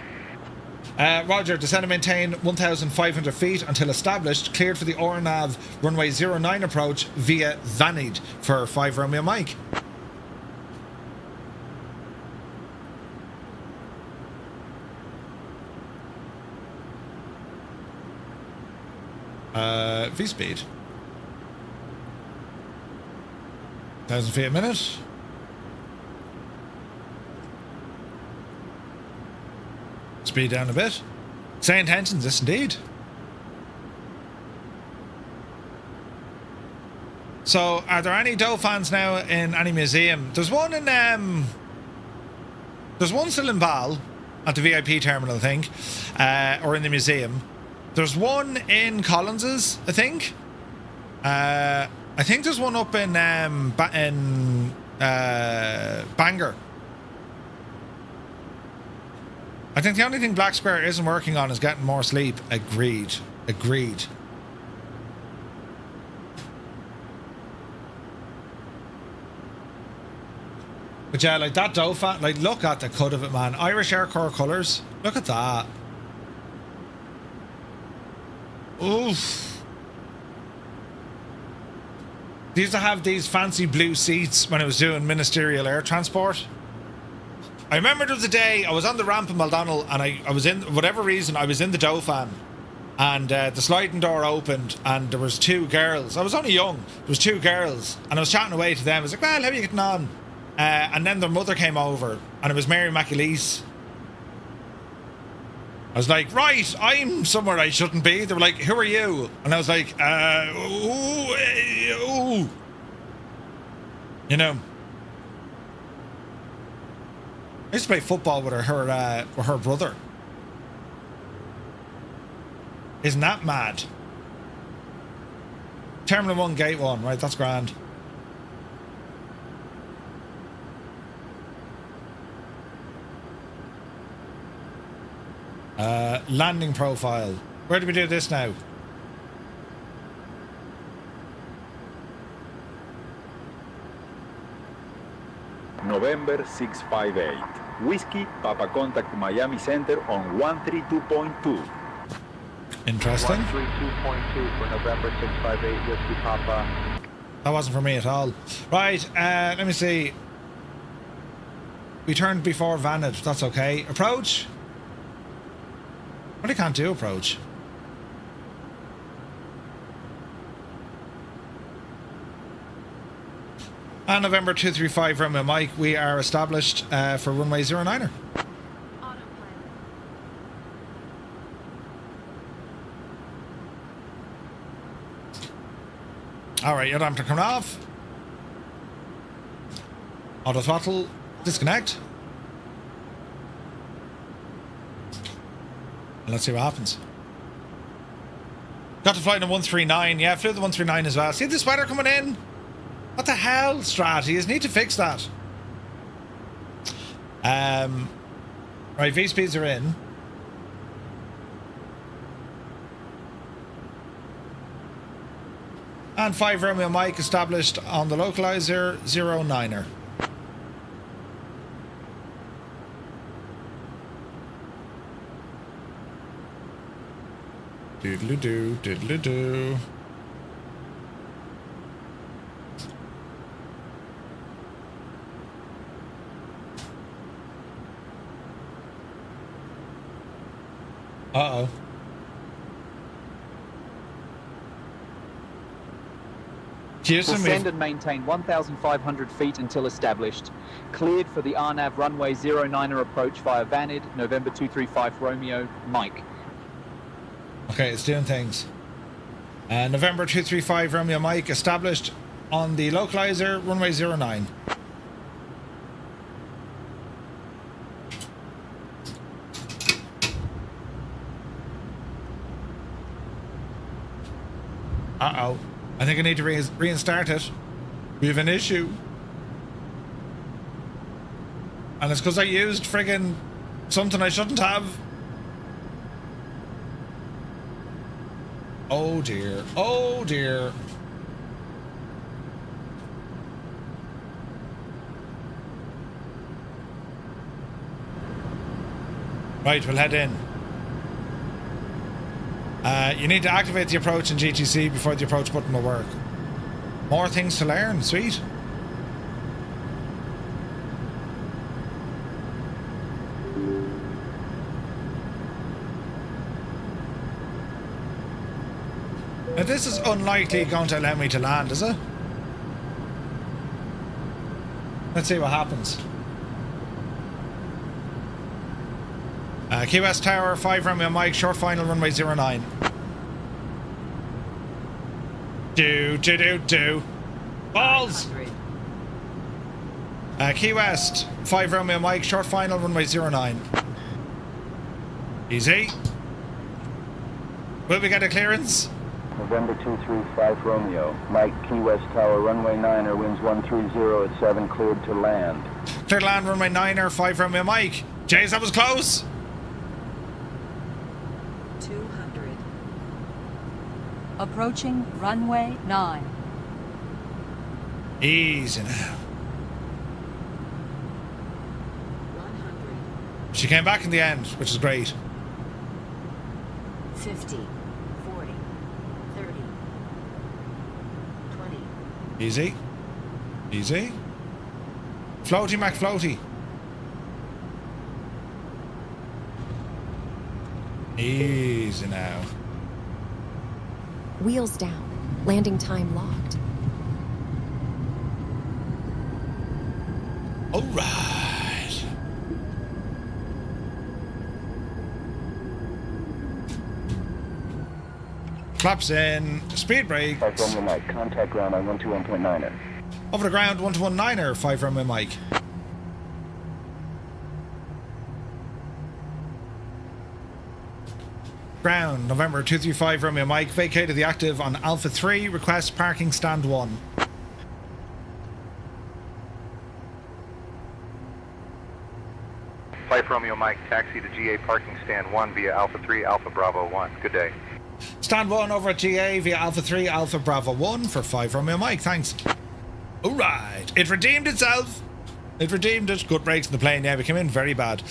Roger, descend and maintain 1,500 feet until established, cleared for the RNAV runway 09 approach via Vanity for 5 Romeo Mike. V-speed. 1,000 feet a minute. Speed down a bit. Say intentions, yes indeed. So, are there any Dauphins now in any museum? There's one in, there's one still in Val, at the VIP terminal, I think, or in the museum. There's one in Collins's, I think. I think there's one up in Bangor. I think the only thing Black Square isn't working on is getting more sleep. Agreed. But yeah, like that Dauphin, like look at the cut of it, man. Irish Air Corps colours. Look at that. Oof. They used to have these fancy blue seats when I was doing ministerial air transport. I remember there was a day I was on the ramp in Maldonald and I was in, whatever reason, I was in the Dauphin and the sliding door opened and there was 2 girls. I was only young. There was 2 girls and I was chatting away to them. I was like, well, how are you getting on? And then their mother came over and it was Mary McAleese. I was like, right, I'm somewhere I shouldn't be. They were like, who are you? And I was like, ooh. You know. I used to play football with her brother. Isn't that mad? Terminal 1, Gate 1, right, that's grand. Landing profile. Where do we do this now? November number 658. Whiskey, Papa contact Miami Center on 132.2. Interesting. 132.2 for November 658, Whiskey Papa. That wasn't for me at all. Right, let me see. We turned before Vantage, that's okay. Approach? But I can't do approach. And November 235 Romeo Mike, we are established for runway 09er. Alright, your damper coming off. Auto throttle, disconnect. And let's see what happens. Got to fly in the 139. Yeah, flew the 139 as well. See this weather coming in? What the hell, Strat? You need to fix that. Right, V-speeds are in. And 5 Romeo Mike established on the localizer 09er. Doodly-doo, doodly-doo. Uh-oh. Descend and maintain 1,500 feet until established. Cleared for the RNAV runway 09er approach via Vanid, November 235 Romeo, Mike. Okay, it's doing things. November 235 Romeo Mike established on the localizer runway 09. Uh-oh. I think I need to restart it. We have an issue. And it's because I used friggin' something I shouldn't have. Oh dear. Oh dear. Right, we'll head in. You need to activate the approach in GTC before the approach button will work. More things to learn. Sweet. Now this is unlikely going to allow me to land, is it? Let's see what happens. Key West Tower, 5 Romeo Mike, short final runway 09. Do. Balls! Key West, 5 Romeo Mike, short final runway 09. Easy. Will we get a clearance? November 235 Romeo, Mike, Key West Tower, runway 9er, winds 130 at 7, cleared to land. Cleared to land, runway 9er, 5 Romeo Mike. Jays, that was close. 200. Approaching runway 9. Easy now. 100. She came back in the end, which is great. 50. 40. 30. 20. Easy. Easy. Floaty McFloaty. Easy now. Wheels down. Landing time locked. All right. Flaps in. Speed brake. 5 Romeo Mike, contact ground on 121.9er. Over the ground, 121.9er, 5 Romeo Mike. Ground, November 235 Romeo Mike, vacated the active on Alpha 3, request parking stand 1. Flight Romeo Mike, taxi to GA parking stand 1 via Alpha 3, Alpha Bravo 1. Good day. Stand 1 over at GA via Alpha 3, Alpha Bravo 1 for 5 Romeo Mike, thanks. Alright, it redeemed itself. It redeemed it. Good brakes in the plane. Yeah, we came in very bad.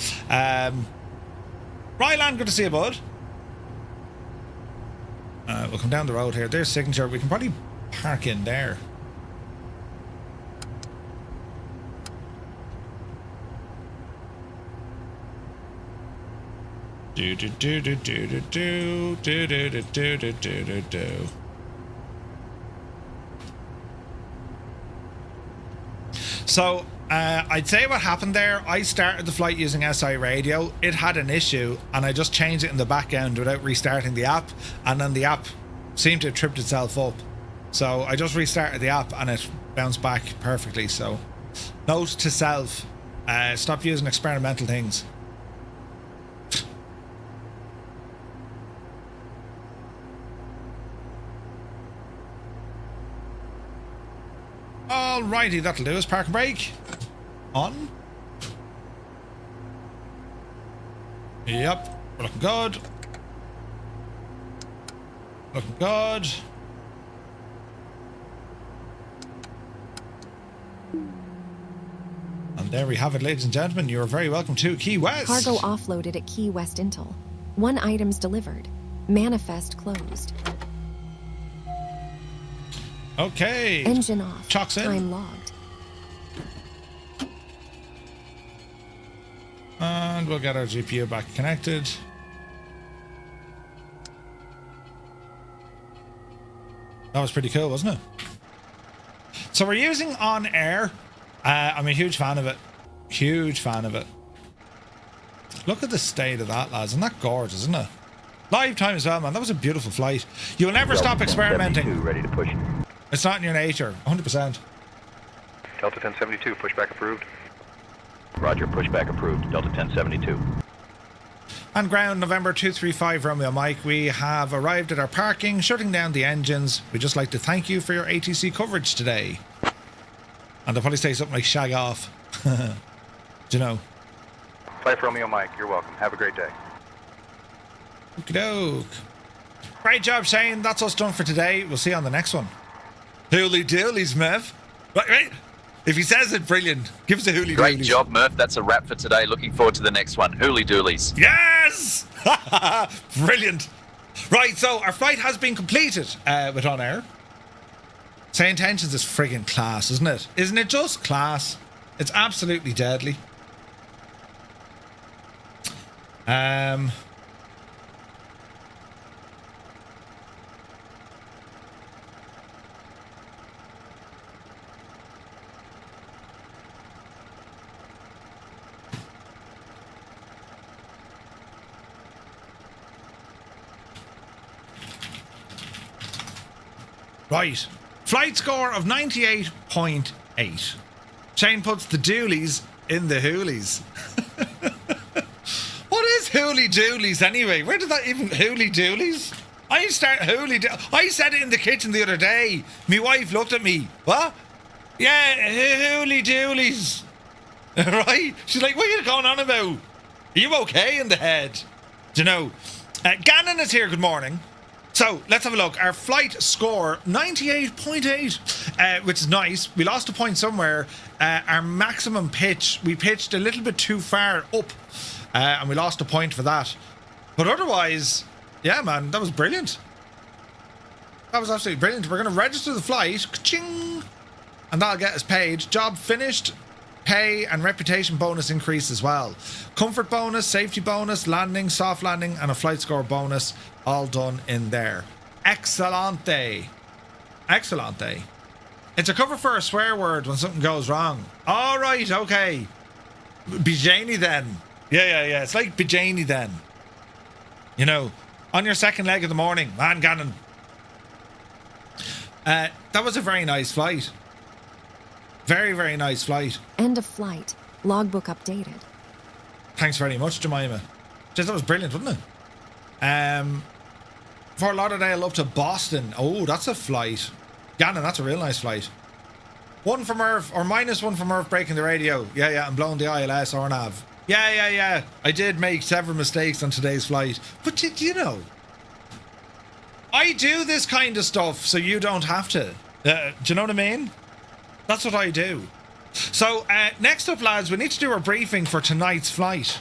Ryland, good to see you, bud. We'll come down the road here. There's signature. We can probably park in there. Do do do do do do do do do do do do do do. So I'd say what happened there, I started the flight using SI radio. It had an issue and I just changed it in the background without restarting the app, and then the app seemed to have tripped itself up. So I just restarted the app and it bounced back perfectly. So note to self, stop using experimental things. Alrighty, that'll do us. Park and brake. On. Yep, we're looking good. Looking good. And there we have it, ladies and gentlemen. You're very welcome to Key West. Cargo offloaded at Key West Intel. 1 items delivered. Manifest closed. Okay. Engine off. Chocks in. Time logged. And we'll get our GPU back connected. That was pretty cool, wasn't it? So we're using OnAir. I'm a huge fan of it. Huge fan of it. Look at the state of that, lads. Isn't that gorgeous, isn't it? Live time as well, man. That was a beautiful flight. You'll never stop experimenting. Ready to push. It's not in your nature, 100%. Delta 1072, pushback approved. Roger, pushback approved. Delta 1072. And ground, November 235 Romeo Mike. We have arrived at our parking, shutting down the engines. We'd just like to thank you for your ATC coverage today. And they'll probably say something like shag off. Do you know? Flight Romeo Mike, you're welcome. Have a great day. Okie doke. Great job, Shane. That's us done for today. We'll see you on the next one. Hooly doolies, Mev. Right. If he says it, brilliant. Give us a hooly doolies. Great job, Murph. That's a wrap for today. Looking forward to the next one. Hooly doolies. Yes! Brilliant. Right, so our flight has been completed with OnAir. Say Intentions is friggin' class, isn't it? Isn't it just class? It's absolutely deadly. Right. Flight score of 98.8. Shane puts the doolies in the hoolies. What is hooly doolies anyway? Where did that even... Hooly doolies? I said it in the kitchen the other day. My wife looked at me. What? Yeah, hooly doolies. Right? She's like, what are you going on about? Are you okay in the head? Do you know? Gannon is here. Good morning. So, let's have a look. Our flight score, 98.8, which is nice. We lost a point somewhere. Our maximum pitch, we pitched a little bit too far up, and we lost a point for that. But otherwise, yeah, man, that was brilliant. That was absolutely brilliant. We're going to register the flight, ka-ching, and that'll get us paid. Job finished. Pay and reputation bonus increase as well. Comfort bonus, safety bonus, landing, soft landing, and a flight score bonus, all done in there. Excellente. Excellente. It's a cover for a swear word when something goes wrong. All right, okay. Bijani then. Yeah. It's like Bijani then. You know, on your second leg of the morning, man, Gannon. That was a very nice flight. Very, very nice flight. End of flight. Logbook updated. Thanks very much, Jemima. Just, that was brilliant, wasn't it? Fort Lauderdale up to Boston. Oh, that's a flight. Gannon, that's a real nice flight. One for Murph, or -1 for Murph breaking the radio. Yeah, and blowing the ILS or nav. Yeah. I did make several mistakes on today's flight. But you know, I do this kind of stuff so you don't have to. Do you know what I mean? That's what I do. So next up, lads, we need to do our briefing for tonight's flight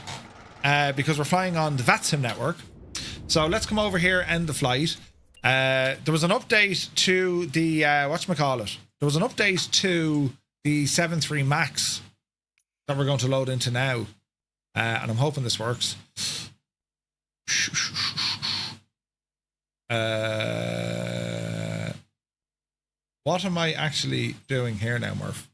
because we're flying on the VATSIM network. So let's come over here and the flight. There was an update to the whatchamacallit. There was an update to the 73 Max that we're going to load into now, and I'm hoping this works. What am I actually doing here now, Murph?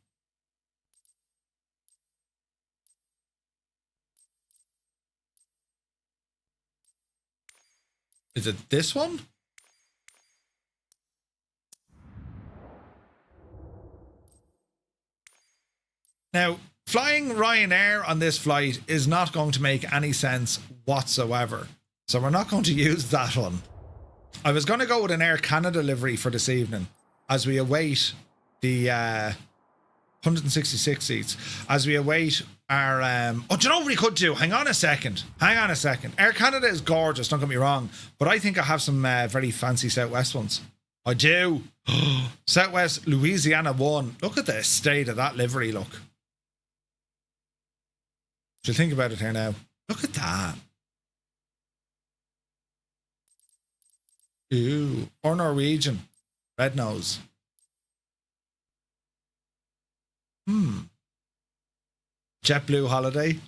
Is it this one? Now, flying Ryanair on this flight is not going to make any sense whatsoever. So we're not going to use that one. I was going to go with an Air Canada livery for this evening as we await the 166 seats. As we await our... oh, do you know what we could do? Hang on a second. Air Canada is gorgeous, don't get me wrong. But I think I have some very fancy Southwest ones. I do. Southwest Louisiana 1. Look at the state of that livery, look. So think about it here now. Look at that. Ooh. Or Norwegian. Red nose. JetBlue holiday.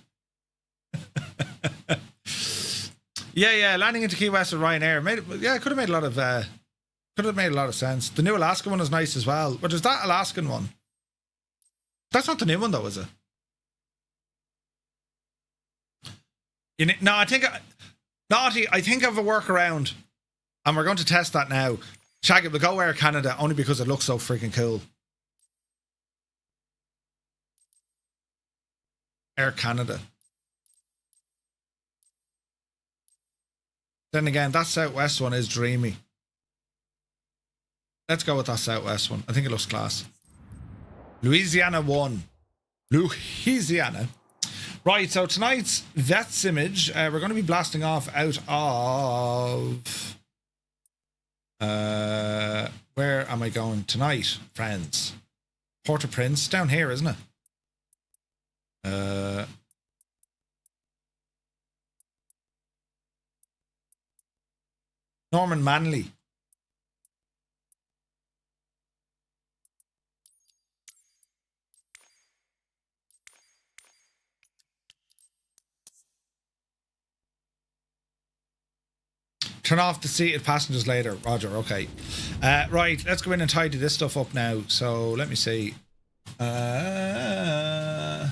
yeah. Landing into Key West with Ryanair. It could have made a lot of sense. The new Alaska one is nice as well. But there's that Alaskan one. That's not the new one though, is it? I think I have a workaround, and we're going to test that now. Shag it, we'll go Air Canada only because it looks so freaking cool. Air Canada. Then again, that Southwest one is dreamy. Let's go with that Southwest one. I think it looks class. Louisiana 1. Louisiana. Right, so tonight's VETS image, we're going to be blasting off out of... where am I going tonight, friends? Port-au-Prince, down here, isn't it? Norman Manley. Turn off the seated passengers later. Roger, okay. Right, let's go in and tidy this stuff up now. So, let me see. I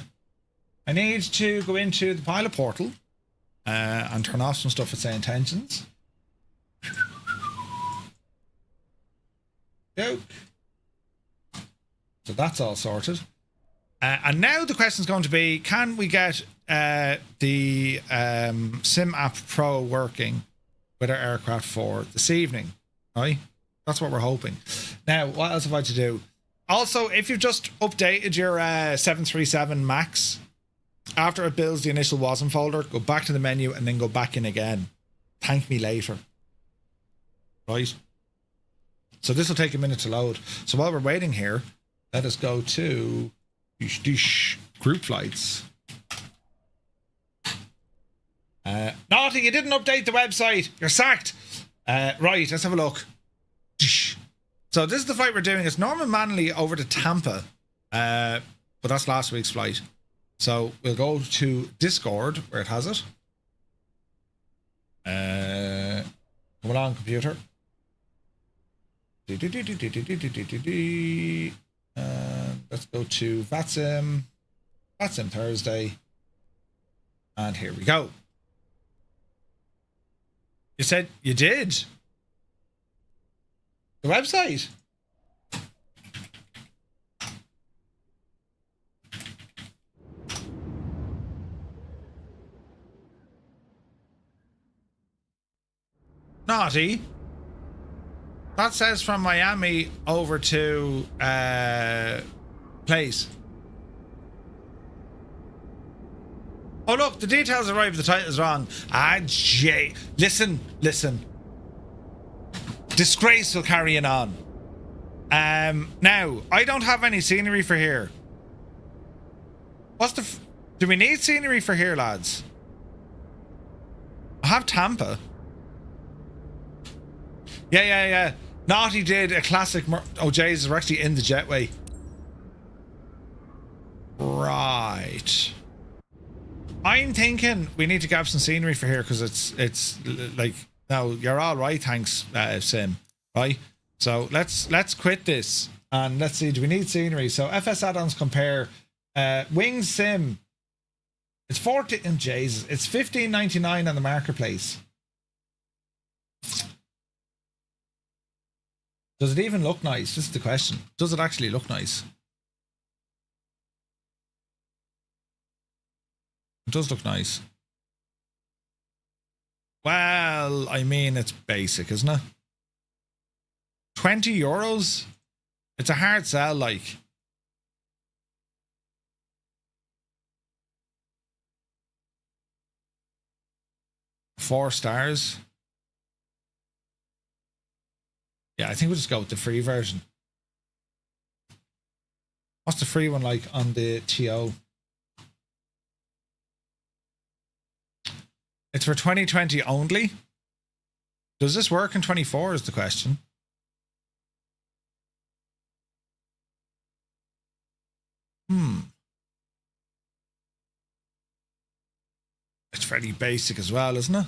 need to go into the pilot portal and turn off some stuff with say intentions. Go. So that's all sorted. And now the question is going to be, can we get the Sim App Pro working with our aircraft for this evening? Right? That's what we're hoping. Now, what else have I to do? Also, if you've just updated your 737 MAX, after it builds the initial WASM folder, go back to the menu and then go back in again. Thank me later. Right? So this will take a minute to load. So while we're waiting here, let us go to group flights. Naughty, you didn't update the website. You're sacked. Right, let's have a look. So this is the flight we're doing. It's Norman Manley over to Tampa. But that's last week's flight. So we'll go to Discord, where it has it. Come along, computer. Let's go to VATSIM. VATSIM Thursday. And here we go. You said you did? The website? Naughty. That says from Miami over to place. Oh look, the details arrived, the title's wrong. Jay. Listen. Disgraceful carrying on. Now, I don't have any scenery for here. What's the... Do we need scenery for here, lads? I have Tampa. Yeah. Naughty did a classic... Oh, Jesus, we're actually in the jetway. Right. I'm thinking we need to grab some scenery for here because it's like... No, you're all right, thanks, Sim. Right? So let's quit this and let's see, do we need scenery? So FS add-ons compare. Wing Sim. It's 14... Jesus. It's $15.99 on the marketplace. Does it even look nice? This is the question. Does it actually look nice? It does look nice. Well, I mean, it's basic, isn't it? 20 euros? It's a hard sell, like. Four stars. Yeah, I think we'll just go with the free version. What's the free one like on the TO? It's for 2020 only. Does this work in 24 is the question. It's fairly basic as well, isn't it?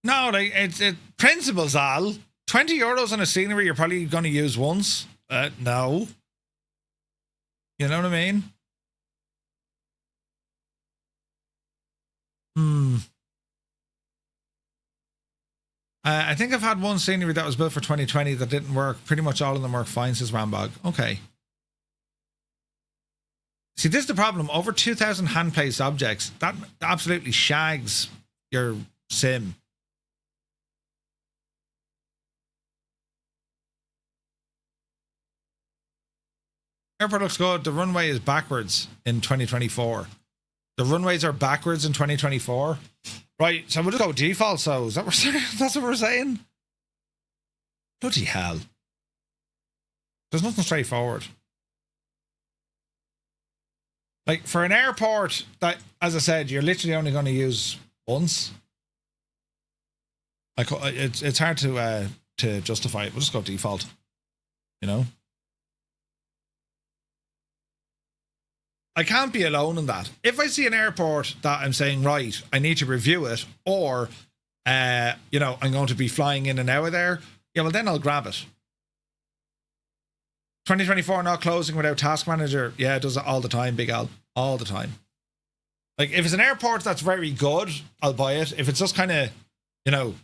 No, like it's principles, Al. 20 euros on a scenery you're probably going to use once. No. You know what I mean? I think I've had one scenery that was built for 2020 that didn't work. Pretty much all of them work fine, says Rambog. Okay. See, this is the problem. Over 2,000 hand-placed objects, that absolutely shags your sim. Airport looks good. The runway is backwards in 2024. The runways are backwards in 2024. Right, so we'll just go default. So is that what we're saying? That's what we're saying? Bloody hell. There's nothing straightforward. Like, for an airport that, as I said, you're literally only going to use once. Like, it's hard to justify it. We'll just go default. You know? I can't be alone in that. If I see an airport that I'm saying, right, I need to review it, or, you know, I'm going to be flying in and out of there, yeah, well, then I'll grab it. 2024 not closing without task manager. Yeah, it does it all the time, Big Al. All the time. Like, if it's an airport that's very good, I'll buy it. If it's just kind of, you know,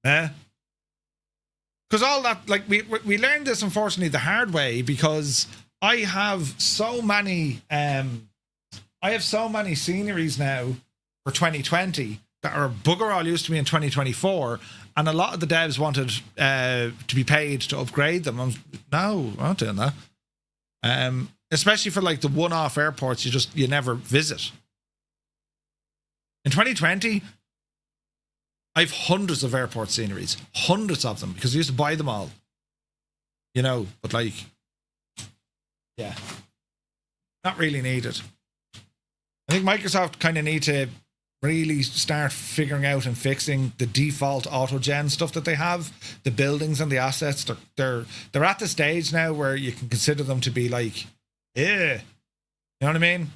because all that, like, we learned this, unfortunately, the hard way, because I have so many sceneries now for 2020 that are bugger all used to me in 2024, and a lot of the devs wanted to be paid to upgrade them. No, I'm not doing that. Especially for like the one-off airports you never visit. In 2020, I have hundreds of airport sceneries, hundreds of them, because I used to buy them all. You know, but like, yeah, not really needed. I think Microsoft kind of need to really start figuring out and fixing the default auto-gen stuff that they have, the buildings and the assets. They're at the stage now where you can consider them to be like, yeah, you know what I mean?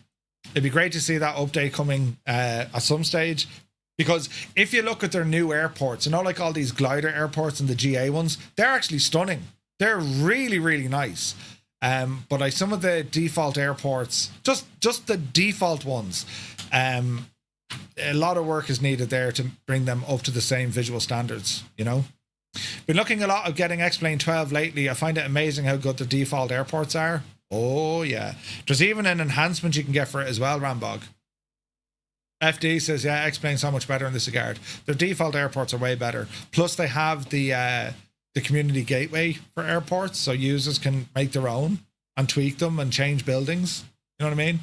It'd be great to see that update coming at some stage, because if you look at their new airports, you know, like all these glider airports and the GA ones, they're actually stunning. They're really, really nice. But like some of the default airports, just the default ones, a lot of work is needed there to bring them up to the same visual standards, you know? Been looking a lot of getting X-Plane 12 lately. I find it amazing how good the default airports are. Oh, yeah. There's even an enhancement you can get for it as well, Rambog. FD says, yeah, X-Plane so much better in this regard. Their default airports are way better. Plus, they have the community gateway for airports, so users can make their own and tweak them and change buildings. You know what I mean?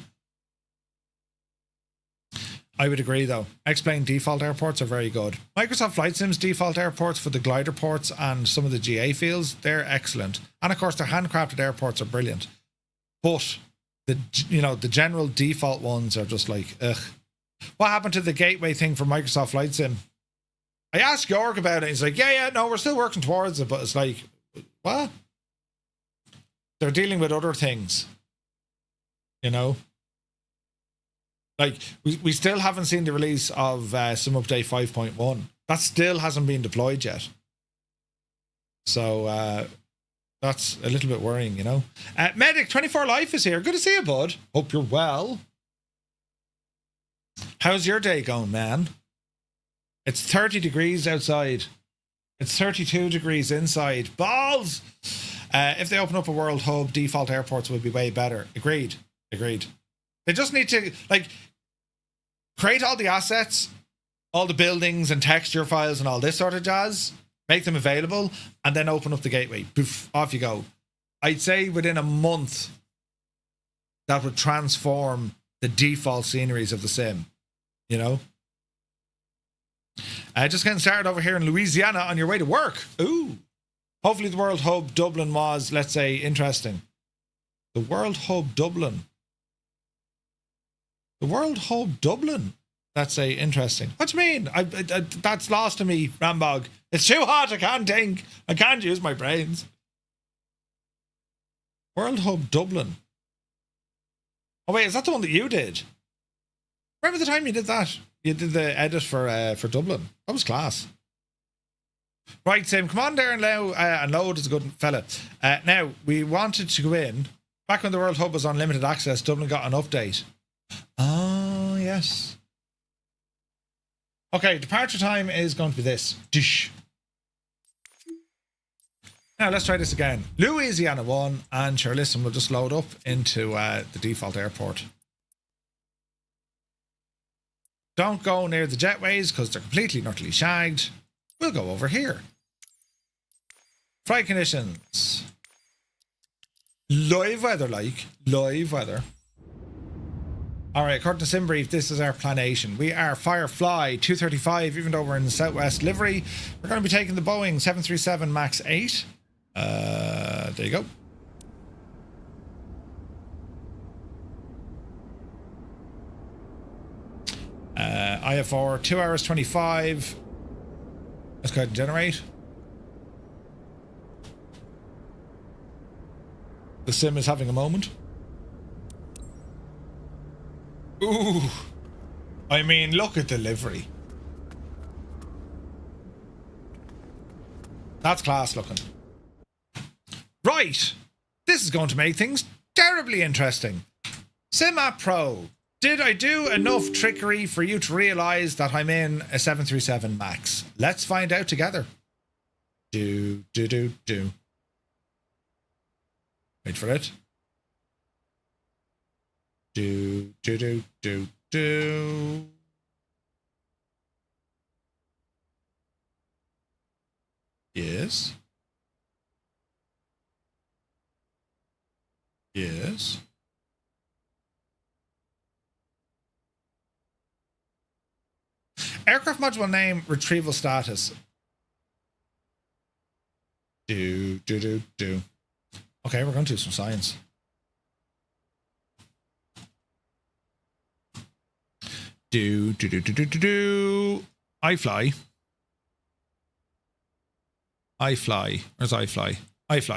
I would agree, though. X-Plane default airports are very good. Microsoft Flight Sim's default airports for the glider ports and some of the GA fields, they're excellent. And of course, their handcrafted airports are brilliant. But the general default ones are just like, ugh. What happened to the gateway thing for Microsoft Flight Sim? I asked Georg about it. He's like, yeah, no, we're still working towards it. But it's like, what? They're dealing with other things. You know? Like, we still haven't seen the release of Sim Update 5.1. That still hasn't been deployed yet. So, that's a little bit worrying, you know? Medic24 Life is here. Good to see you, bud. Hope you're well. How's your day going, man? It's 30 degrees outside. It's 32 degrees inside. Balls! If they open up a world hub, default airports would be way better. Agreed. They just need to, like, create all the assets, all the buildings and texture files and all this sort of jazz, make them available, and then open up the gateway. Poof, off you go. I'd say within a month, that would transform the default sceneries of the sim, you know? Just getting started over here in Louisiana on your way to work. Ooh. Hopefully the World Hub Dublin was, let's say, interesting. The World Hub Dublin. The World Hub Dublin. Let's say interesting. What do you mean? I that's lost to me, Rambog. It's too hot. I can't think. I can't use my brains. World Hub Dublin. Oh wait, is that the one that you did? Remember the time you did that? You did the edit for Dublin. That was class. Right, Sim, come on there and load is a good fella. Now, we wanted to go in. Back when the World Hub was on limited access, Dublin got an update. Oh, yes. Okay, departure time is going to be this. Dish. Now, let's try this again. Louisiana 1, and sure, listen, we'll just load up into the default airport. Don't go near the jetways because they're completely and utterly shagged. We'll go over here. Flight conditions. Live weather, like. Live weather. Alright, according to SimBrief, this is our planation. We are Firefly 235, even though we're in the Southwest livery. We're going to be taking the Boeing 737 MAX 8. There you go. IFR 2 hours 25. Let's go ahead and generate. The sim is having a moment. Ooh. I mean, look at the livery. That's class looking. Right. This is going to make things terribly interesting. SimApp Pro. Did I do enough trickery for you to realise that I'm in a 737 MAX? Let's find out together. Do. Wait for it. Do. Yes. Yes. Aircraft module name, retrieval status. Do. Okay, we're going to do some science. Do. I fly. Where's I fly?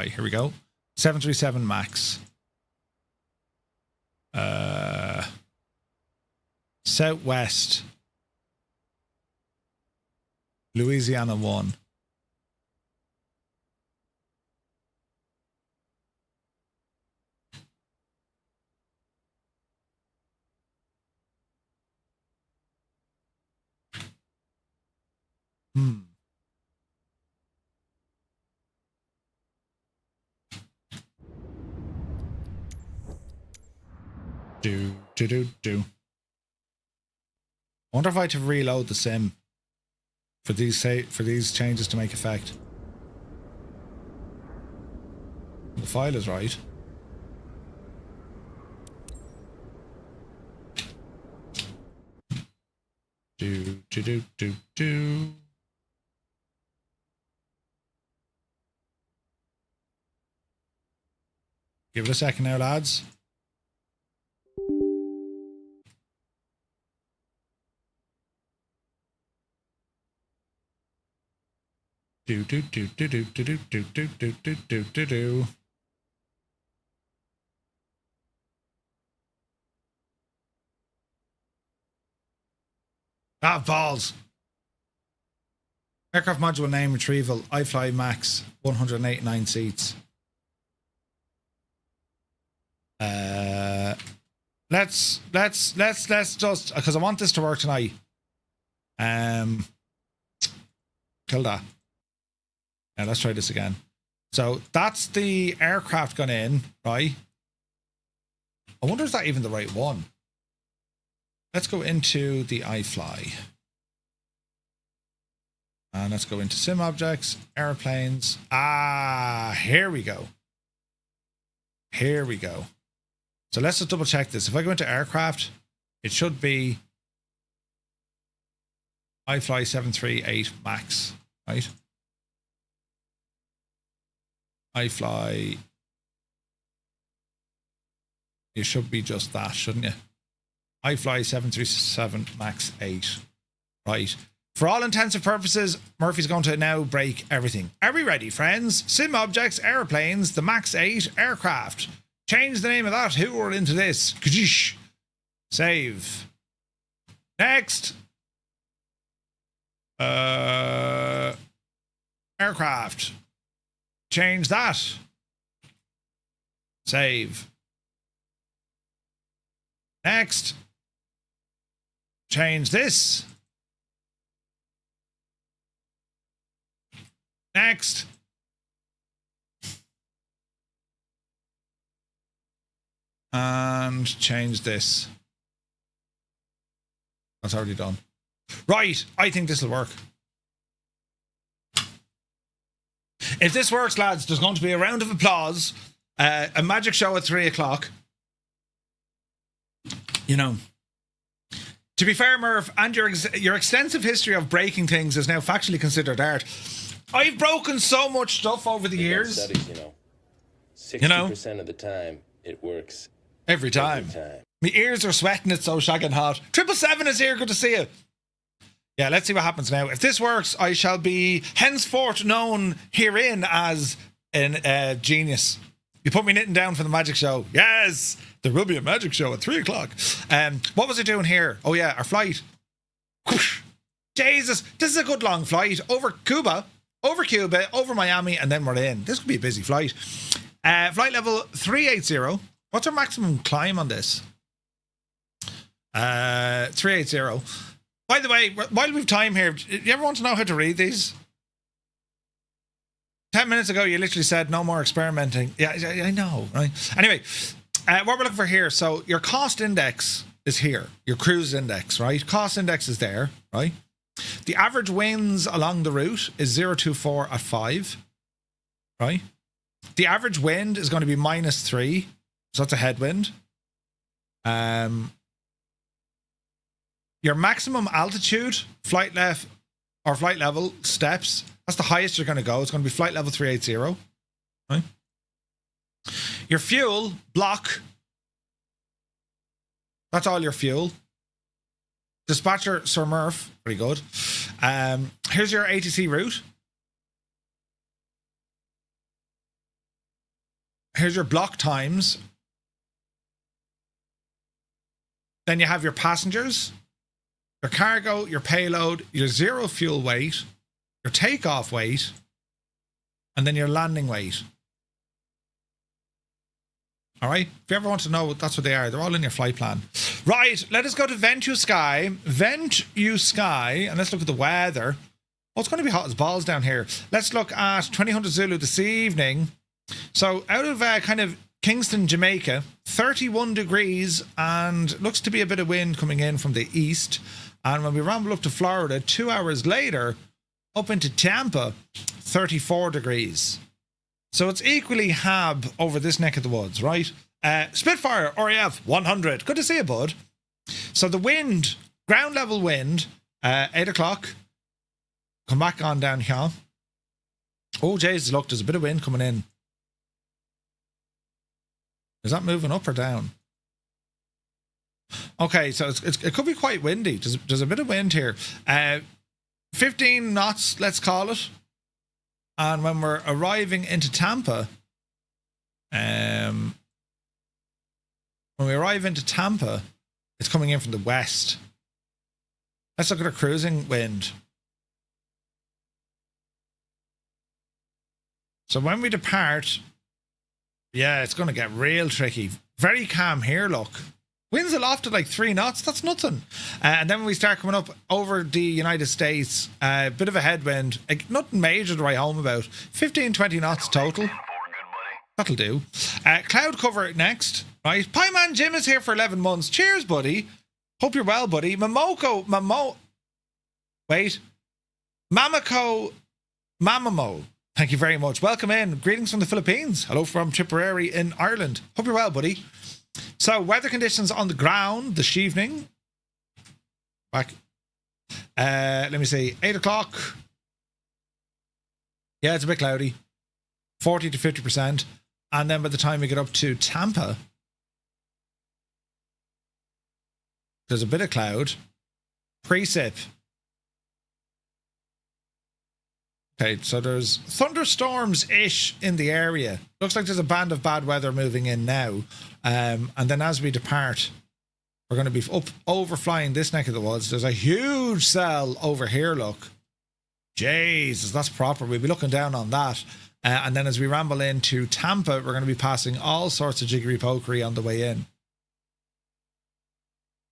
Here we go. 737 MAX. Southwest. Louisiana 1. Do. I wonder if I had to reload the sim for these changes to make effect. The file is right. Do, do, do, do, do. Give it a second now, lads. Do, do, do, do, do, do, do, do, do, do, do, do, do, do. Ah, balls. Aircraft module name retrieval. iFly Max 189 seats. Let's just, because I want this to work tonight. Kill that. Now let's try this again. So that's the aircraft gone in, right? I wonder is that even the right one? Let's go into the iFly. And let's go into sim objects, airplanes. Ah, here we go. Here we go. So let's just double check this. If I go into aircraft, it should be iFly 738 Max, right? iFly. It should be just that, shouldn't you? iFly 737 Max 8. Right. For all intensive purposes, Murphy's going to now break everything. Are we ready, friends? Sim objects, airplanes, the Max 8 aircraft. Change the name of that. Who are into this? Kajish. Save. Next. Aircraft. Change that. Save. Next. Change this. Next. And change this. That's already done. Right, I think this will work. If this works, lads, there's going to be a round of applause, a magic show at 3 o'clock. You know, to be fair, Murph, and your extensive history of breaking things is now factually considered art. I've broken so much stuff over the years. Studies, 60% of the time, it works. Every time. My ears are sweating, it's so shagging hot. 777 is here, good to see you. Yeah, let's see what happens now. If this works, I shall be henceforth known herein as a genius. You put me knitting down for the magic show. Yes, there will be a magic show at 3 o'clock. What was I doing here? Oh yeah, our flight. Whoosh. Jesus, this is a good long flight. Over Cuba, over Miami, and then we're in. This could be a busy flight. Flight level 380. What's our maximum climb on this? 380. By the way, while we've time here, do you ever want to know how to read these? 10 minutes ago, you literally said no more experimenting. Yeah, I know, right? Anyway, what we're looking for here. So your cost index is here. Your cruise index, right? Cost index is there, right? The average winds along the route is 024 at 5, right? The average wind is going to be -3. So that's a headwind. Your maximum altitude, flight level, steps, that's the highest you're going to go. It's going to be flight level 380. Right? Your fuel, block. That's all your fuel. Dispatcher, Sir Murph. Very good. Here's your ATC route. Here's your block times. Then you have your passengers, your cargo, your payload, your zero fuel weight, your takeoff weight, and then your landing weight. All right? If you ever want to know, that's what they are. They're all in your flight plan. Right, let us go to Ventu Sky, and let's look at the weather. Oh, it's going to be hot as balls down here. Let's look at 2000 Zulu this evening. So out of kind of Kingston, Jamaica, 31 degrees, and looks to be a bit of wind coming in from the east. And when we ramble up to Florida, 2 hours later, up into Tampa, 34 degrees. So it's equally hab over this neck of the woods, right? Spitfire, RAF 100. Good to see you, bud. So the wind, ground level wind, 8 o'clock. Come back on down here. Oh, Jesus, look, there's a bit of wind coming in. Is that moving up or down? Okay, so it could be quite windy. There's a bit of wind here. 15 knots, let's call it. And when we're arriving into Tampa, when we arrive into Tampa, it's coming in from the west. Let's look at our cruising wind. So when we depart, yeah, it's going to get real tricky. Very calm here, look. Winds aloft at like 3 knots. That's nothing. And then when we start coming up over the United States, a bit of a headwind. Nothing major to write home about. 15, 20 knots total. That'll do. Cloud cover next. Right. Pieman Jim is here for 11 months. Cheers, buddy. Hope you're well, buddy. Mamako. Thank you very much. Welcome in. Greetings from the Philippines. Hello from Tipperary in Ireland. Hope you're well, buddy. So, weather conditions on the ground this evening. Back. Let me see. 8 o'clock. Yeah, it's a bit cloudy. 40 to 50%. And then by the time we get up to Tampa, there's a bit of cloud. Precip. Okay, so there's thunderstorms-ish in the area. Looks like there's a band of bad weather moving in now. And then as we depart, we're going to be up overflying this neck of the woods. There's a huge cell over here, look. Jesus, that's proper. We'll be looking down on that. And then as we ramble into Tampa, we're going to be passing all sorts of jiggery-pokery on the way in.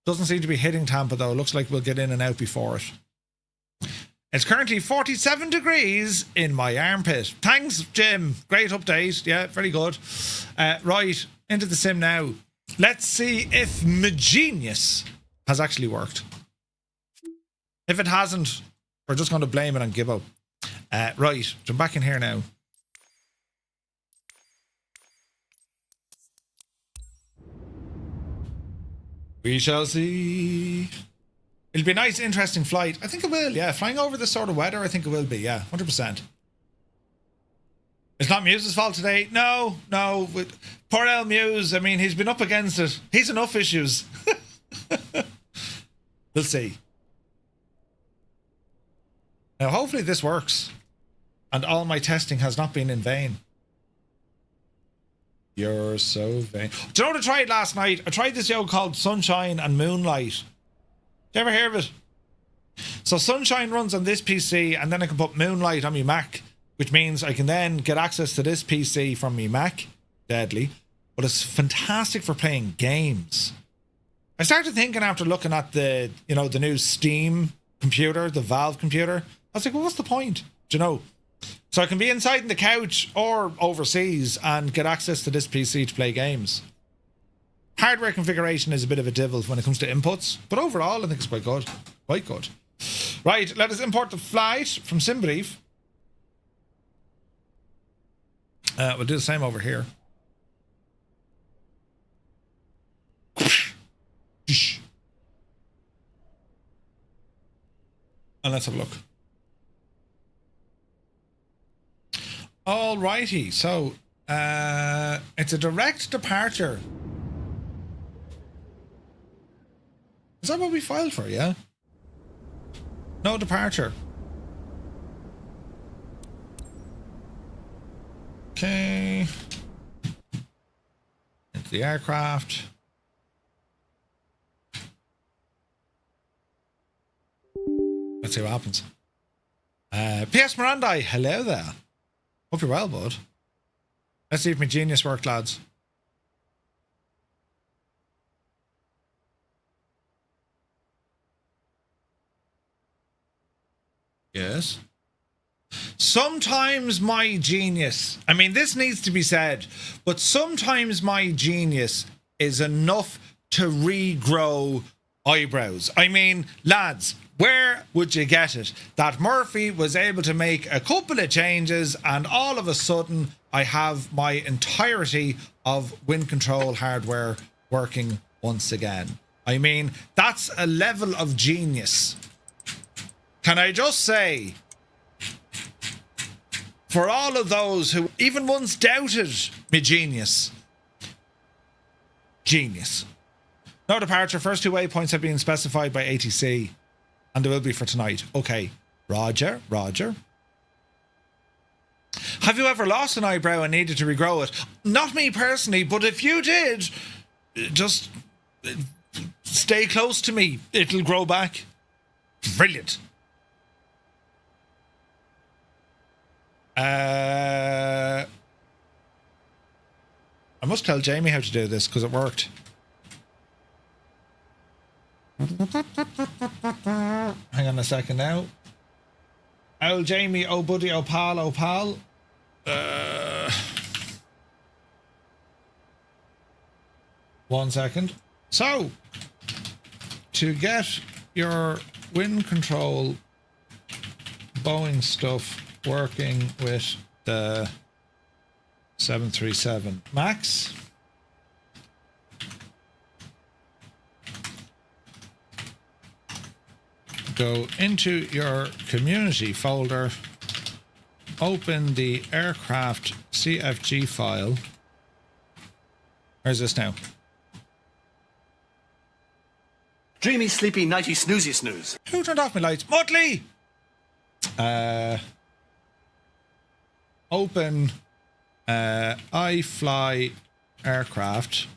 Doesn't seem to be hitting Tampa, though. Looks like we'll get in and out before it. It's currently 47 degrees in my armpit. Thanks, Jim. Great update. Yeah, very good. Right, into the sim now. Let's see if my genius has actually worked. If it hasn't, we're just going to blame it on Gibbo. Right, jump back in here now. We shall see. It'll be a nice, interesting flight. I think it will, yeah. Flying over this sort of weather, I think it will be, yeah. 100%. It's not Muse's fault today. No. Poor El Muse, I mean, he's been up against it. He's enough issues. We'll see. Now, hopefully this works. And all my testing has not been in vain. You're so vain. Do you know what I tried last night? I tried this yo called Sunshine and Moonlight. Did you ever hear of it? So Sunshine runs on this PC and then I can put Moonlight on my Mac, which means I can then get access to this PC from my Mac. Deadly. But it's fantastic for playing games. I started thinking after looking at the new Steam computer, the Valve computer. I was like, well, what's the point? Do you know? So I can be inside in the couch or overseas and get access to this PC to play games. Hardware configuration is a bit of a devil when it comes to inputs, but overall I think it's quite good. Quite good. Right, let us import the flight from SimBrief. We'll do the same over here. And let's have a look. Alrighty, so it's a direct departure. Is that what we filed for, yeah? No departure. Okay. Into the aircraft. Let's see what happens. P.S. Mirandai, hello there. Hope you're well, bud. Let's see if my genius worked, lads. Yes. Sometimes my genius, I mean, this needs to be said, but sometimes my genius is enough to regrow eyebrows. I mean, lads, where would you get it? That Murphy was able to make a couple of changes and all of a sudden I have my entirety of wind control hardware working once again. I mean, that's a level of genius Can I just say, for all of those who even once doubted me genius. No departure. First 2 waypoints have been specified by ATC. And there will be for tonight. Okay. Roger. Have you ever lost an eyebrow and needed to regrow it? Not me personally, but if you did, just stay close to me. It'll grow back. Brilliant. I must tell Jamie how to do this because it worked. Hang on a second now. Oh, Jamie, oh, buddy, oh, pal. 1 second. So, to get your wind control Boeing stuff working with the 737 MAX, go into your community folder, open the aircraft CFG file. Where's this now? Dreamy, sleepy, nighty, snoozy, snooze. Who turned off my lights? Muttley! Open iFly aircraft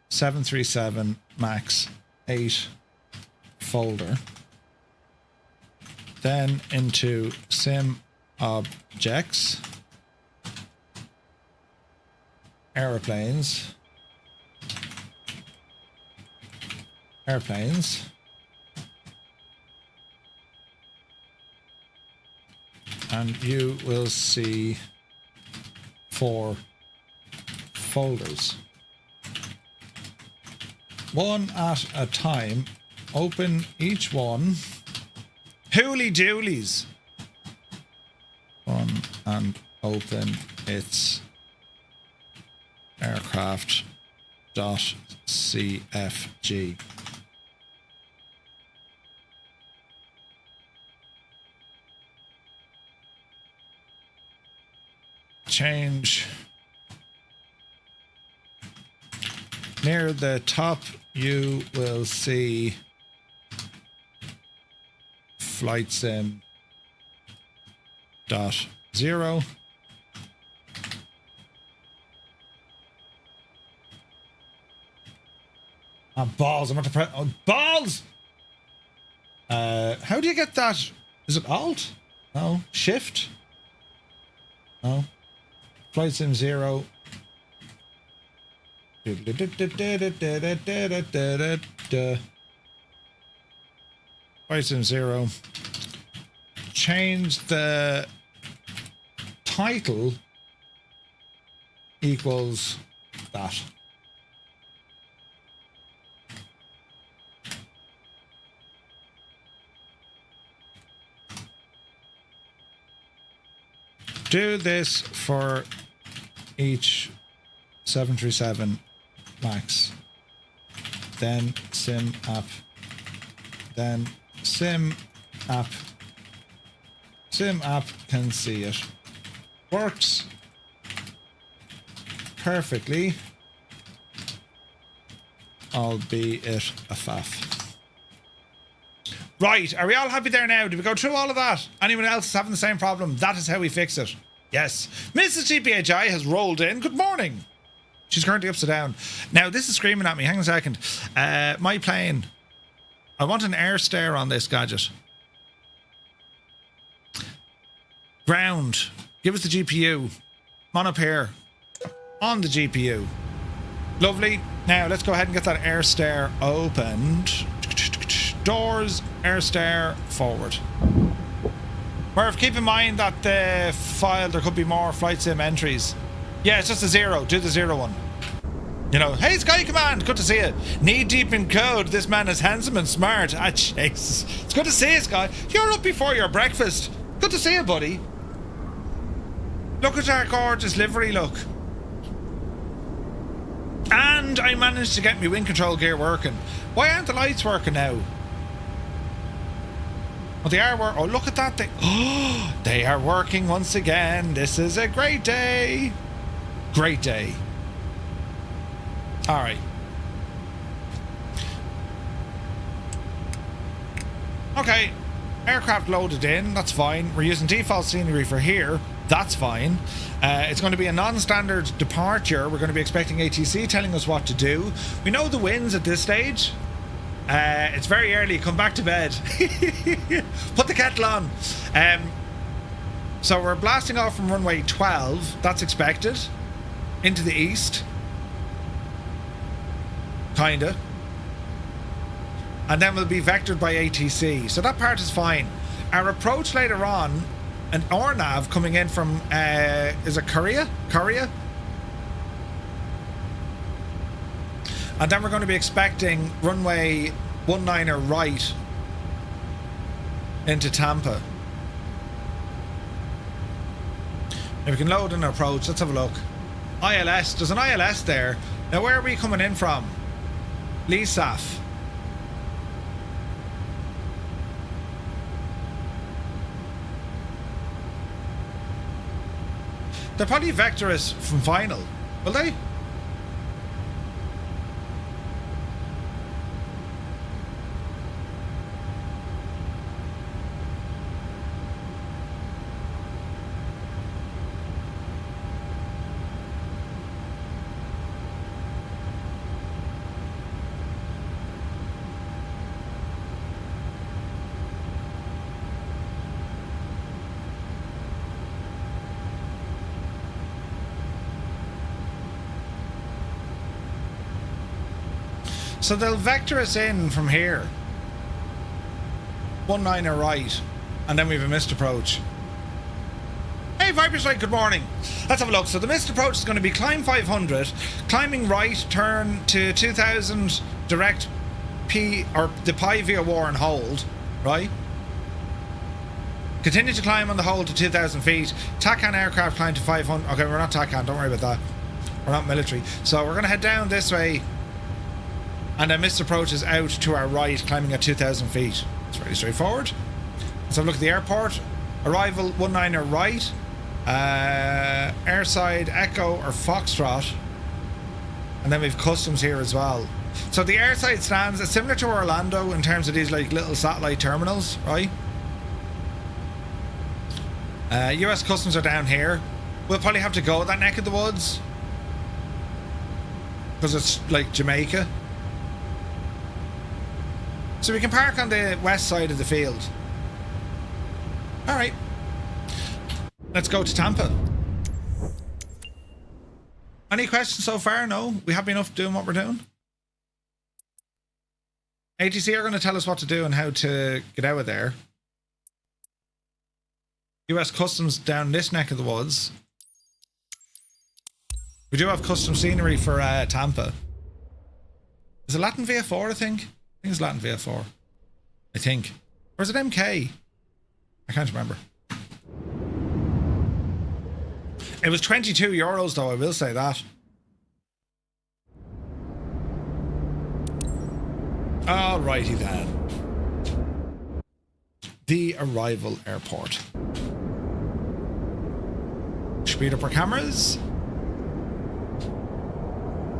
737 MAX 8 folder. Then into sim objects, airplanes, and you will see 4 folders. One at a time, open each one. Hooly doolies. One and open its aircraft.cfg. Change. Near the top, you will see flight sim .0. Balls. I'm going to press. Oh, balls! How do you get that? Is it Alt? No. Shift? No. Flight sim 0. Flight sim 0. Change the title equals that. Do this for each 737 MAX. Then sim app. Then sim app. Sim app can see it. Works perfectly, albeit a faff. Right, are we all happy there now? Did we go through all of that? Anyone else is having the same problem? That is how we fix it. Yes. Mrs. TPHI has rolled in. Good morning. She's currently upside down. Now, this is screaming at me. Hang on a second. My plane. I want an air stare on this gadget. Ground. Give us the GPU. Come on up here. On the GPU. Lovely. Now, let's go ahead and get that air stare opened. Doors, air stare, forward. Murph, keep in mind that the file, there could be more flight sim entries. Yeah, it's just a 0. Do the 0 one. You know, hey, Sky Command, good to see you. Knee deep in code. This man is handsome and smart. Ah, Jesus. It's good to see you, Sky. You're up before your breakfast. Good to see you, buddy. Look at our gorgeous livery look. And I managed to get my wind control gear working. Why aren't the lights working now? Oh, they are oh, look at that. They are working once again. This is a great day. Great day. All right. Okay. Aircraft loaded in. That's fine. We're using default scenery for here. That's fine. It's going to be a non-standard departure. We're going to be expecting ATC telling us what to do. We know the winds at this stage. It's very early. Come back to bed. Put the kettle on. So we're blasting off from runway 12. That's expected. Into the east. Kinda. And then we'll be vectored by ATC. So that part is fine. Our approach later on, an RNAV coming in from, is it Korea? And then we're going to be expecting runway 19er right into Tampa. If we can load an approach, let's have a look. ILS, there's an ILS there. Now where are we coming in from? LESAF. They'll probably vector us from final, will they? So they'll vector us in from here. 19er right. And then we have a missed approach. Hey, Viper's right, good morning. Let's have a look. So the missed approach is going to be climb 500, climbing right, turn to 2000, direct P, or the Pi via war and hold, right? Continue to climb on the hold to 2,000 feet. TACAN aircraft climb to 500. Okay, we're not TACAN, don't worry about that. We're not military. So we're going to head down this way. And then missed approach is out to our right, climbing at 2,000 feet. It's very straightforward. Let's have a look at the airport. Arrival 19er right. Airside Echo or Foxtrot. And then we've customs here as well. So the airside stands, it's similar to Orlando in terms of these like little satellite terminals, right? US customs are down here. We'll probably have to go that neck of the woods. Because it's like Jamaica. So we can park on the west side of the field. Alright. Let's go to Tampa. Any questions so far? No? We happy enough doing what we're doing? ATC are going to tell us what to do and how to get out of there. US Customs down this neck of the woods. We do have custom scenery for Tampa. Is it Latin VF4, I think? I think it's Latin VF4. I think. Or is it MK? I can't remember. It was €22 though, I will say that. Alrighty then. The arrival airport. Speed up our cameras.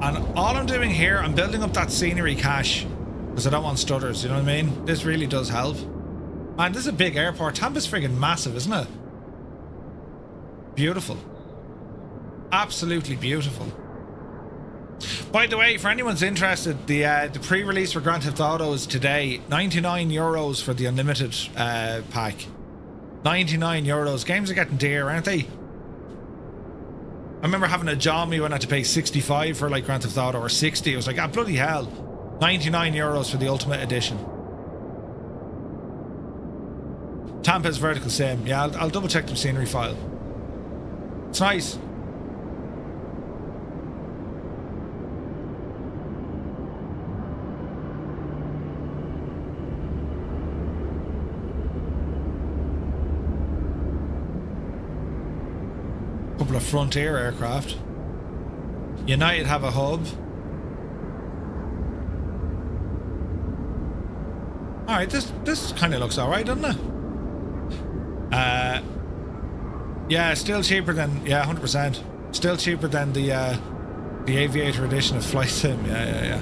And all I'm doing here, I'm building up that scenery cache. Because I don't want stutters, you know what I mean? This really does help. Man, this is a big airport. Tampa's friggin' massive, isn't it? Beautiful. Absolutely beautiful. By the way, for anyone's interested, the pre-release for Grand Theft Auto is today. €99 for the unlimited pack. €99. Games are getting dear, aren't they? I remember having a Jommy when I had to pay 65 for like Grand Theft Auto, or 60. I was like, ah, bloody hell. €99 for the Ultimate Edition. Tampa's vertical sim. Yeah, I'll double check the scenery file. It's nice. Couple of Frontier aircraft. United have a hub. Alright, this kind of looks alright, doesn't it? Yeah, still cheaper than, yeah, 100%. Still cheaper than the Aviator edition of Flight Sim. Yeah.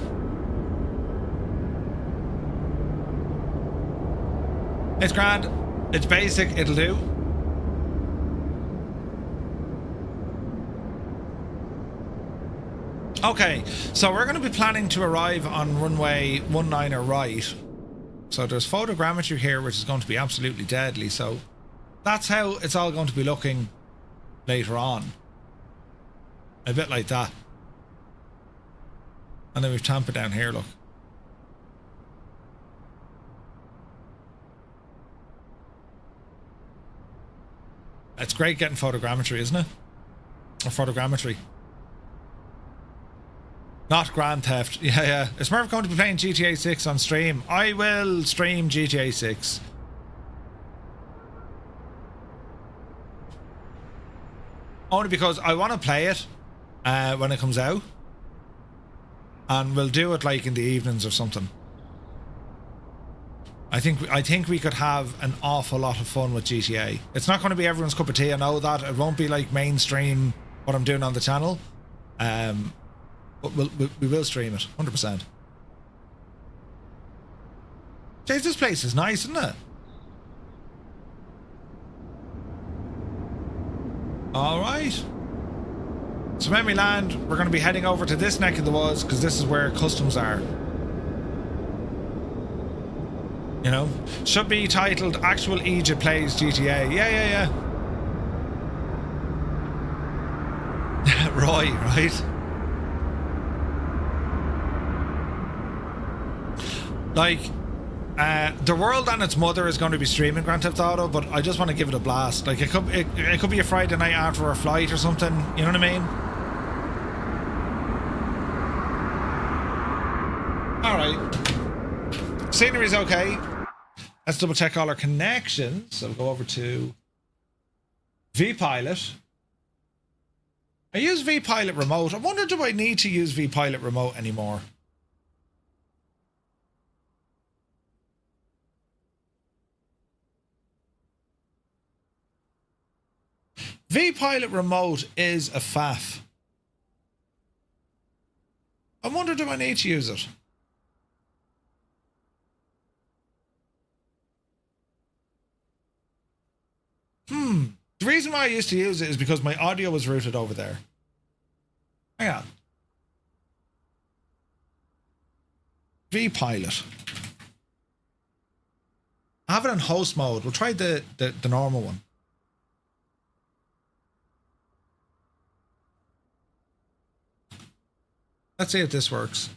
It's grand. It's basic. It'll do. Okay, so we're going to be planning to arrive on runway 19 right. So there's photogrammetry here, which is going to be absolutely deadly. So that's how it's all going to be looking later on. A bit like that. And then we've Tampa down here, look. It's great getting photogrammetry, isn't it? Or photogrammetry. Not Grand Theft. Yeah. Is Murph going to be playing GTA 6 on stream? I will stream GTA 6. Only because I want to play it when it comes out. And we'll do it like in the evenings or something. I think we could have an awful lot of fun with GTA. It's not going to be everyone's cup of tea, I know that. It won't be like mainstream what I'm doing on the channel. But we will stream it, 100%. Jeez, this place is nice, isn't it? Alright. So when we land, we're going to be heading over to this neck of the woods because this is where customs are. You know? Should be titled Actual Egypt Plays GTA. Yeah. Roy, right? Like, the world and its mother is going to be streaming Grand Theft Auto, but I just want to give it a blast. Like, it could be a Friday night after a flight or something. You know what I mean? All right. Scenery's okay. Let's double check all our connections. So we'll go over to VPilot. I use VPilot Remote. I wonder, do I need to use VPilot Remote anymore? VPilot Remote is a faff. I wonder, do I need to use it? The reason why I used to use it is because my audio was routed over there. Hang on. VPilot. I have it in host mode. We'll try the normal one. Let's see if this works.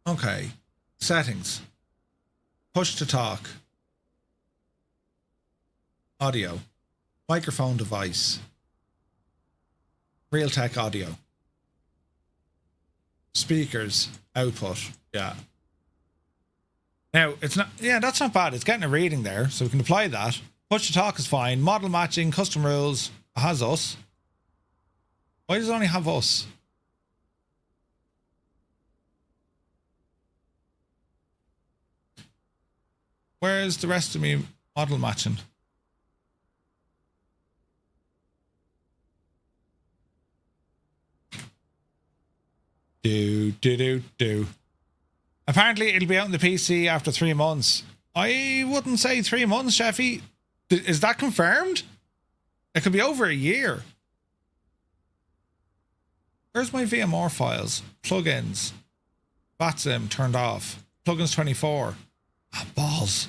Okay. Settings. Push to talk. Audio. Microphone device. Realtek audio. Speakers. Output. Yeah. Now, it's not... Yeah, that's not bad. It's getting a reading there, so we can apply that. Push to talk is fine. Model matching. Custom rules. It has us. Why does it only have us? Where's the rest of me model matching? Do. Apparently, it'll be out on the PC after 3 months. I wouldn't say 3 months, Sheffy. Is that confirmed? It could be over a year. Where's my VMR files? Plugins. VATSIM turned off. Plugins 24. Ah, balls.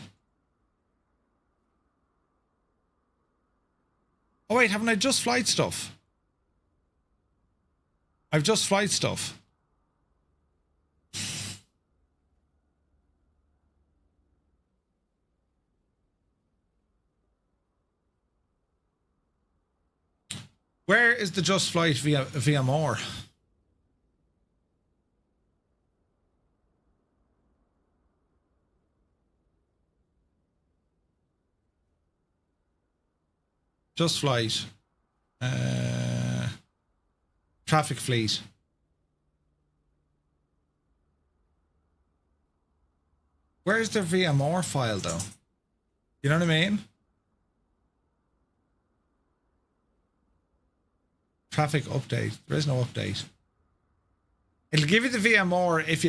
Oh, wait, haven't I just flight stuff? I've just flight stuff. Where is the Just Flight VMR? Just Flight. Traffic Fleet. Where's the VMR file though? You know what I mean? Traffic update. There is no update. It'll give you the VMR if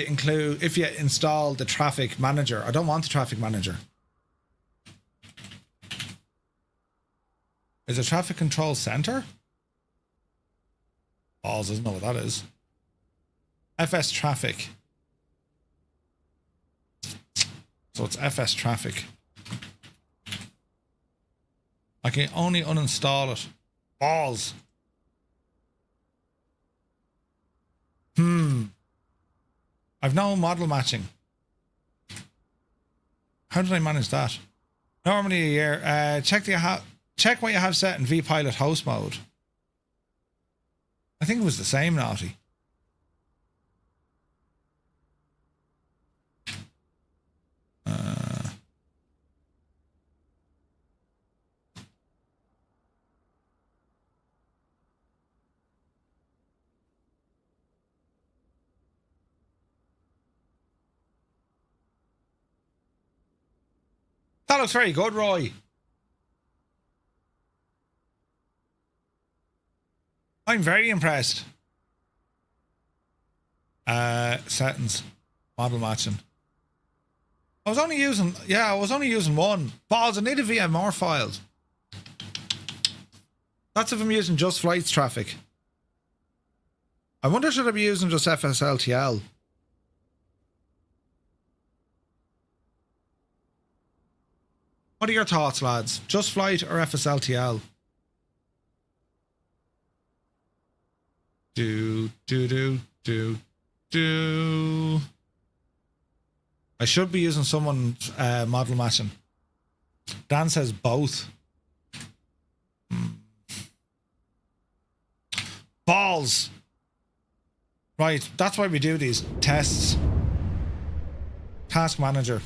you install the traffic manager. I don't want the traffic manager. Is it traffic control center? Balls doesn't know what that is. FS traffic. So it's FS traffic. I can only uninstall it. Balls. I've no model matching. How did I manage that? Normally a year. Check what you have set in vPilot host mode. I think it was the same, Naughty. That looks very good, Roy. I'm very impressed. Settings. Model matching. I was only using one. Balls, I need a VMR file. That's if I'm using just flights traffic. I wonder, should I be using just FSLTL? What are your thoughts, lads? Just flight or FSLTL? Do. I should be using someone's model matching. Dan says both. Balls. Right, that's why we do these tests. Task manager.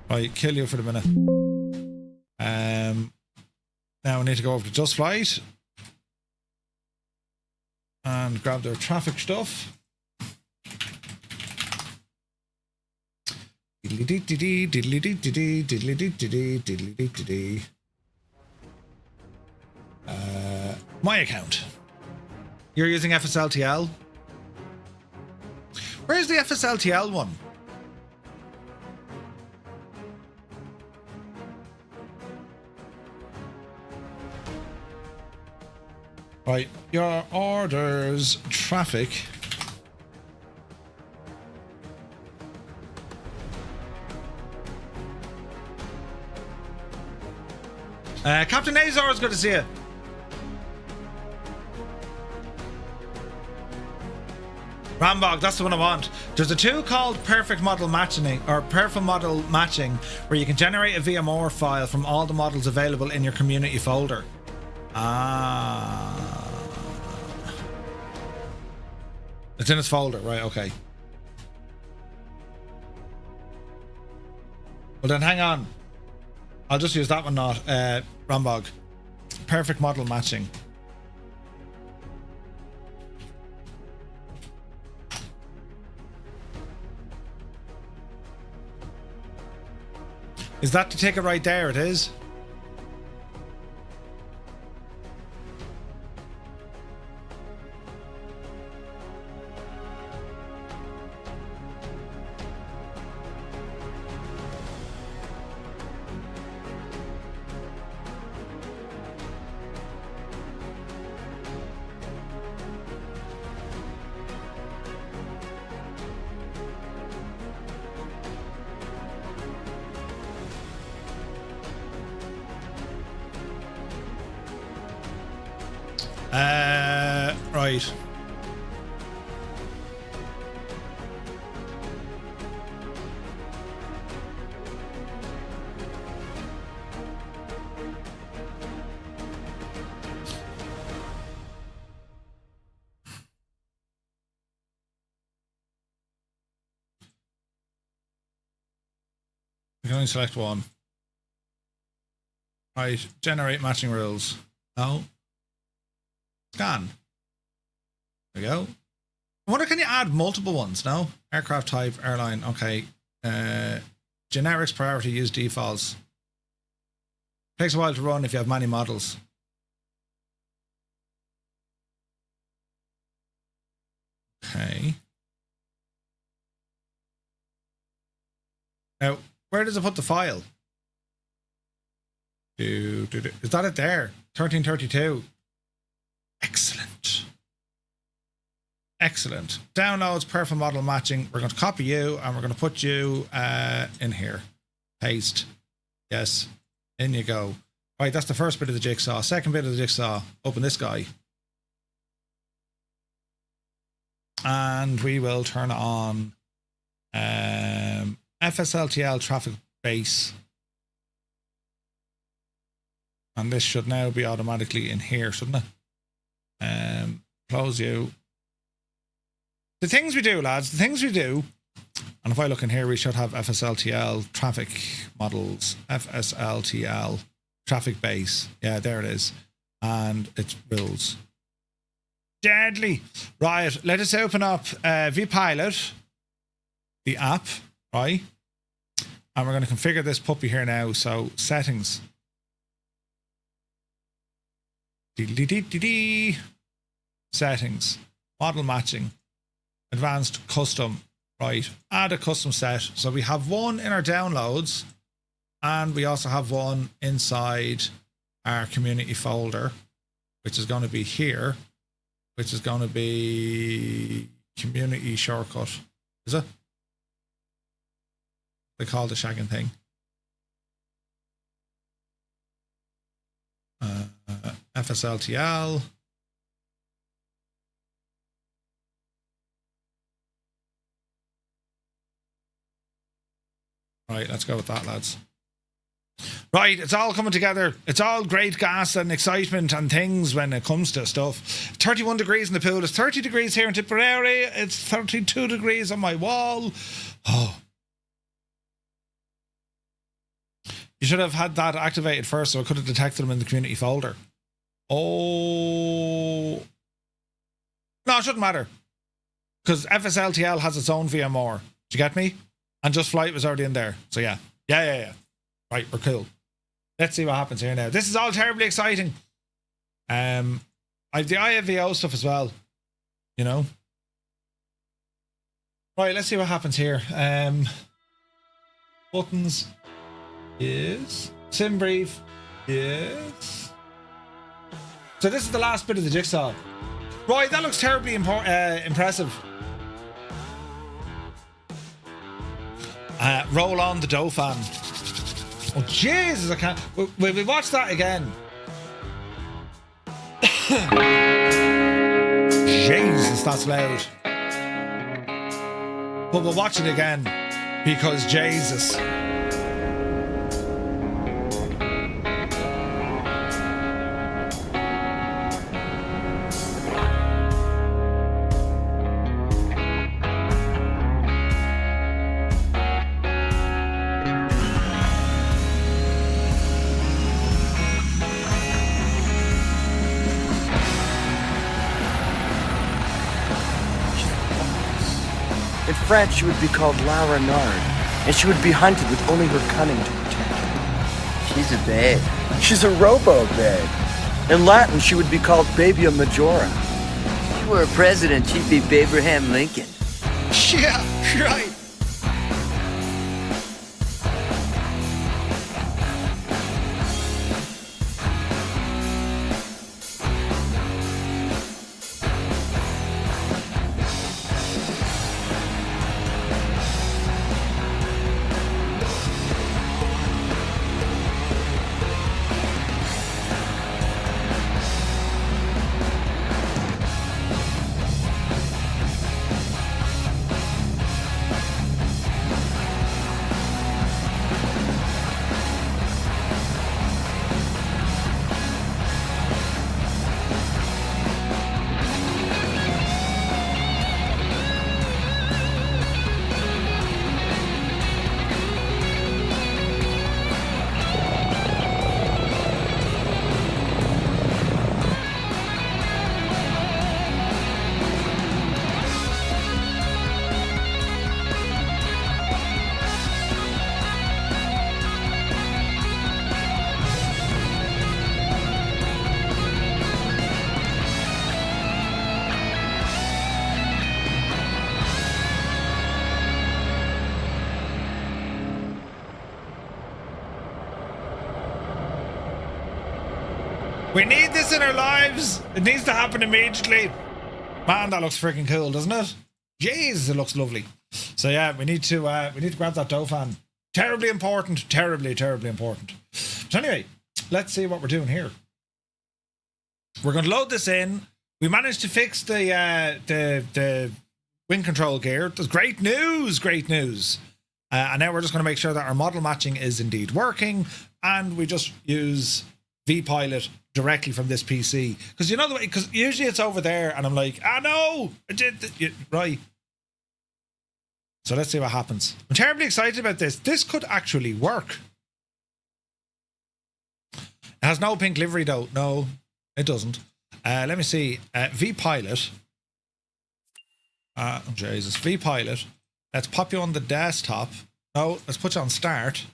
Right, kill you for the minute. Now we need to go over to Just Flight and grab their traffic stuff. My account. You're using FSLTL? Where's the FSLTL one? Right, your orders, traffic. Captain Azor, it's good to see you. Rambog, that's the one I want. There's a tool called Perfect Model Matching, or Perfect Model Matching, where you can generate a VMR file from all the models available in your community folder. It's in its folder, right? Okay. Well then, hang on. I'll just use that one, not Rambog. Perfect Model Matching. Is that the ticket right there? It is. Right. We can only select one. Right, generate matching rules. No. Scan. There we go. I wonder, can you add multiple ones? No? Aircraft type, airline, okay. Generics priority, use defaults. Takes a while to run if you have many models. Okay. Now, where does it put the file? Is that it there? 1332. Excellent. Excellent. Downloads, perfect model matching. We're going to copy you and we're going to put you in here. Paste. Yes. In you go. Right, that's the first bit of the jigsaw. Second bit of the jigsaw. Open this guy. And we will turn on FSLTL traffic base. And this should now be automatically in here, shouldn't it? Close you. The things we do, lads, the things we do. And if I look in here, we should have FSLTL traffic models. FSLTL traffic base. Yeah, there it is. And it's rules. Deadly. Right, let us open up vPilot, the app, right? And we're going to configure this puppy here now. So settings. Settings. Model matching. Advanced custom. Right. Add a custom set. So we have one in our downloads. And we also have one inside our community folder, which is going to be here. Which is going to be community shortcut. Is it? They call the shagging thing. FSLTL. Right, let's go with that, lads. Right, it's all coming together. It's all great gas and excitement and things when it comes to stuff. 31 degrees in the pool. It's 30 degrees here in Tipperary. It's 32 degrees on my wall. Oh. You should have had that activated first so I could have detected them in the community folder. Oh. No, it shouldn't matter. Because FSLTL has its own VMR. Do you get me? And Just Flight was already in there. So yeah. Yeah. Right, we're cool. Let's see what happens here now. This is all terribly exciting. I have the IFVO stuff as well. You know. Right, let's see what happens here. Buttons. Yes. Sim brief. Yes. So this is the last bit of the jigsaw. Right, that looks terribly impressive. Roll on the Dauphin. Oh Jesus, I can't. We'll watch that again. Jesus, that's loud. But we'll watch it again because Jesus. In France, she would be called La Renard, and she would be hunted with only her cunning to protect her. She's a babe. She's a robo-babe. In Latin, she would be called Babia Majora. If she were a president, she'd be Abraham Lincoln. Yeah, right. this in our lives. It needs to happen immediately. Man, that looks freaking cool, doesn't it? Jesus, it looks lovely. So yeah, we need to grab that Dauphin. Terribly important. Terribly, terribly important. So anyway, let's see what we're doing here. We're going to load this in. We managed to fix the wind control gear. That's great news. Great news. And now we're just going to make sure that our model matching is indeed working, and we just use VPilot directly from this PC. Because you know the way, because usually it's over there, and I'm like, no, right. So let's see what happens. I'm terribly excited about this. This could actually work. It has no pink livery though. No, it doesn't. Let me see. VPilot. Jesus. VPilot. Let's pop you on the desktop. No, let's put you on start.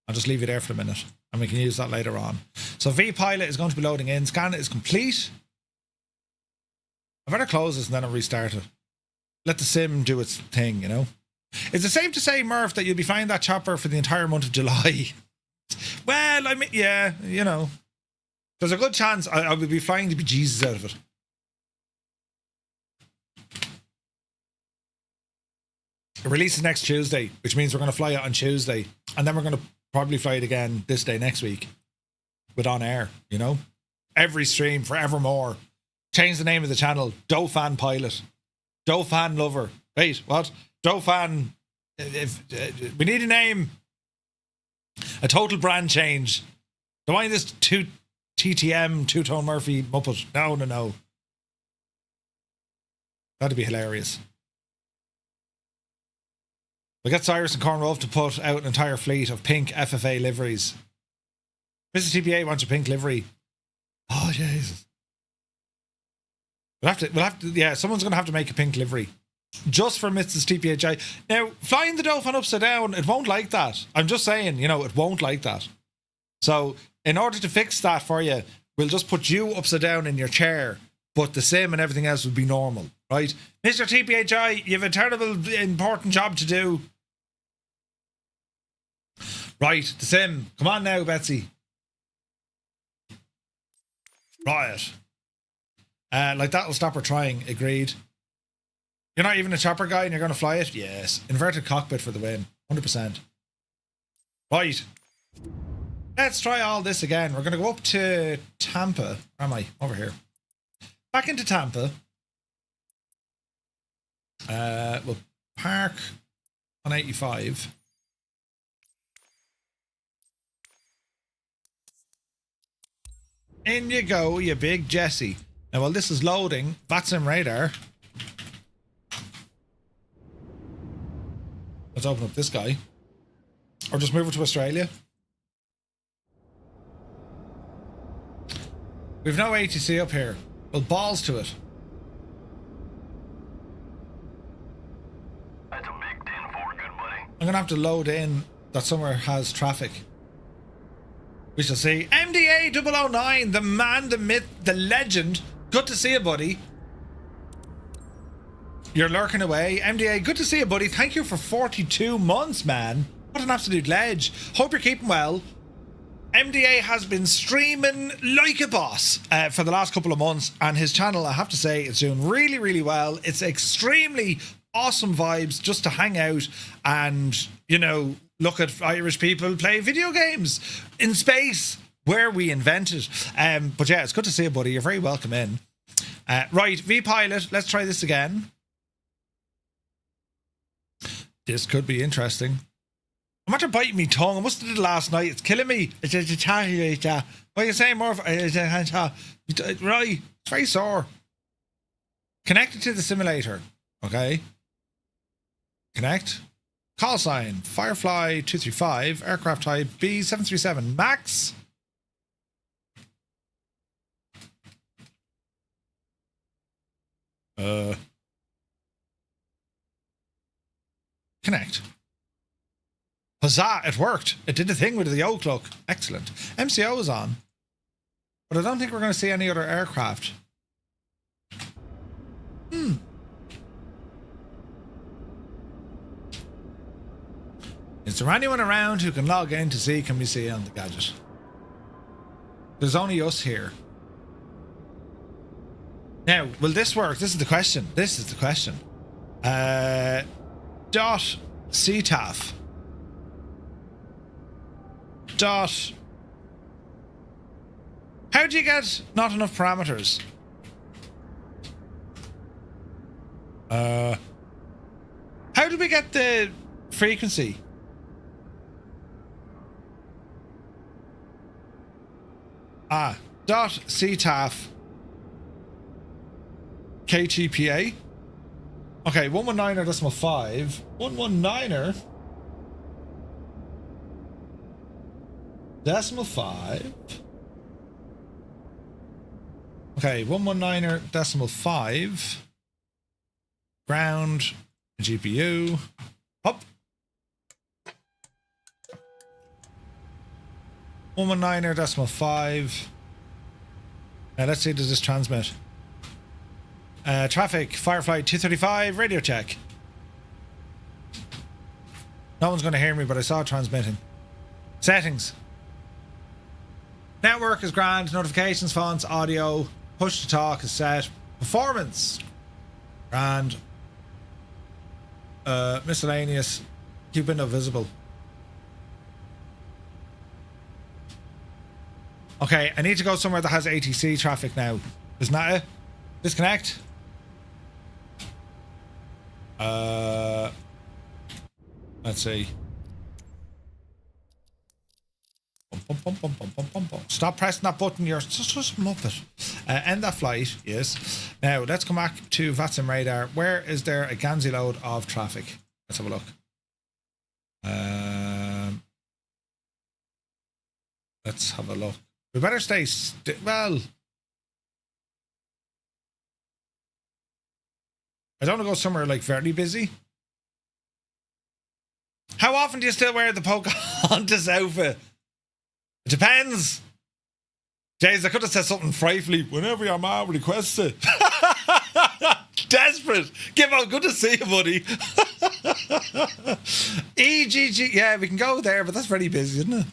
I'll just leave you there for a minute, and we can use that later on. So VPilot is going to be loading in. Scan is complete. I better close this and then I'll restart it. Let the sim do its thing, you know. Is it safe to say, Murph, that you'll be flying that chopper for the entire month of July? Well, I mean, yeah, you know. There's a good chance I will be flying the bejesus out of it. It releases next Tuesday, which means we're going to fly it on Tuesday. And then we're going to probably fly it again this day next week with OnAir, you know? Every stream, forevermore. Change the name of the channel. Dauphin Pilot. Dauphin Lover. Wait, what? Dauphin. We need a name. A total brand change. Don't mind this TTM, Two-Tone Murphy Muppet. No. That'd be hilarious. We got Cyrus and Cornwolf to put out an entire fleet of pink FFA liveries. Mrs. TPA wants a pink livery. Oh, Jesus. We'll have to, yeah, someone's going to have to make a pink livery. Just for Mrs. TPHI. Now, flying the Dauphin upside down, it won't like that. I'm just saying, you know, it won't like that. So, in order to fix that for you, we'll just put you upside down in your chair, but the sim and everything else will be normal, right? Mr. TPHI, you have a terrible, important job to do. Right, the sim. Come on now, Betsy. Right. Like that'll stop her trying. Agreed. You're not even a chopper guy and you're going to fly it? Yes. Inverted cockpit for the win. 100%. Right. Let's try all this again. We're going to go up to Tampa. Where am I? Over here. Back into Tampa. We'll park on 85. In you go, you big Jesse. Now, while this is loading, VATSIM radar. Let's open up this guy. Or just move it to Australia. We've no ATC up here. Well, balls to it. That's a big 10-4, good buddy. I'm going to have to load in that somewhere has traffic. We shall see. MDA 009, the man, the myth, the legend. Good to see you, buddy. You're lurking away. MDA, good to see you, buddy. Thank you for 42 months, man. What an absolute ledge. Hope you're keeping well. MDA has been streaming like a boss for the last couple of months, and his channel, I have to say, it's doing really, really well. It's extremely awesome vibes just to hang out and, you know, look at Irish people play video games in space where we invented. But yeah, it's good to see you, buddy. You're very welcome in. Right, VPilot, let's try this again. This could be interesting. I'm after biting me tongue. I must have did it last night. It's killing me. What are you saying, Murph? Right, it's very sore. Connected to the simulator. Okay. Connect. Call sign. Firefly 235. Aircraft type B737 Max. Connect. Huzzah, it worked. It did the thing with the old clock. Excellent. MCO is on. But I don't think we're going to see any other aircraft. Is there anyone around who can log in to see can we see on the gadget? There's only us here. Now, will this work? This is the question. This is the question. Dot CTAF. Dot. How do you get not enough parameters? How do we get the frequency? Dot CTAF KTPA. Okay, 119.5. 119er decimal 5. Okay, 119er decimal 5. Ground GPU. Up. 119er decimal 5. Let's see, does this transmit? Traffic, Firefly 235, radio check. No one's going to hear me, but I saw it transmitting. Settings. Network is grand, notifications, fonts, audio, push to talk is set. Performance, grand. Miscellaneous, keep window visible. Okay, I need to go somewhere that has ATC traffic now. Isn't that it? Disconnect. Let's see. Stop pressing that button. You're just a muppet. End that flight. Yes. Now let's come back to VATSIM radar. Where is there a Ganzi load of traffic? Let's have a look. Let's have a look. We better stay well. I don't want to go somewhere like very busy. How often do you still wear the Pocahontas outfit? It depends. Jays, I could have said something frightfully. Whenever your mom requests it. Desperate. Give out. Good to see you, buddy. EGG. Yeah, we can go there, but that's very busy, isn't it?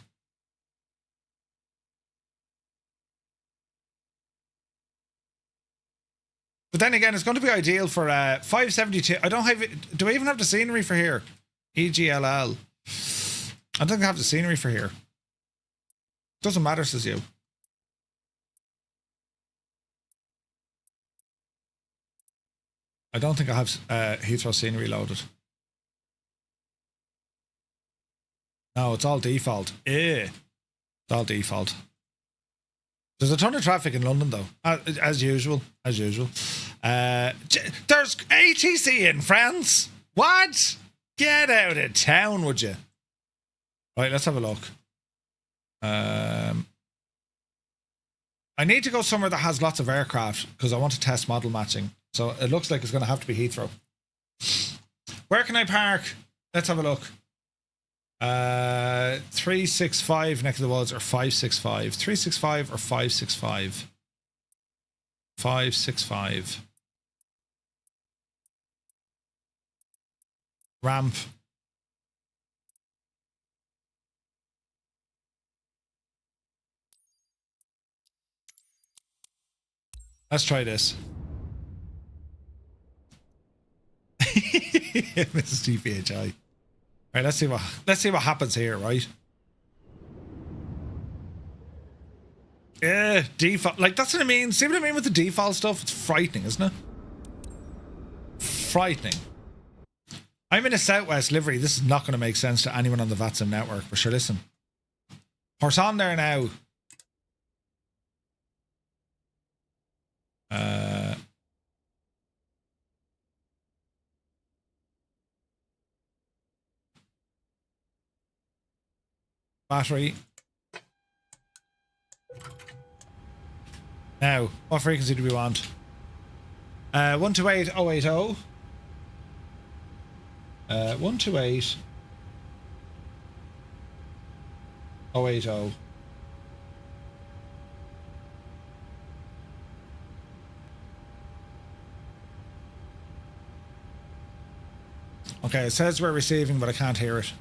But then again, it's going to be ideal for 572. I don't have it. Do I even have the scenery for here? EGLL. I don't have the scenery for here. Doesn't matter, says you. I don't think I have Heathrow scenery loaded. No, it's all default. It's all default. There's a ton of traffic in London, though, as usual. As usual. There's ATC in France. What? Get out of town, would you? Right, let's have a look. I need to go somewhere that has lots of aircraft because I want to test model matching. So it looks like it's going to have to be Heathrow. Where can I park? Let's have a look. 365 next to the woods or 565. 365 or 565. 565. Ramp. Let's try this. Mrs. GPHI. Right, let's see what happens here, right? Yeah, default. Like, that's what I mean. See what I mean with the default stuff? It's frightening, isn't it? Frightening. I'm in a Southwest livery. This is not going to make sense to anyone on the VATSIM network, but sure, listen. Horse on there now. Battery. Now, what frequency do we want? 128.080. 128.080. Okay, it says we're receiving, but I can't hear it.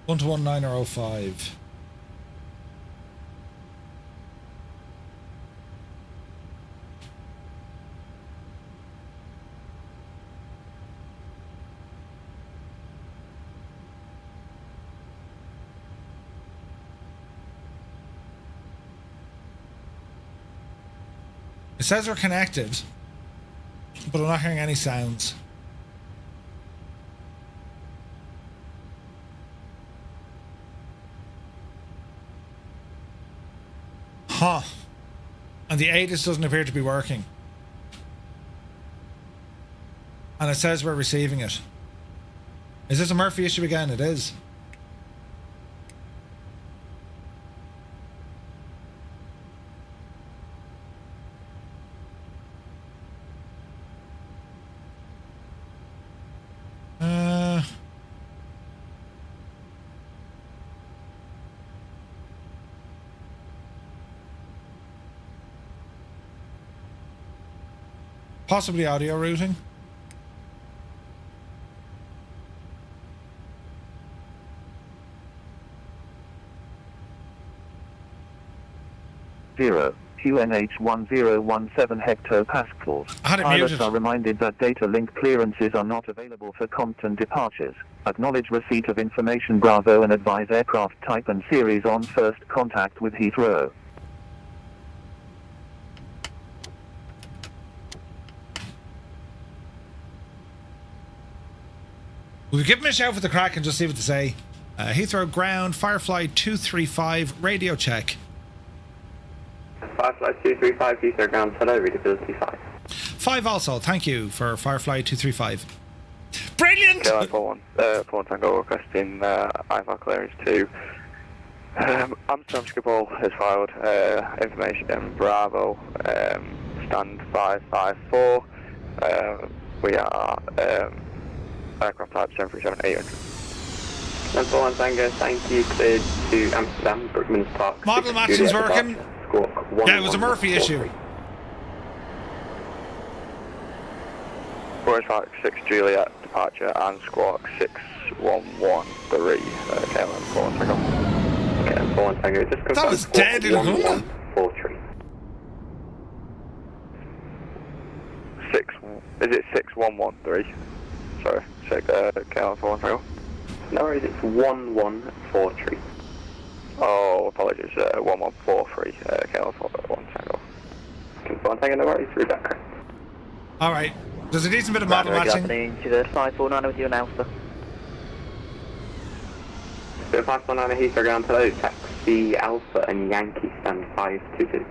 1219005. It says we're connected, but I'm not hearing any sounds. Huh. And the ATIS doesn't appear to be working. And it says we're receiving it. Is this a Murphy issue again? It is. Possibly audio routing. Zero. QNH 1017 hectopascals. I had it Pilots muted. are reminded that data link clearances are not available for Compton departures. Acknowledge receipt of information Bravo and advise aircraft type and series on first contact with Heathrow. We'll give them a shout for the crack and just see what they say. Heathrow ground, Firefly 235, radio check. Firefly 235, Heathrow ground, hello, readability 5. 5 also, thank you for Firefly 235. Brilliant! KFLL 4 Tango requesting IFR clearance 2. Amsterdam Schiphol has filed information Bravo, stand 554. We are aircraft type 737-800. Number 1 Tango, thank you, cleared to Amsterdam, Brookman's Park. Model matching's working. Yeah, it was a Murphy issue. Boeing Park 6 Juliet departure and squawk 6113 KLM 4 Tango. Okay, 4 Tango, just confirm. That was dead in a 1143. 6, is it 6113? Sorry, KLM 4 Tango. No worries, it's 1143. Oh, apologies, 1143 KLM 4 Tango. Confirm Tango, no worries, through that correct. Alright, there's a decent bit of model matching. Good afternoon to the 549 with you announcer. So 549 Heathrow ground, hello, taxi Alpha and Yankee stand 522.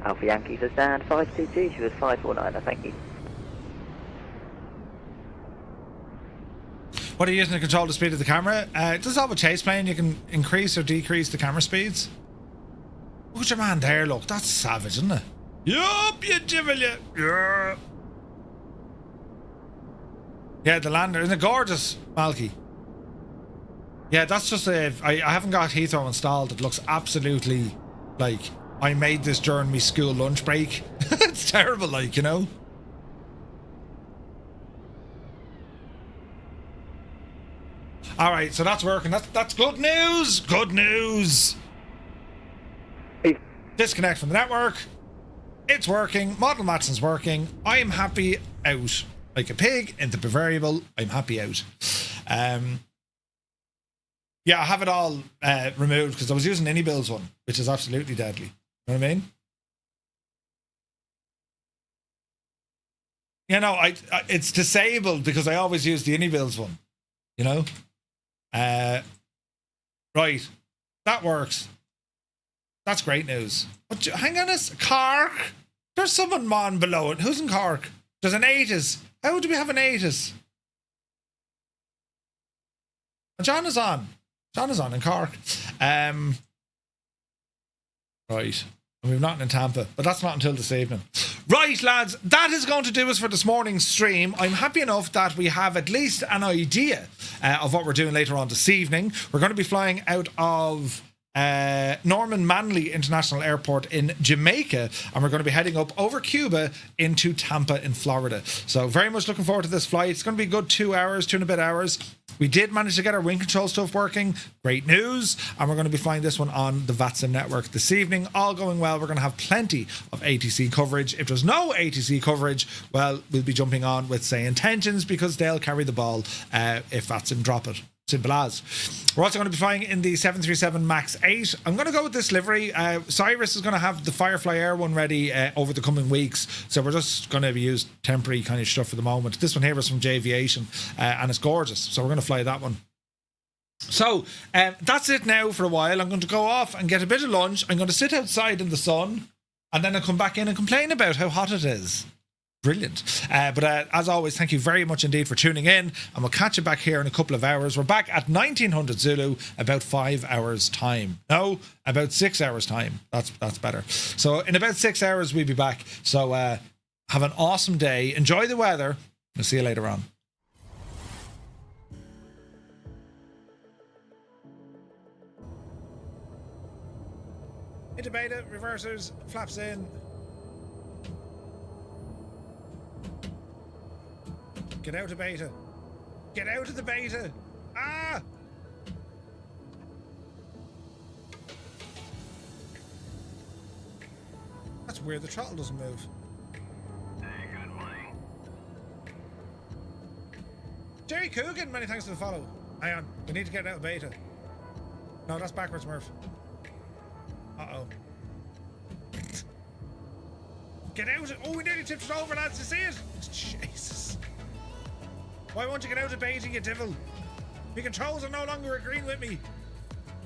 Alpha Yankee for stand 522, she was 549, thank you. What are you using to control the speed of the camera? Does it have a chase plane? You can increase or decrease the camera speeds. Look at your man there, look. That's savage, isn't it? Yup, you jibble you. Yeah. Yeah, the lander. Isn't it gorgeous, Malky? Yeah, that's just I haven't got Heathrow installed. It looks absolutely like I made this during my school lunch break. It's terrible, like, you know? Alright, so that's working. That's good news. Good news. Disconnect from the network. It's working. Model matching's working. I'm happy out. Like a pig into the variable. I'm happy out. Yeah, I have it all removed because I was using AnyBuilds one, which is absolutely deadly. You know what I mean? You know, it's disabled because I always use the AnyBuilds one. You know? Right. That works. That's great news. But hang on Cork? There's someone on below it. Who's in Cork? There's an ATIS. How do we have an ATIS? John is on. John is on in Cork. Right. And we've nothing in Tampa, but that's not until this evening. Right, lads, that is going to do us for this morning's stream. I'm happy enough that we have at least an idea of what we're doing later on this evening. We're going to be flying out of Norman Manley International Airport in Jamaica, and we're going to be heading up over Cuba into Tampa in Florida. So very much looking forward to this flight. It's going to be a good 2 hours, 2.5 hours. We did manage to get our wind control stuff working. Great news. And we're going to be flying this one on the VATSIM network this evening. All going well. We're going to have plenty of ATC coverage. If there's no ATC coverage, well, we'll be jumping on with, say, intentions, because they'll carry the ball if VATSIM drop it. Simple as. We're also going to be flying in the 737 MAX 8. I'm going to go with this livery. Cyrus is going to have the Firefly Air one ready over the coming weeks. So we're just going to use temporary kind of stuff for the moment. This one here is from Aviation, and it's gorgeous. So we're going to fly that one. So that's it now for a while. I'm going to go off and get a bit of lunch. I'm going to sit outside in the sun, and then I'll come back in and complain about how hot it is. Brilliant. But as always, thank you very much indeed for tuning in, and we'll catch you back here in a couple of hours. We're back at 1900 Zulu, about 5 hours time. No, about 6 hours time. That's better. So in about 6 hours we'll be back. So have an awesome day. Enjoy the weather. We'll see you later on. Into beta, reversers, flaps in. Get out of beta. Get out of the beta. Ah! That's weird. The throttle doesn't move. Hey, good morning. Jerry Coogan, many thanks for the follow. Hang on. We need to get out of beta. No, that's backwards, Murph. Uh-oh. Get out of... Oh, we nearly tipped it over, lads. You see it? Jesus. Why won't you get out of beta, you devil? Your controls are no longer agreeing with me.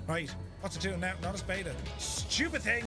Right, what's it doing now? Not as beta. Stupid thing.